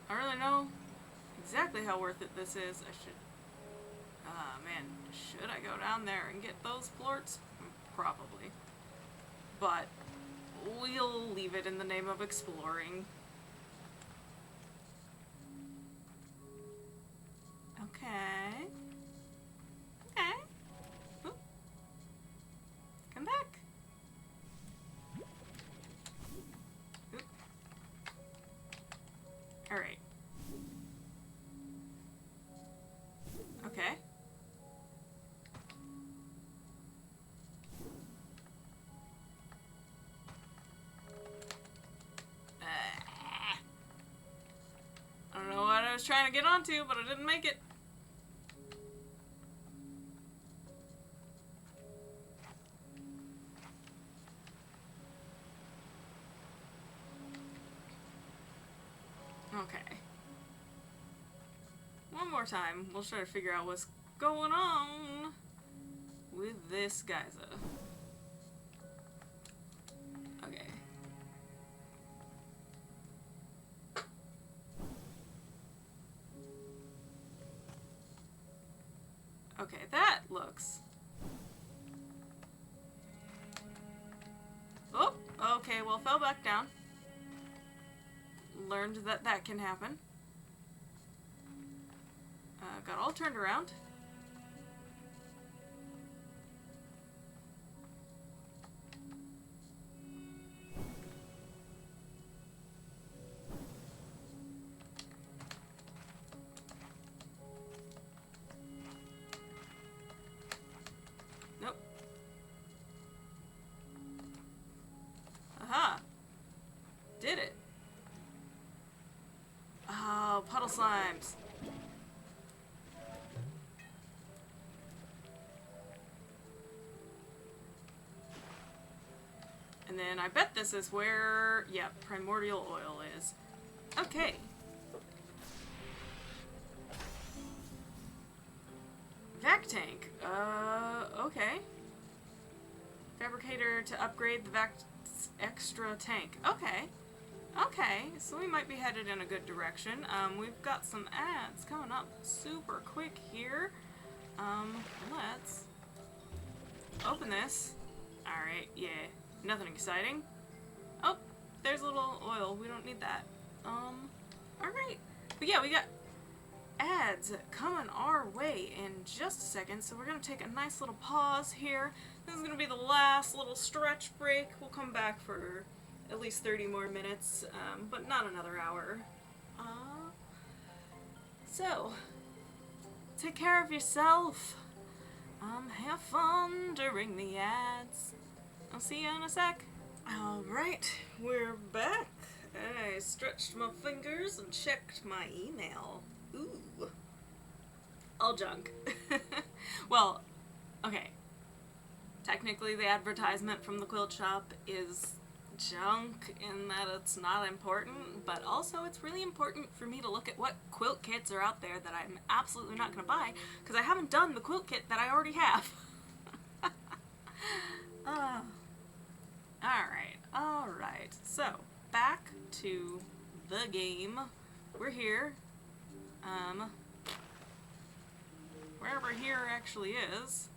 A: I don't really know exactly how worth it this is. I should... man, should I go down there and get those plorts? Probably. But we'll leave it in the name of exploring. Okay. Okay. Oop. Come back. Oop. Alright. Okay. I don't know what I was trying to get onto, but I didn't make it. Okay. One more time, we'll try to figure out what's going on with this geyser. Okay. Okay, that looks... Oh, okay, well, fell back down. Learned that that can happen. Got all turned around. Nope. Aha. Did it. Oh, puddle slimes. And then I bet this is where, yeah, primordial oil is. Okay. Vac tank. Okay. Fabricator to upgrade the Vac's extra tank. Okay. Okay, so we might be headed in a good direction. We've got some ads coming up super quick here. Let's open this. Alright, yeah. Nothing exciting. Oh, there's a little oil. We don't need that. Alright. But yeah, we got ads coming our way in just a second, so we're going to take a nice little pause here. This is going to be the last little stretch break. We'll come back for at least 30 more minutes, but not another hour. So, take care of yourself. Have fun during the ads. I'll see you in a sec. Alright, we're back. I stretched my fingers and checked my email. Ooh. All junk. Well, okay. Technically the advertisement from the quilt shop is junk in that it's not important, but also it's really important for me to look at what quilt kits are out there that I'm absolutely not going to buy, because I haven't done the quilt kit that I already have. Alright, so back to the game. We're here. Wherever here actually is.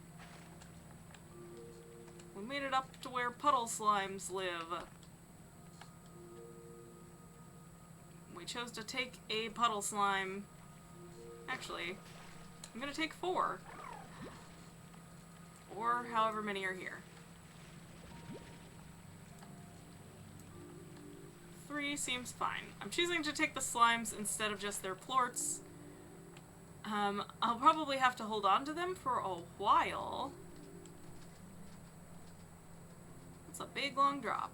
A: We made it up to where puddle slimes live. We chose to take a puddle slime. Actually, I'm gonna take 4. Or however many are here. 3 seems fine. I'm choosing to take the slimes instead of just their plorts. I'll probably have to hold on to them for a while. It's a big long drop.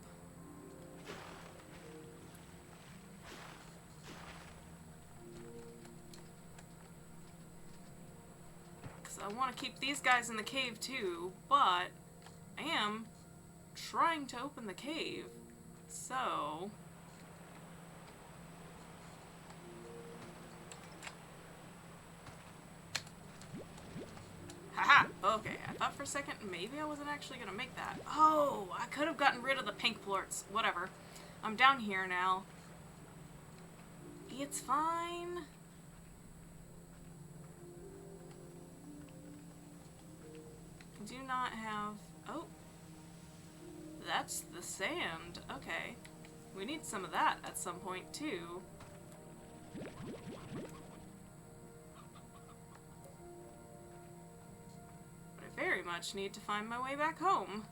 A: Because I want to keep these guys in the cave too, but I am trying to open the cave, so... Haha! Okay, I thought for a second maybe I wasn't actually gonna make that. Oh, I could have gotten rid of the pink plorts. Whatever. I'm down here now. It's fine. Do not have... Oh. That's the sand. Okay. We need some of that at some point, too. Very much need to find my way back home.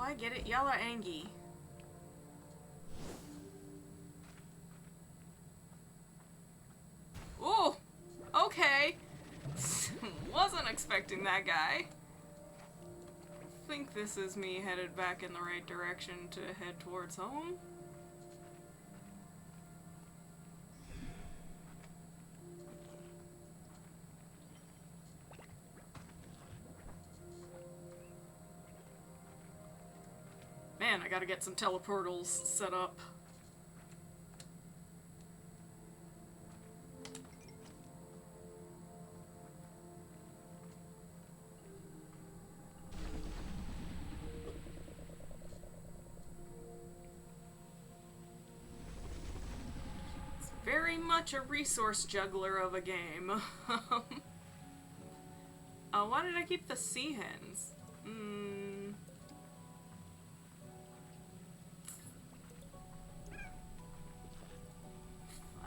A: I get it. Y'all are Angie. Oh, okay. Wasn't expecting that guy. I think this is me headed back in the right direction to head towards home. Man, I gotta get some teleportals set up. It's very much a resource juggler of a game. Oh, why did I keep the sea hens?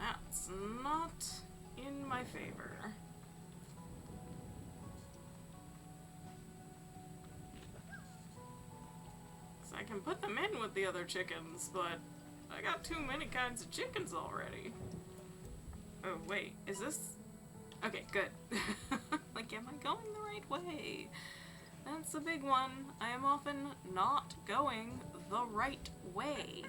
A: That's not in my favor. So I can put them in with the other chickens, but I got too many kinds of chickens already. Oh, wait, is this... Okay, good. Like, am I going the right way? That's a big one. I am often not going the right way.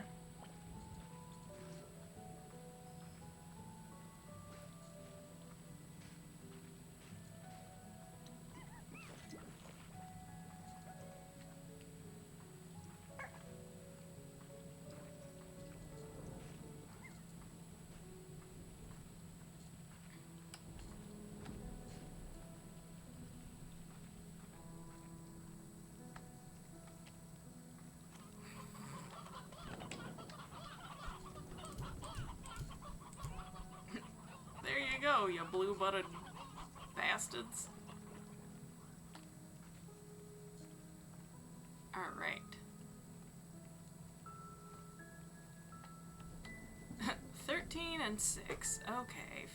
A: There you go, you blue-butted bastards. Alright. 13 and 6. Okay.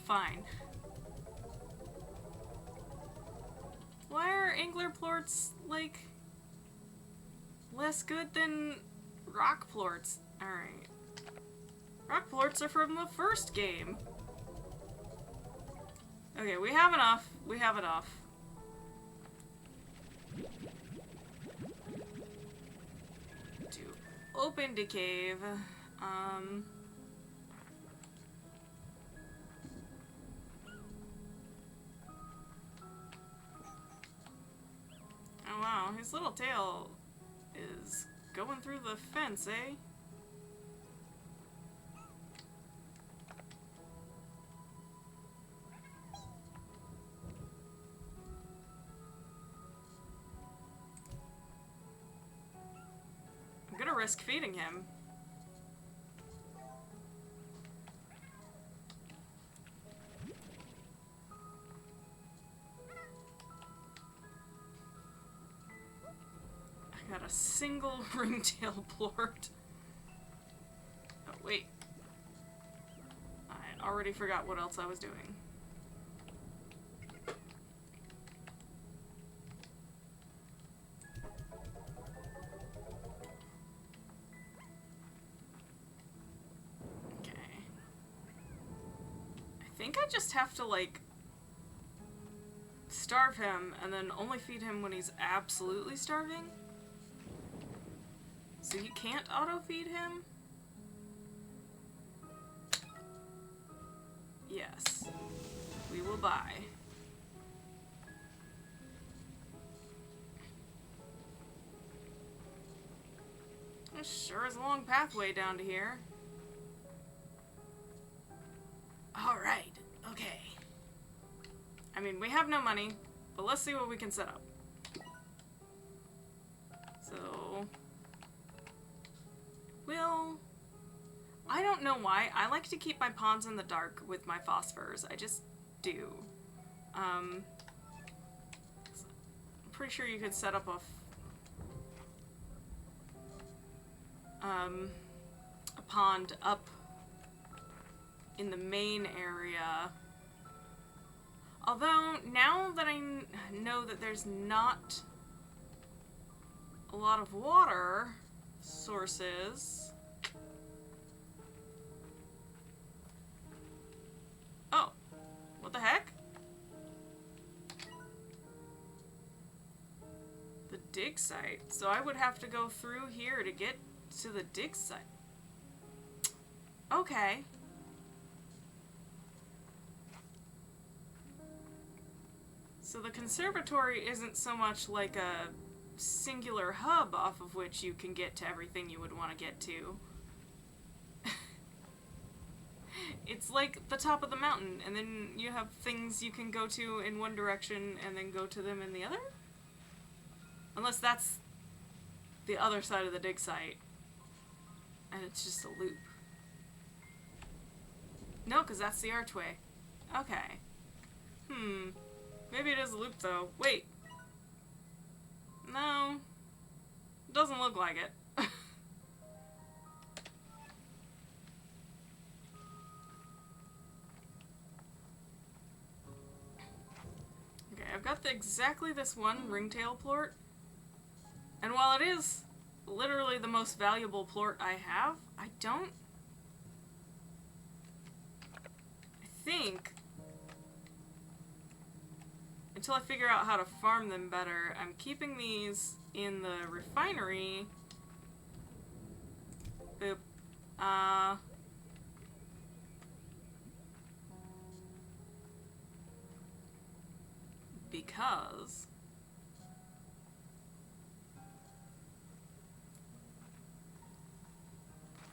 A: Fine. Why are angler plorts, like, less good than rock plorts? Alright. Rock plorts are from the first game. Okay, we have enough. We have enough. To open the cave. Oh wow, his little tail is going through the fence, eh? I'm gonna risk feeding him. I got a single ringtail plort. Oh, wait. I already forgot what else I was doing. I think I just have to, like, starve him and then only feed him when he's absolutely starving. So you can't auto-feed him? Yes. We will buy. There sure is a long pathway down to here. Alright, okay. I mean, we have no money, but let's see what we can set up. So... I don't know why. I like to keep my pawns in the dark with my phosphors. I just do. I'm pretty sure you could set up a pond up in the main area. Although, now that I know that there's not a lot of water sources. Oh, what the heck? The dig site. So I would have to go through here to get to the dig site. Okay. So the conservatory isn't so much like a singular hub off of which you can get to everything you would want to get to. It's like the top of the mountain, and then you have things you can go to in one direction and then go to them in the other? Unless that's the other side of the dig site. And it's just a loop. No, because that's the archway. Okay. Maybe it is a loop, though. Wait. No. Doesn't look like it. Okay, I've got exactly this one ringtail plort. And while it is literally the most valuable plort I have, I think, until I figure out how to farm them better, I'm keeping these in the refinery. Boop. Because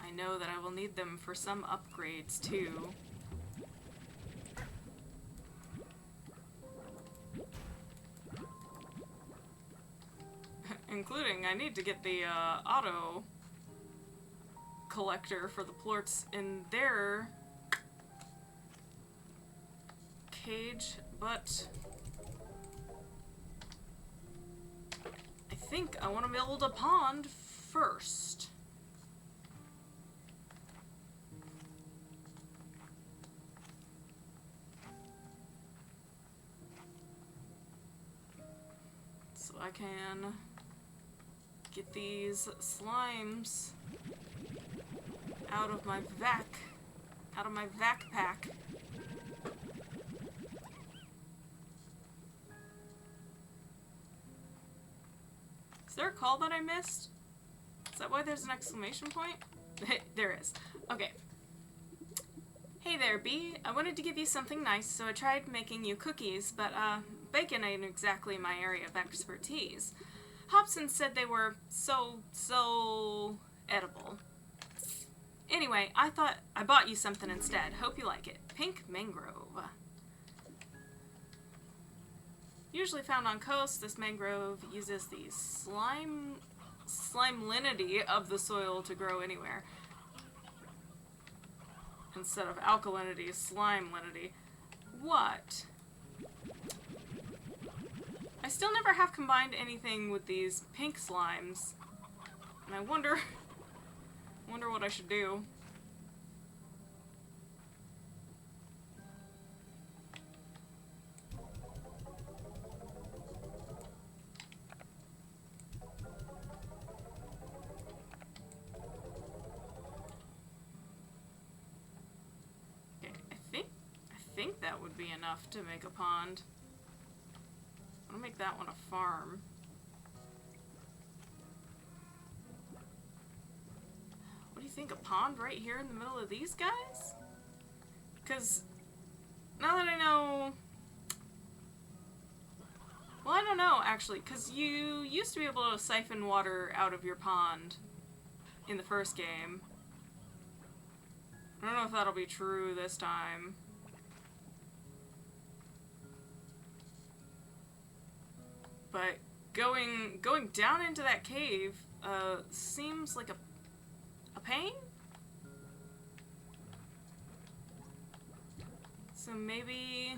A: I know that I will need them for some upgrades too. Including, I need to get the auto collector for the plorts in their cage, but I think I want to build a pond first. So I can get these slimes out of my vac pack. Is there a call that I missed? Is that why there's an exclamation point? There is. Okay. Hey there, Bee. I wanted to give you something nice, so I tried making you cookies, but bacon ain't exactly my area of expertise. Hobson said they were so edible. Anyway, I thought I bought you something instead. Hope you like it. Pink mangrove. Usually found on coast, this mangrove uses the slimelinity of the soil to grow anywhere. Instead of alkalinity, slimelinity. What? I still never have combined anything with these pink slimes. And I wonder what I should do. Okay, I think that would be enough to make a pond. I'll make that one a farm. What do you think, a pond right here in the middle of these guys? Because now that I know... Well, I don't know, actually, because you used to be able to siphon water out of your pond in the first game. I don't know if that'll be true this time. But going down into that cave seems like a pain? So maybe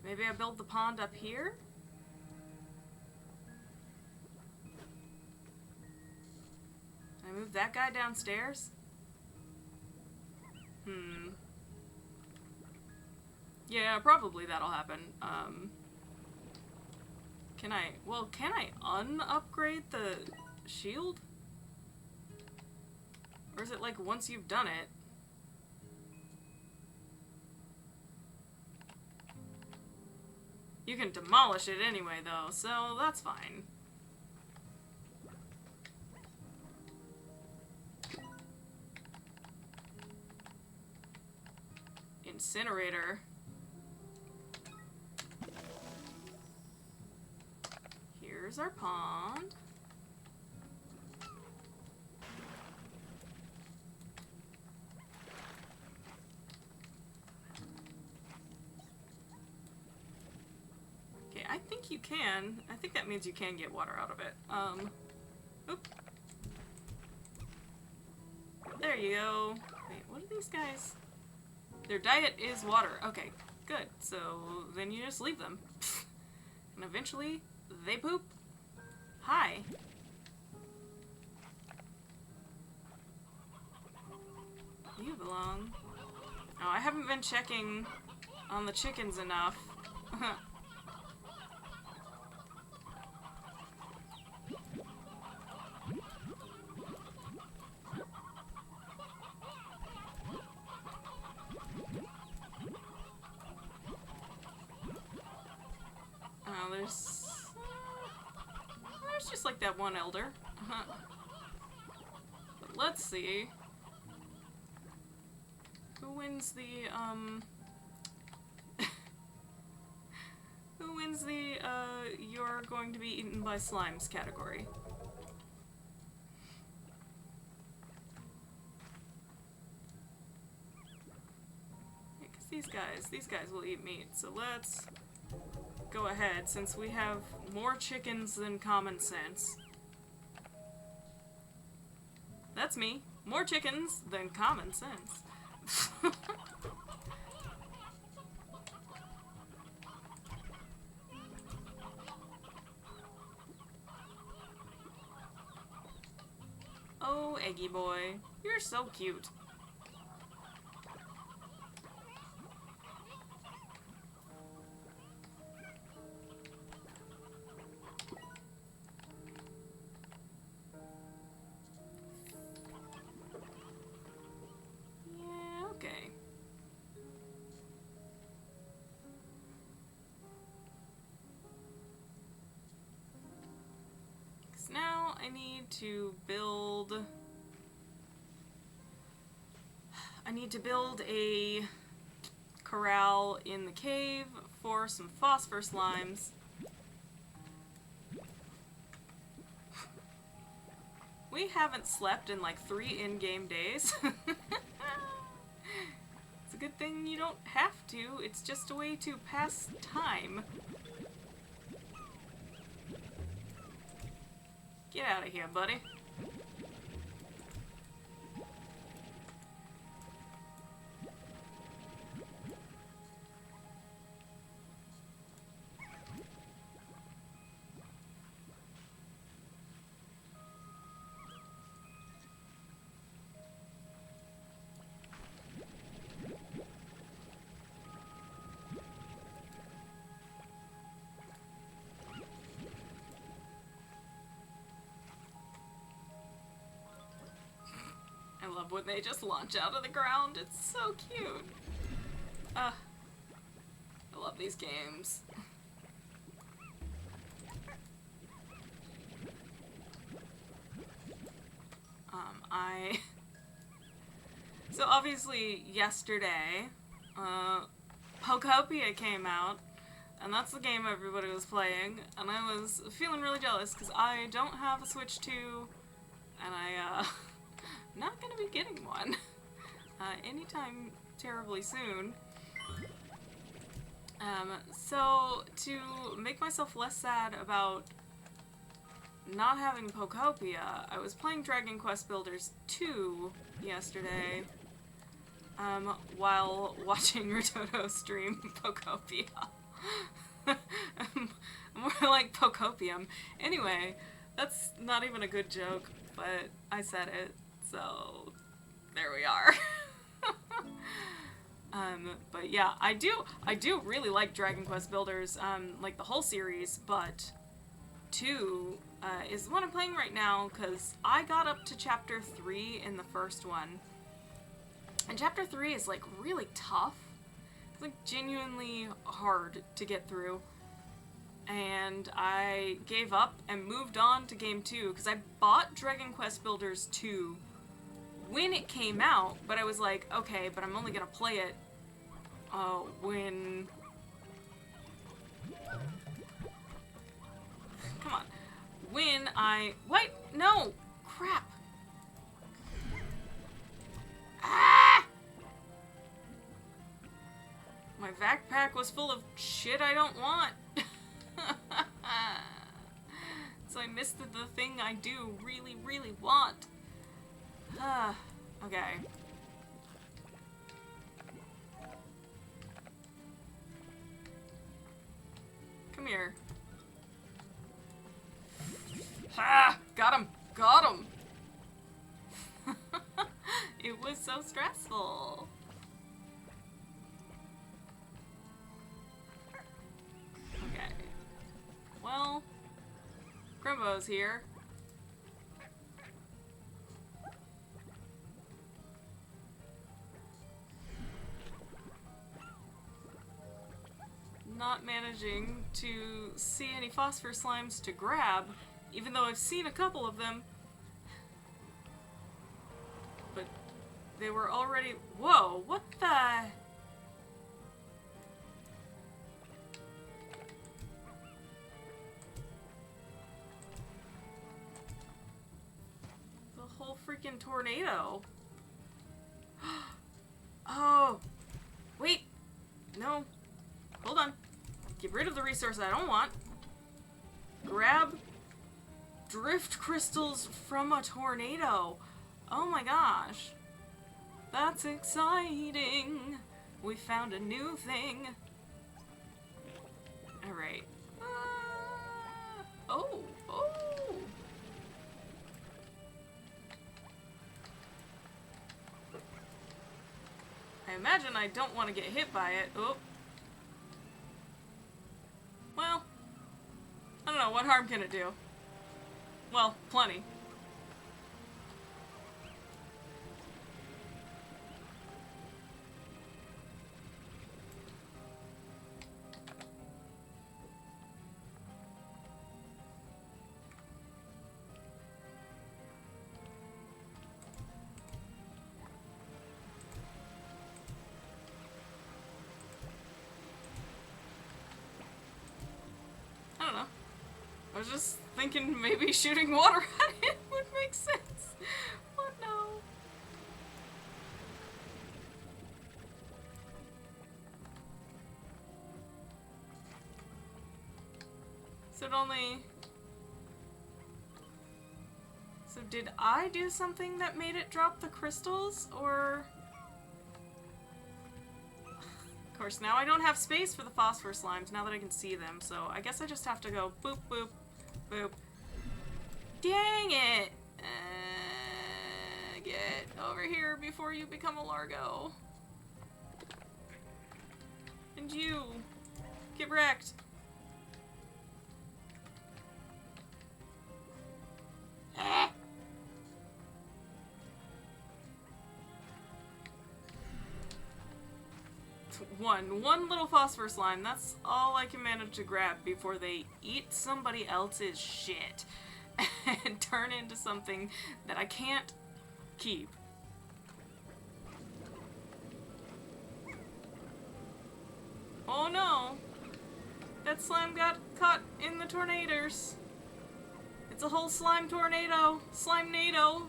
A: I build the pond up here? Can I move that guy downstairs? Yeah, probably that'll happen. Can I un-upgrade the shield? Or is it like once you've done it? You can demolish it anyway though, so that's fine. Incinerator. Here's our pond. Okay, I think you can. I think that means you can get water out of it. Oop. There you go. Wait, what are these guys? Their diet is water. Okay, good. So then you just leave them. And eventually, they poop. Hi. You belong. Oh, I haven't been checking on the chickens enough. There's just like that one elder. But let's see. Who wins the, who wins the, you're going to be eaten by slimes category? Yeah, 'cause these guys will eat meat, so let's go ahead, since we have more chickens than common sense. That's me. More chickens than common sense. Oh, Eggy boy. You're so cute. I need to build a corral in the cave for some phosphor slimes. We haven't slept in like 3 in-game days. It's a good thing you don't have to, it's just a way to pass time. Get out of here, buddy. I love when they just launch out of the ground. It's so cute. I love these games. So obviously yesterday, Pokopia came out, and that's the game everybody was playing, and I was feeling really jealous because I don't have a Switch 2, and I'm not gonna be getting one anytime terribly soon. So to make myself less sad about not having Pokopia, I was playing Dragon Quest Builders 2 yesterday, while watching Rototo stream Pokopia. More like Pokopium. Anyway, that's not even a good joke, but I said it, so there we are. But yeah, I do really like Dragon Quest Builders, like the whole series, but 2 is the one I'm playing right now because I got up to chapter 3 in the first one. And chapter 3 is like really tough. It's like genuinely hard to get through. And I gave up and moved on to game 2 because I bought Dragon Quest Builders 2 when it came out, but I was like, okay, but I'm only gonna play it when... Come on. When I... Wait! No! Crap! Ah! My backpack was full of shit I don't want. So I missed the thing I do really, really want. Okay. Come here. Ah! Got him! Got him! It was so stressful. Okay. Well, Grimbo's here. Not managing to see any phosphor slimes to grab, even though I've seen a couple of them. But they were already... Whoa, what the... The whole freaking tornado. Oh. Wait. No. Hold on. Get rid of the resource I don't want. Grab drift crystals from a tornado. Oh my gosh. That's exciting. We found a new thing. Alright. Oh. I imagine I don't want to get hit by it. Oh. Well, I don't know, what harm can it do? Well, plenty. I don't know. I was just thinking maybe shooting water at it would make sense. What no? So it only... So did I do something that made it drop the crystals, or... Of course, now I don't have space for the phosphor slimes now that I can see them, so I guess I just have to go boop, boop, boop. Dang it! Get over here before you become a Largo. And you, get wrecked. One little phosphor slime, that's all I can manage to grab before they eat somebody else's shit and turn into something that I can't keep. Oh no! That slime got caught in the tornadoes. It's a whole slime tornado. Slime-nado.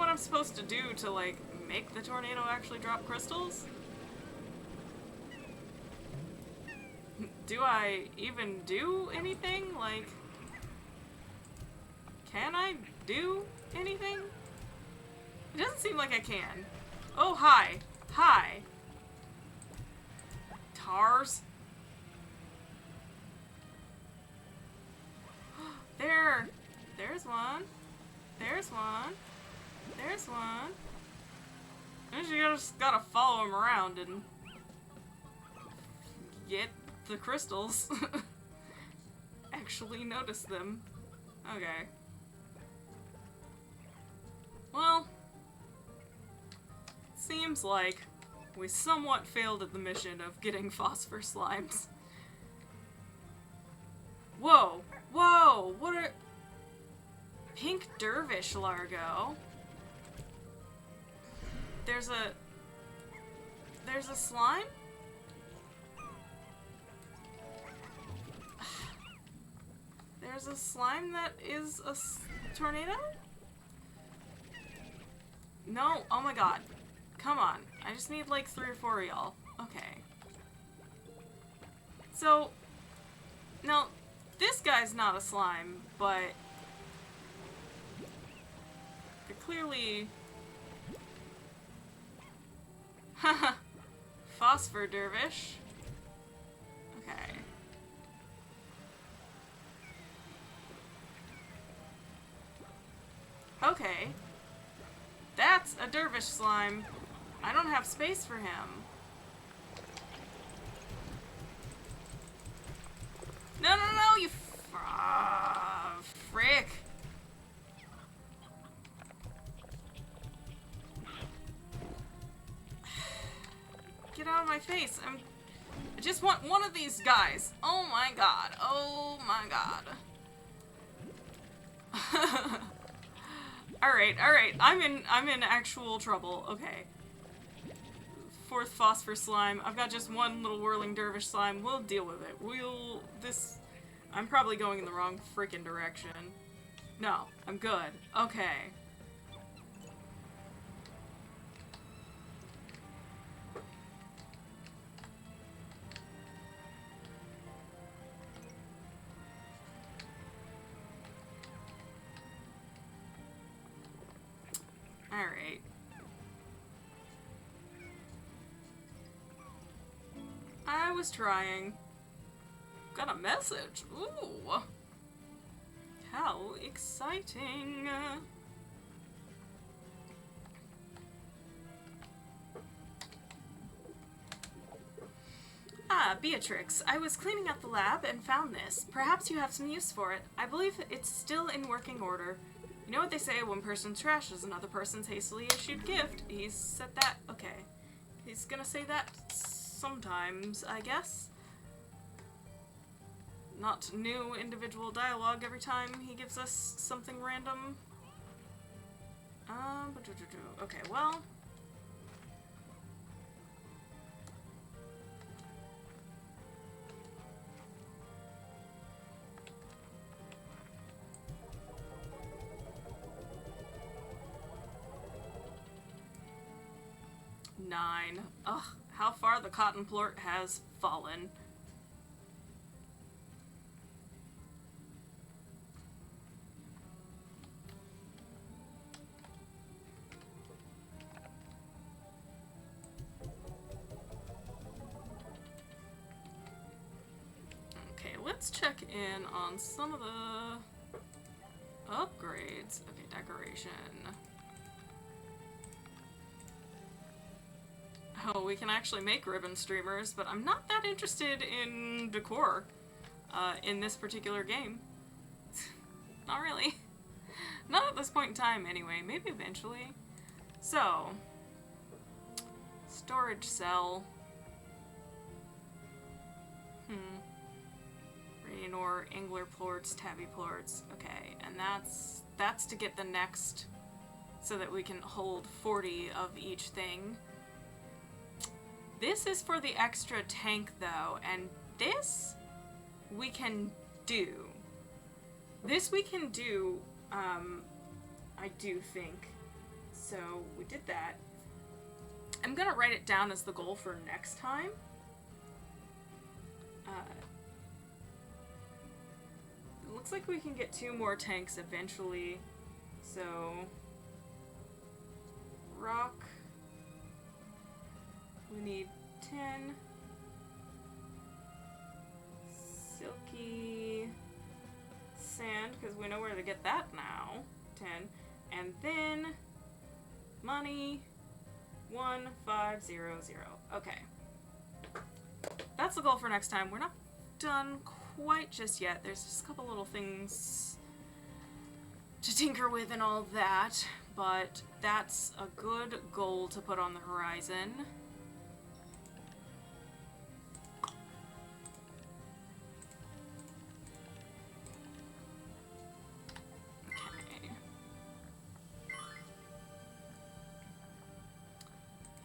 A: I'm supposed to do to, like, make the tornado actually drop crystals? Do I even do anything? Like, can I do anything? It doesn't seem like I can. Oh, hi. Hi. Tars. There's one. There's one. There's one. And you just gotta follow him around and get the crystals. Actually notice them. Okay. Well, seems like we somewhat failed at the mission of getting phosphor slimes. Whoa! Whoa! What are... Pink dervish largo? There's a slime? There's a slime that is a tornado? No, oh my god. Come on. I just need like 3 or 4 of y'all. Okay. So, now, this guy's not a slime, but they're clearly... Haha. Phosphor dervish. Okay. Okay. That's a dervish slime. I don't have space for him. No, no, no, you frick. Get out of my face. I just want one of these guys. Oh my god. Oh my god. Alright, alright. I'm in actual trouble. Okay. 4th phosphor slime. I've got just one little whirling dervish slime. We'll deal with it. I'm probably going in the wrong freaking direction. No, I'm good. Okay. Alright. I was trying. Got a message. Ooh. How exciting. Ah, Beatrix. I was cleaning up the lab and found this. Perhaps you have some use for it. I believe it's still in working order. You know what they say, one person's trash is another person's hastily issued gift. He's said that. Okay. He's gonna say that sometimes, I guess. Not new individual dialogue every time he gives us something random. Okay, well. Nine. Ugh, how far the cotton plort has fallen. Okay, let's check in on some of the upgrades. Okay, decoration. Oh, we can actually make ribbon streamers, but I'm not that interested in decor in this particular game. Not really. Not at this point in time, anyway. Maybe eventually. So, storage cell. Raynor, Angler plorts, tabby plorts. Okay, and that's to get the next, so that we can hold 40 of each thing. This is for the extra tank, though, and this we can do. This we can do, I do think. So, we did that. I'm gonna write it down as the goal for next time. It looks like we can get 2 more tanks eventually. So, rock. We need 10. Silky sand, because we know where to get that now. 10. And then money 1500. Okay. That's the goal for next time. We're not done quite just yet. There's just a couple little things to tinker with and all that, but that's a good goal to put on the horizon. Okay.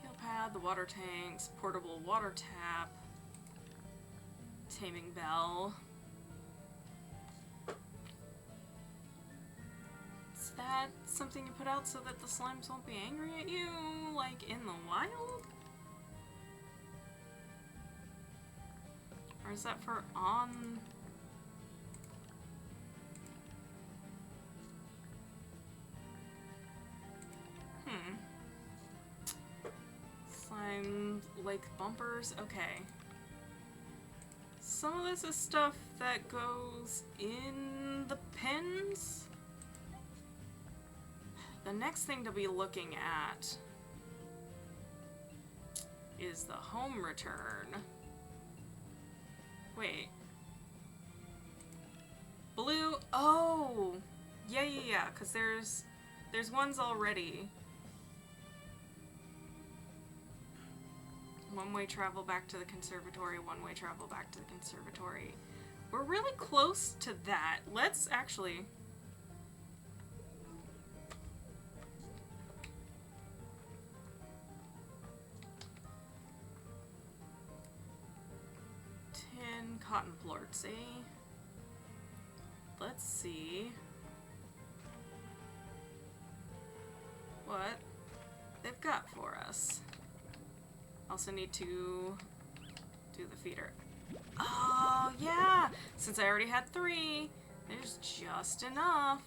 A: Heal pad, the water tanks, portable water tap, taming bell. Is that something you put out so that the slimes won't be angry at you, like in the wild? Or is that for on... Slime lake bumpers? Okay. Some of this is stuff that goes in the pens. The next thing to be looking at is the home return. Wait. Blue? Oh! Yeah, because there's ones already. One-way travel back to the conservatory, one-way travel back to the conservatory. We're really close to that. Let's actually... cotton plorts, eh? Let's see what they've got for us. Also need to do the feeder. Oh, yeah! Since I already had 3, there's just enough.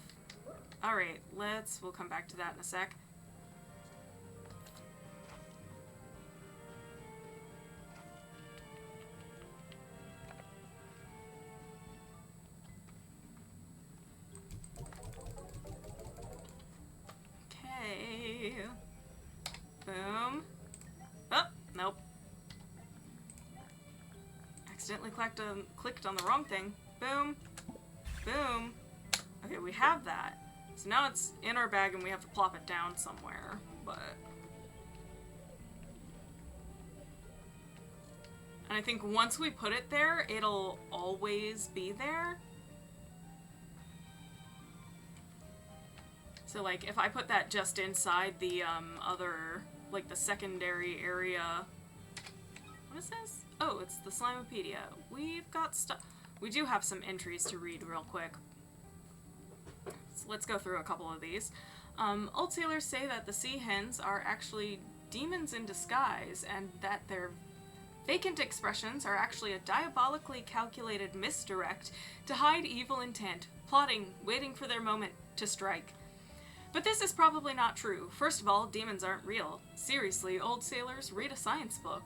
A: Alright, we'll come back to that in a sec. Boom. Oh, nope. Accidentally clicked on the wrong thing. Boom. Boom. Okay, we have that. So now it's in our bag and we have to plop it down somewhere, but... And I think once we put it there, it'll always be there. So, like, if I put that just inside the, other, like, the secondary area... What is this? Oh, it's the Slimepedia. We've got stuff. We do have some entries to read real quick. So let's go through a couple of these. Old sailors say that the sea hens are actually demons in disguise, and that their vacant expressions are actually a diabolically calculated misdirect to hide evil intent, plotting, waiting for their moment to strike. But this is probably not true. First of all, demons aren't real. Seriously, old sailors, read a science book.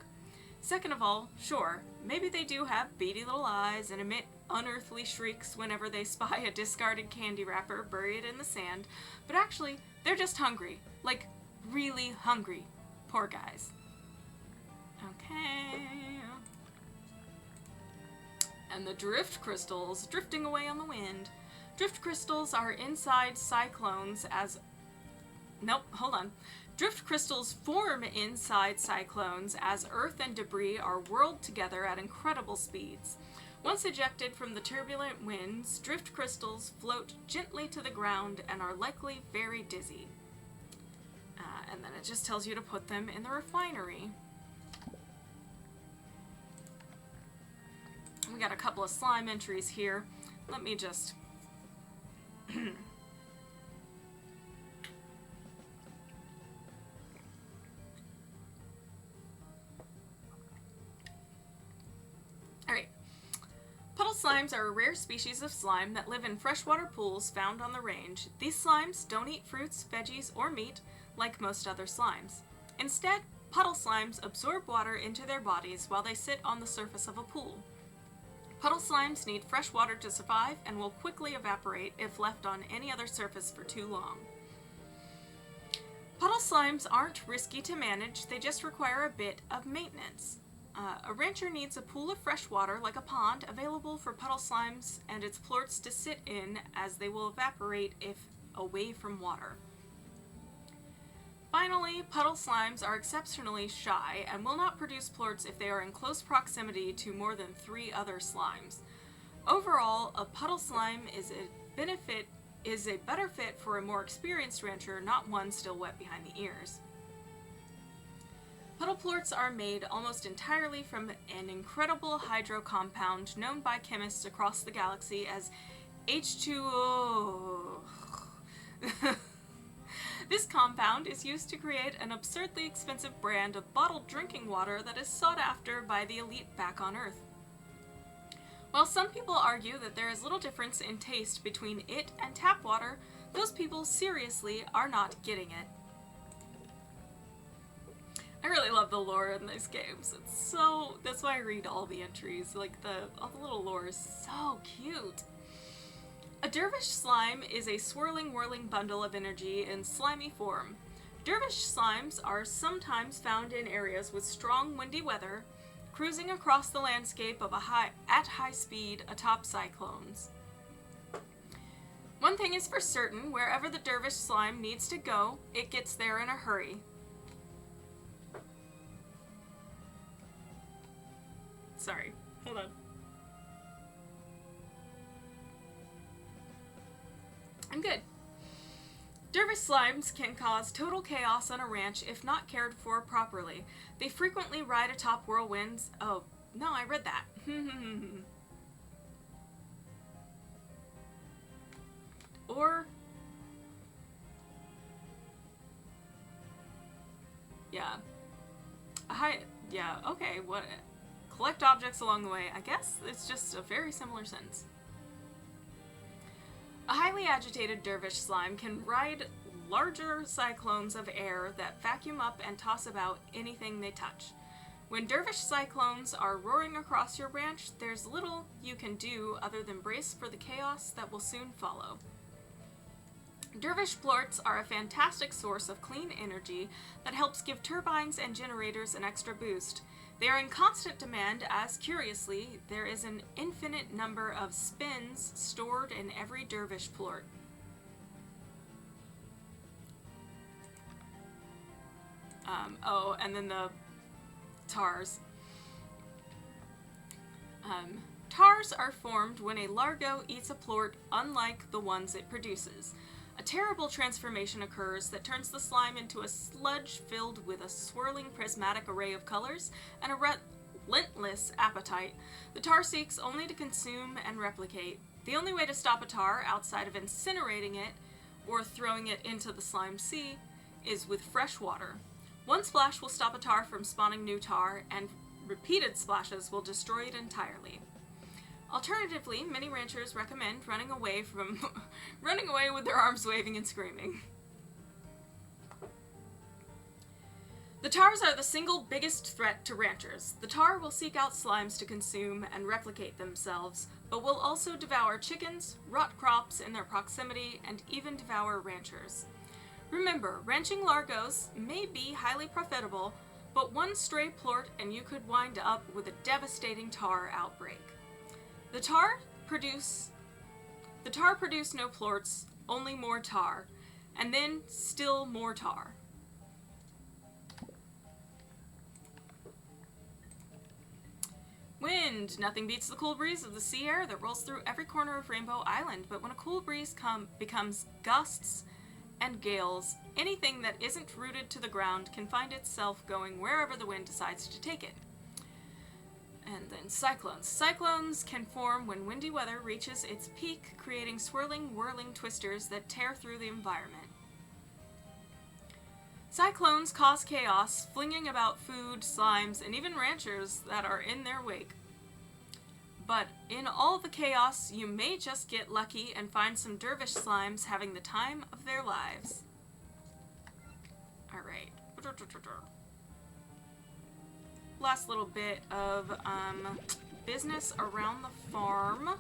A: Second of all, sure, maybe they do have beady little eyes and emit unearthly shrieks whenever they spy a discarded candy wrapper buried in the sand, but actually, they're just hungry. Like, really hungry. Poor guys. Okay. And the drift crystals drifting away on the wind. Drift crystals are inside cyclones as... Nope, hold on. Drift crystals form inside cyclones as earth and debris are whirled together at incredible speeds. Once ejected from the turbulent winds, drift crystals float gently to the ground and are likely very dizzy. And then it just tells you to put them in the refinery. We got a couple of slime entries here. Let me just... Alright. Puddle slimes are a rare species of slime that live in freshwater pools found on the range. These slimes don't eat fruits, veggies, or meat like most other slimes. Instead, puddle slimes absorb water into their bodies while they sit on the surface of a pool. Puddle slimes need fresh water to survive and will quickly evaporate if left on any other surface for too long. Puddle slimes aren't risky to manage, they just require a bit of maintenance. A rancher needs a pool of fresh water, like a pond, available for puddle slimes and its plorts to sit in, as they will evaporate if away from water. Finally, puddle slimes are exceptionally shy and will not produce plorts if they are in close proximity to more than 3 other slimes. Overall, a puddle slime is a better fit for a more experienced rancher, not one still wet behind the ears. Puddle plorts are made almost entirely from an incredible hydro compound known by chemists across the galaxy as H2O. This compound is used to create an absurdly expensive brand of bottled drinking water that is sought after by the elite back on Earth. While some people argue that there is little difference in taste between it and tap water, those people seriously are not getting it. I really love the lore in these games. That's why I read all the entries. All the little lore is so cute. A dervish slime is a swirling, whirling bundle of energy in slimy form. Dervish slimes are sometimes found in areas with strong, windy weather, cruising across the landscape at high speed atop cyclones. One thing is for certain, wherever the dervish slime needs to go, it gets there in a hurry. Sorry, hold on. I'm good. Dervish slimes can cause total chaos on a ranch if not cared for properly. They frequently ride atop whirlwinds. Oh, no, I read that. Or... yeah. Okay, what... collect objects along the way. I guess it's just a very similar sentence. A highly agitated dervish slime can ride larger cyclones of air that vacuum up and toss about anything they touch. When dervish cyclones are roaring across your ranch, there's little you can do other than brace for the chaos that will soon follow. Dervish plorts are a fantastic source of clean energy that helps give turbines and generators an extra boost. They are in constant demand as, curiously, there is an infinite number of spins stored in every dervish plort. And then the tars. Tars are formed when a largo eats a plort unlike the ones it produces. A terrible transformation occurs that turns the slime into a sludge filled with a swirling prismatic array of colors and a relentless appetite. The tar seeks only to consume and replicate. The only way to stop a tar, outside of incinerating it or throwing it into the slime sea, is with fresh water. One splash will stop a tar from spawning new tar, and repeated splashes will destroy it entirely. Alternatively, many ranchers recommend running away with their arms waving and screaming. The tars are the single biggest threat to ranchers. The tar will seek out slimes to consume and replicate themselves, but will also devour chickens, rot crops in their proximity, and even devour ranchers. Remember, ranching largos may be highly profitable, but one stray plort and you could wind up with a devastating tar outbreak. The tar produce no plorts, only more tar, and then still more tar. Wind. Nothing beats the cool breeze of the sea air that rolls through every corner of Rainbow Island, but when a cool breeze becomes gusts and gales, anything that isn't rooted to the ground can find itself going wherever the wind decides to take it. And then cyclones. Cyclones can form when windy weather reaches its peak, creating swirling, whirling twisters that tear through the environment. Cyclones cause chaos, flinging about food, slimes, and even ranchers that are in their wake. But in all the chaos, you may just get lucky and find some dervish slimes having the time of their lives. Alright. Last little bit of business around the farm,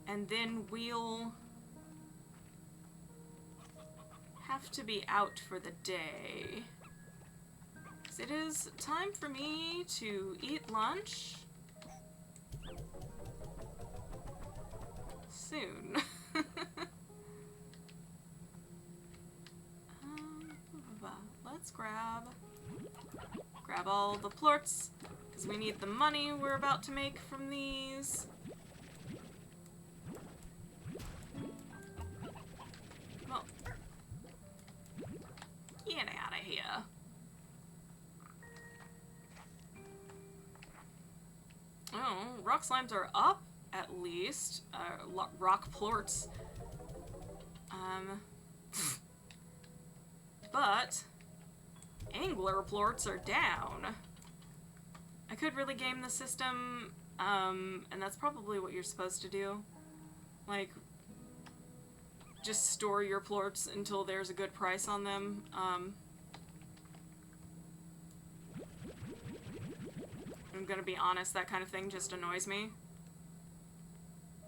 A: and then we'll have to be out for the day. 'Cause it is time for me to eat lunch. Soon. Let's grab all the plorts, because we need the money we're about to make from these. Well, get out of here. Oh, rock slimes are up, at least. Rock plorts. But angler plorts are down. I could really game the system, and that's probably what you're supposed to do. Like, just store your plorts until there's a good price on them. I'm gonna be honest, that kind of thing just annoys me.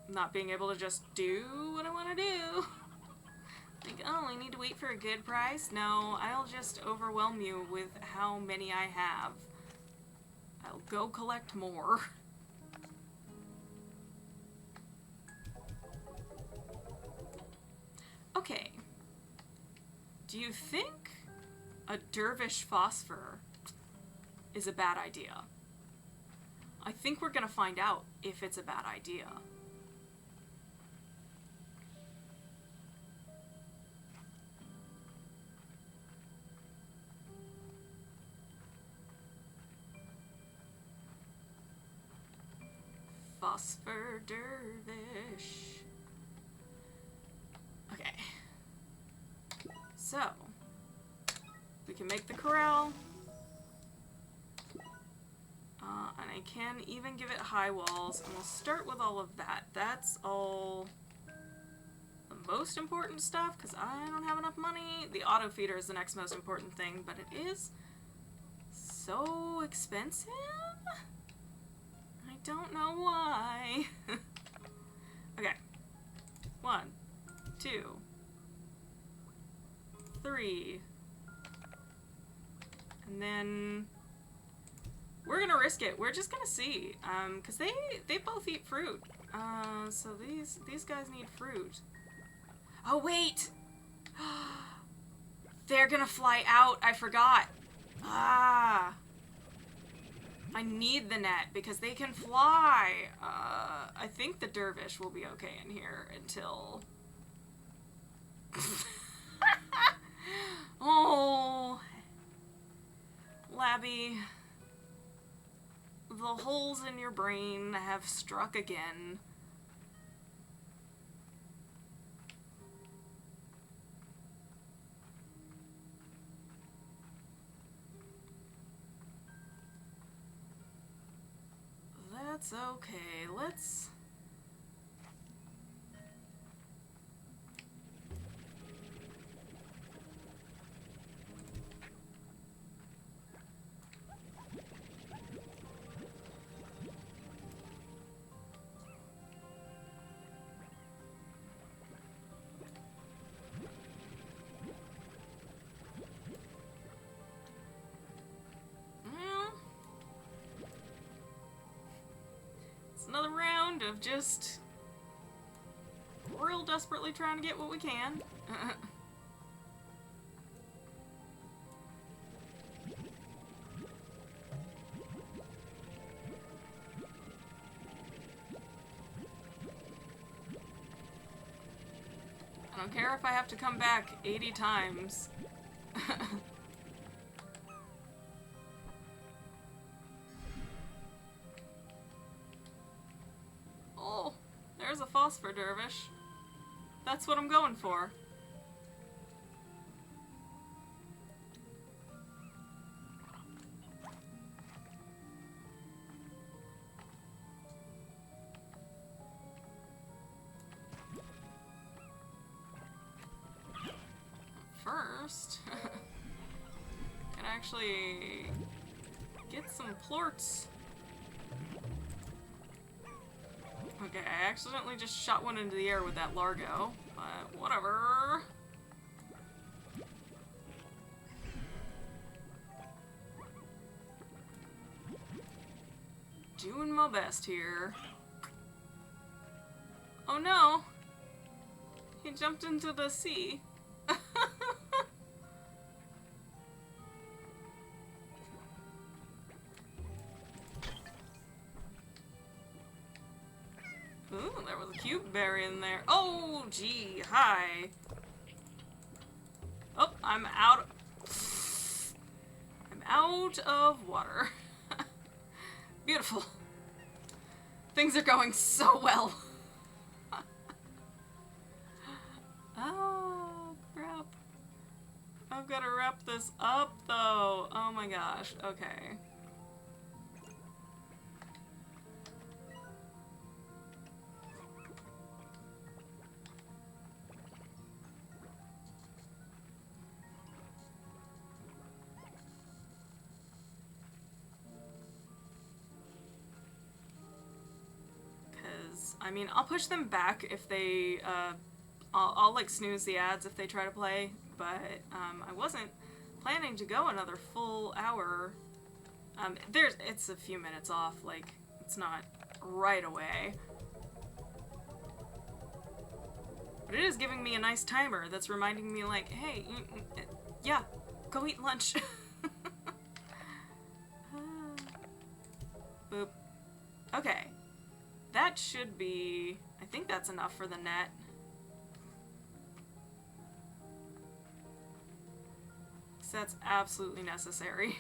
A: Not being able to just do what I want to do. Like, oh, I need to wait for a good price? No, I'll just overwhelm you with how many I have. I'll go collect more. Okay. Do you think a dervish phosphor is a bad idea? I think we're gonna find out if it's a bad idea. Phosphor dervish. Okay. So, we can make the corral. And I can even give it high walls, and we'll start with all of that. That's all the most important stuff, because I don't have enough money. The auto feeder is the next most important thing, but it is so expensive. I don't know why. Okay. 1, 2, 3. And then we're gonna risk it. We're just gonna see. Cause they both eat fruit. So these guys need fruit. Oh wait! They're gonna fly out. I forgot. Ah. I need the net because they can fly. I think the dervish will be okay in here until... Oh. Labby. The holes in your brain have struck again. That's okay. Let's... Another round of just real desperately trying to get what we can. I don't care if I have to come back 80 times. There's a phosphor dervish. That's what I'm going for. First, can actually get some plorts. Okay, I accidentally just shot one into the air with that Largo, but whatever. doing my best here. Oh no! He jumped into the sea. Ooh, there was a cube berry in there. Oh, gee, hi. Oh, I'm out of water. Beautiful. Things are going so well. Oh, crap. I've got to wrap this up, though. Oh my gosh. Okay. I mean, I'll push them back if they, I'll like snooze the ads if they try to play, but, I wasn't planning to go another full hour. It's a few minutes off, like, it's not right away. But it is giving me a nice timer that's reminding me, like, hey, yeah, go eat lunch. Boop. Okay. That should be... I think that's enough for the net. So that's absolutely necessary.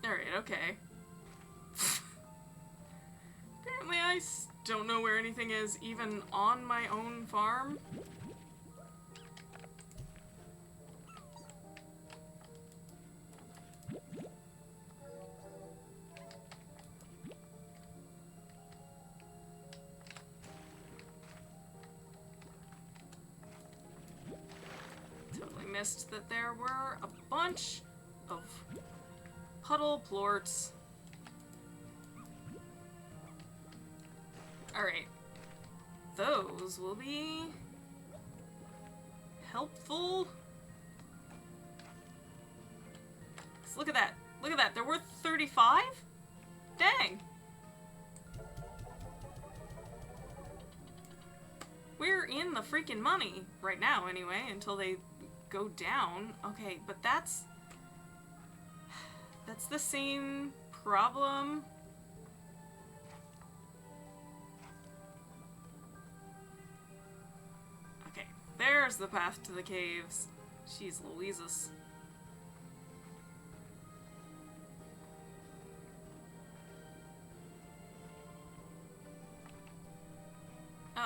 A: Alright, okay. Apparently I don't know where anything is, even on my own farm. Totally missed that there were a bunch of puddle plorts. Alright. Those will be helpful. So look at that. Look at that. They're worth 35? Dang. We're in the freaking money right now anyway, until they go down. Okay, but that's the same problem. Okay, there's the path to the caves. Jeez Louises.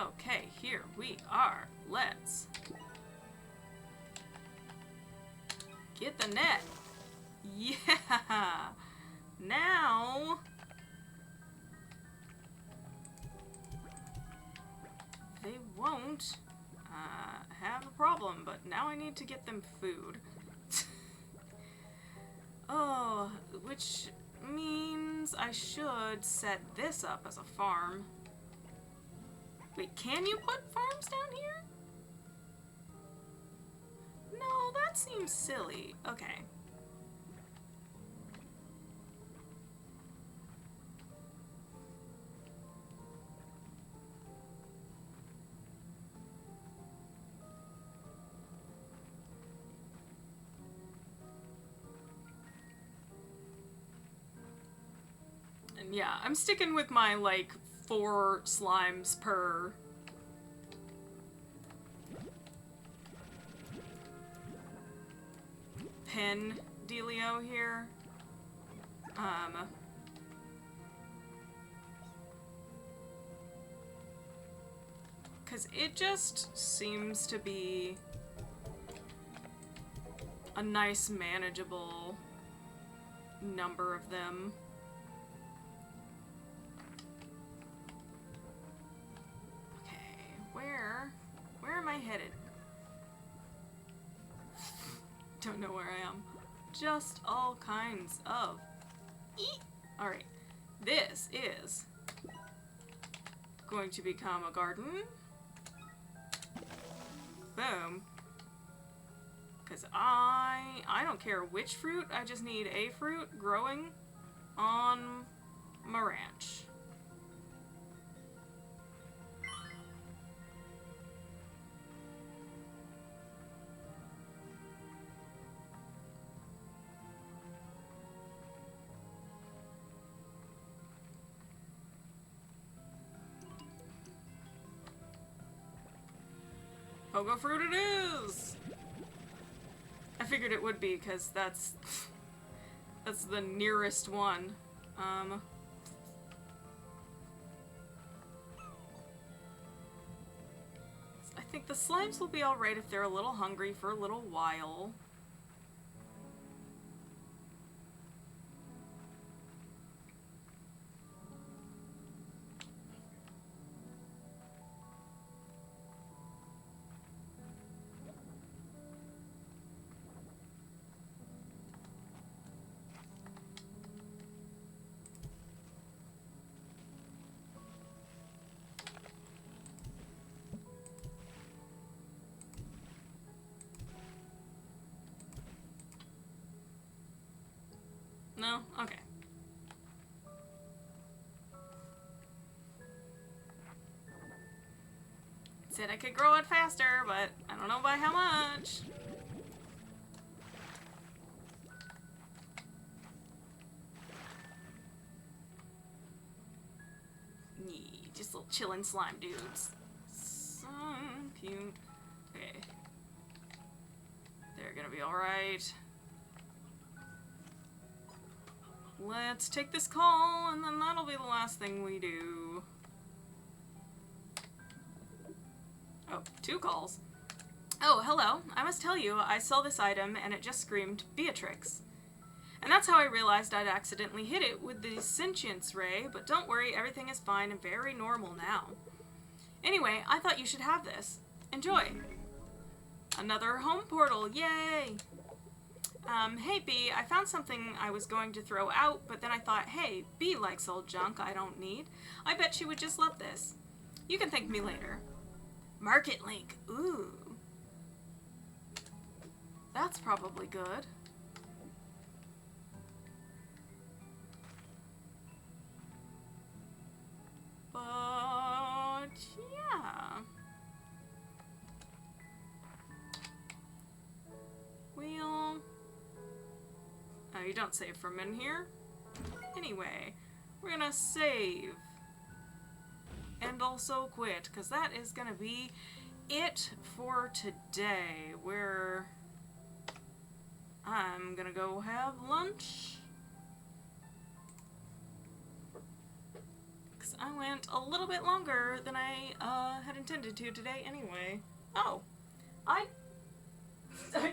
A: Okay, here we are. Let's get the net. Yeah! Now they won't have a problem, but now I need to get them food. Oh, which means I should set this up as a farm. Wait, can you put farms down here? No, that seems silly. Okay. And yeah, I'm sticking with my, like, 4 slimes per pen dealio here. Because it just seems to be a nice, manageable number of them. Where am I headed? Don't know where I am. Just all kinds of... Eat! Alright. this is going to become a garden. Boom. Because I don't care which fruit, I just need a fruit growing on my ranch. Pogo fruit it is! I figured it would be, because that's the nearest one. I think the slimes will be alright if they're a little hungry for a little while. No? Okay. Said I could grow it faster, but I don't know by how much. Just little chillin' slime dudes. So cute. Okay. They're gonna be alright. Let's take this call, and then that'll be the last thing we do. Oh, 2 calls. Oh, hello. I must tell you, I saw this item, and it just screamed Beatrix. And that's how I realized I'd accidentally hit it with the sentience ray, but don't worry, everything is fine and very normal now. Anyway, I thought you should have this. Enjoy. Another home portal, yay! Hey Bee, I found something I was going to throw out, but then I thought, hey, Bee likes old junk I don't need. I bet she would just love this. You can thank me later. Market link, ooh. That's probably good. But, yeah. Wheel. Oh, you don't save from in here. Anyway, we're gonna save. And also quit, because that is gonna be it for today. I'm gonna go have lunch. Because I went a little bit longer than I had intended to today anyway. Oh, I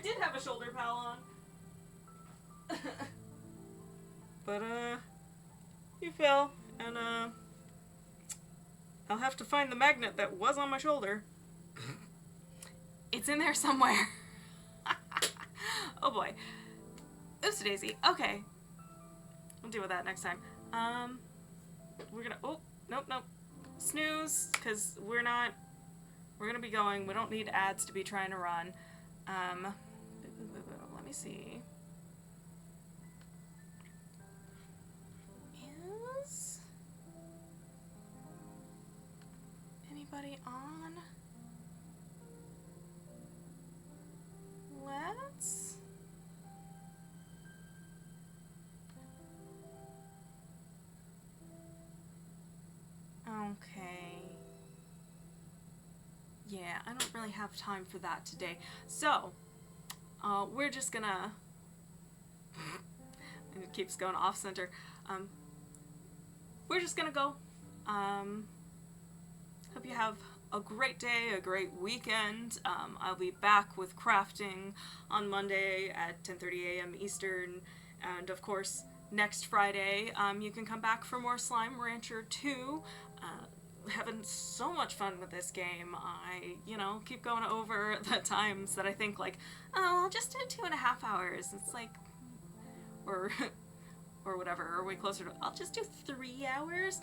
A: did have a shoulder pal on. But, you fell, and, I'll have to find the magnet that was on my shoulder. It's in there somewhere. Oh boy. Oops daisy. Okay. We'll deal with that next time. We're gonna, oh, nope. Snooze, because we're gonna be going. We don't need ads to be trying to run. Let me see. Is anybody on? Let's... Okay. Yeah, I don't really have time for that today. So, we're just gonna... and it keeps going off center. We're just gonna go. Hope you have a great day, a great weekend. I'll be back with crafting on Monday at 10:30 a.m. Eastern, and of course next Friday you can come back for more Slime Rancher 2. Having so much fun with this game. I, keep going over the times that I think like, oh, I'll just do 2.5 hours. It's like, or or whatever, or way closer to, I'll just do 3 hours.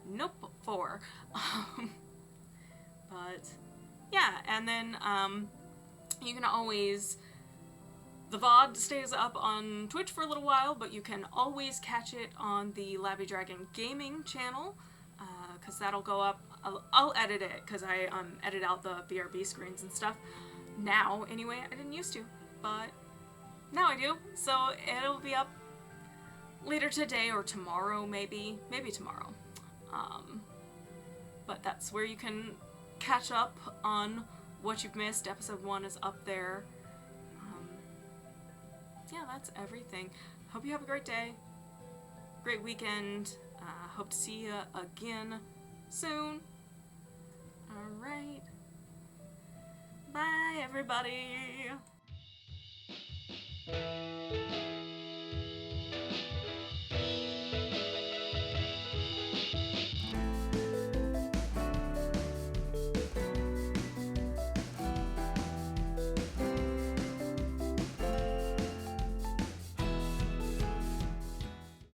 A: Nope, 4. But yeah, and then you can always, the VOD stays up on Twitch for a little while, but you can always catch it on the Labby Dragon Gaming channel, because that'll go up. I'll edit it, because I edit out the BRB screens and stuff. Now, anyway, I didn't used to, but now I do. So it'll be up later today or tomorrow, maybe tomorrow. But that's where you can catch up on what you've missed. Episode 1 is up there. Yeah, that's everything. Hope you have a great day, great weekend. Hope to see you again soon. Alright. Bye, everybody.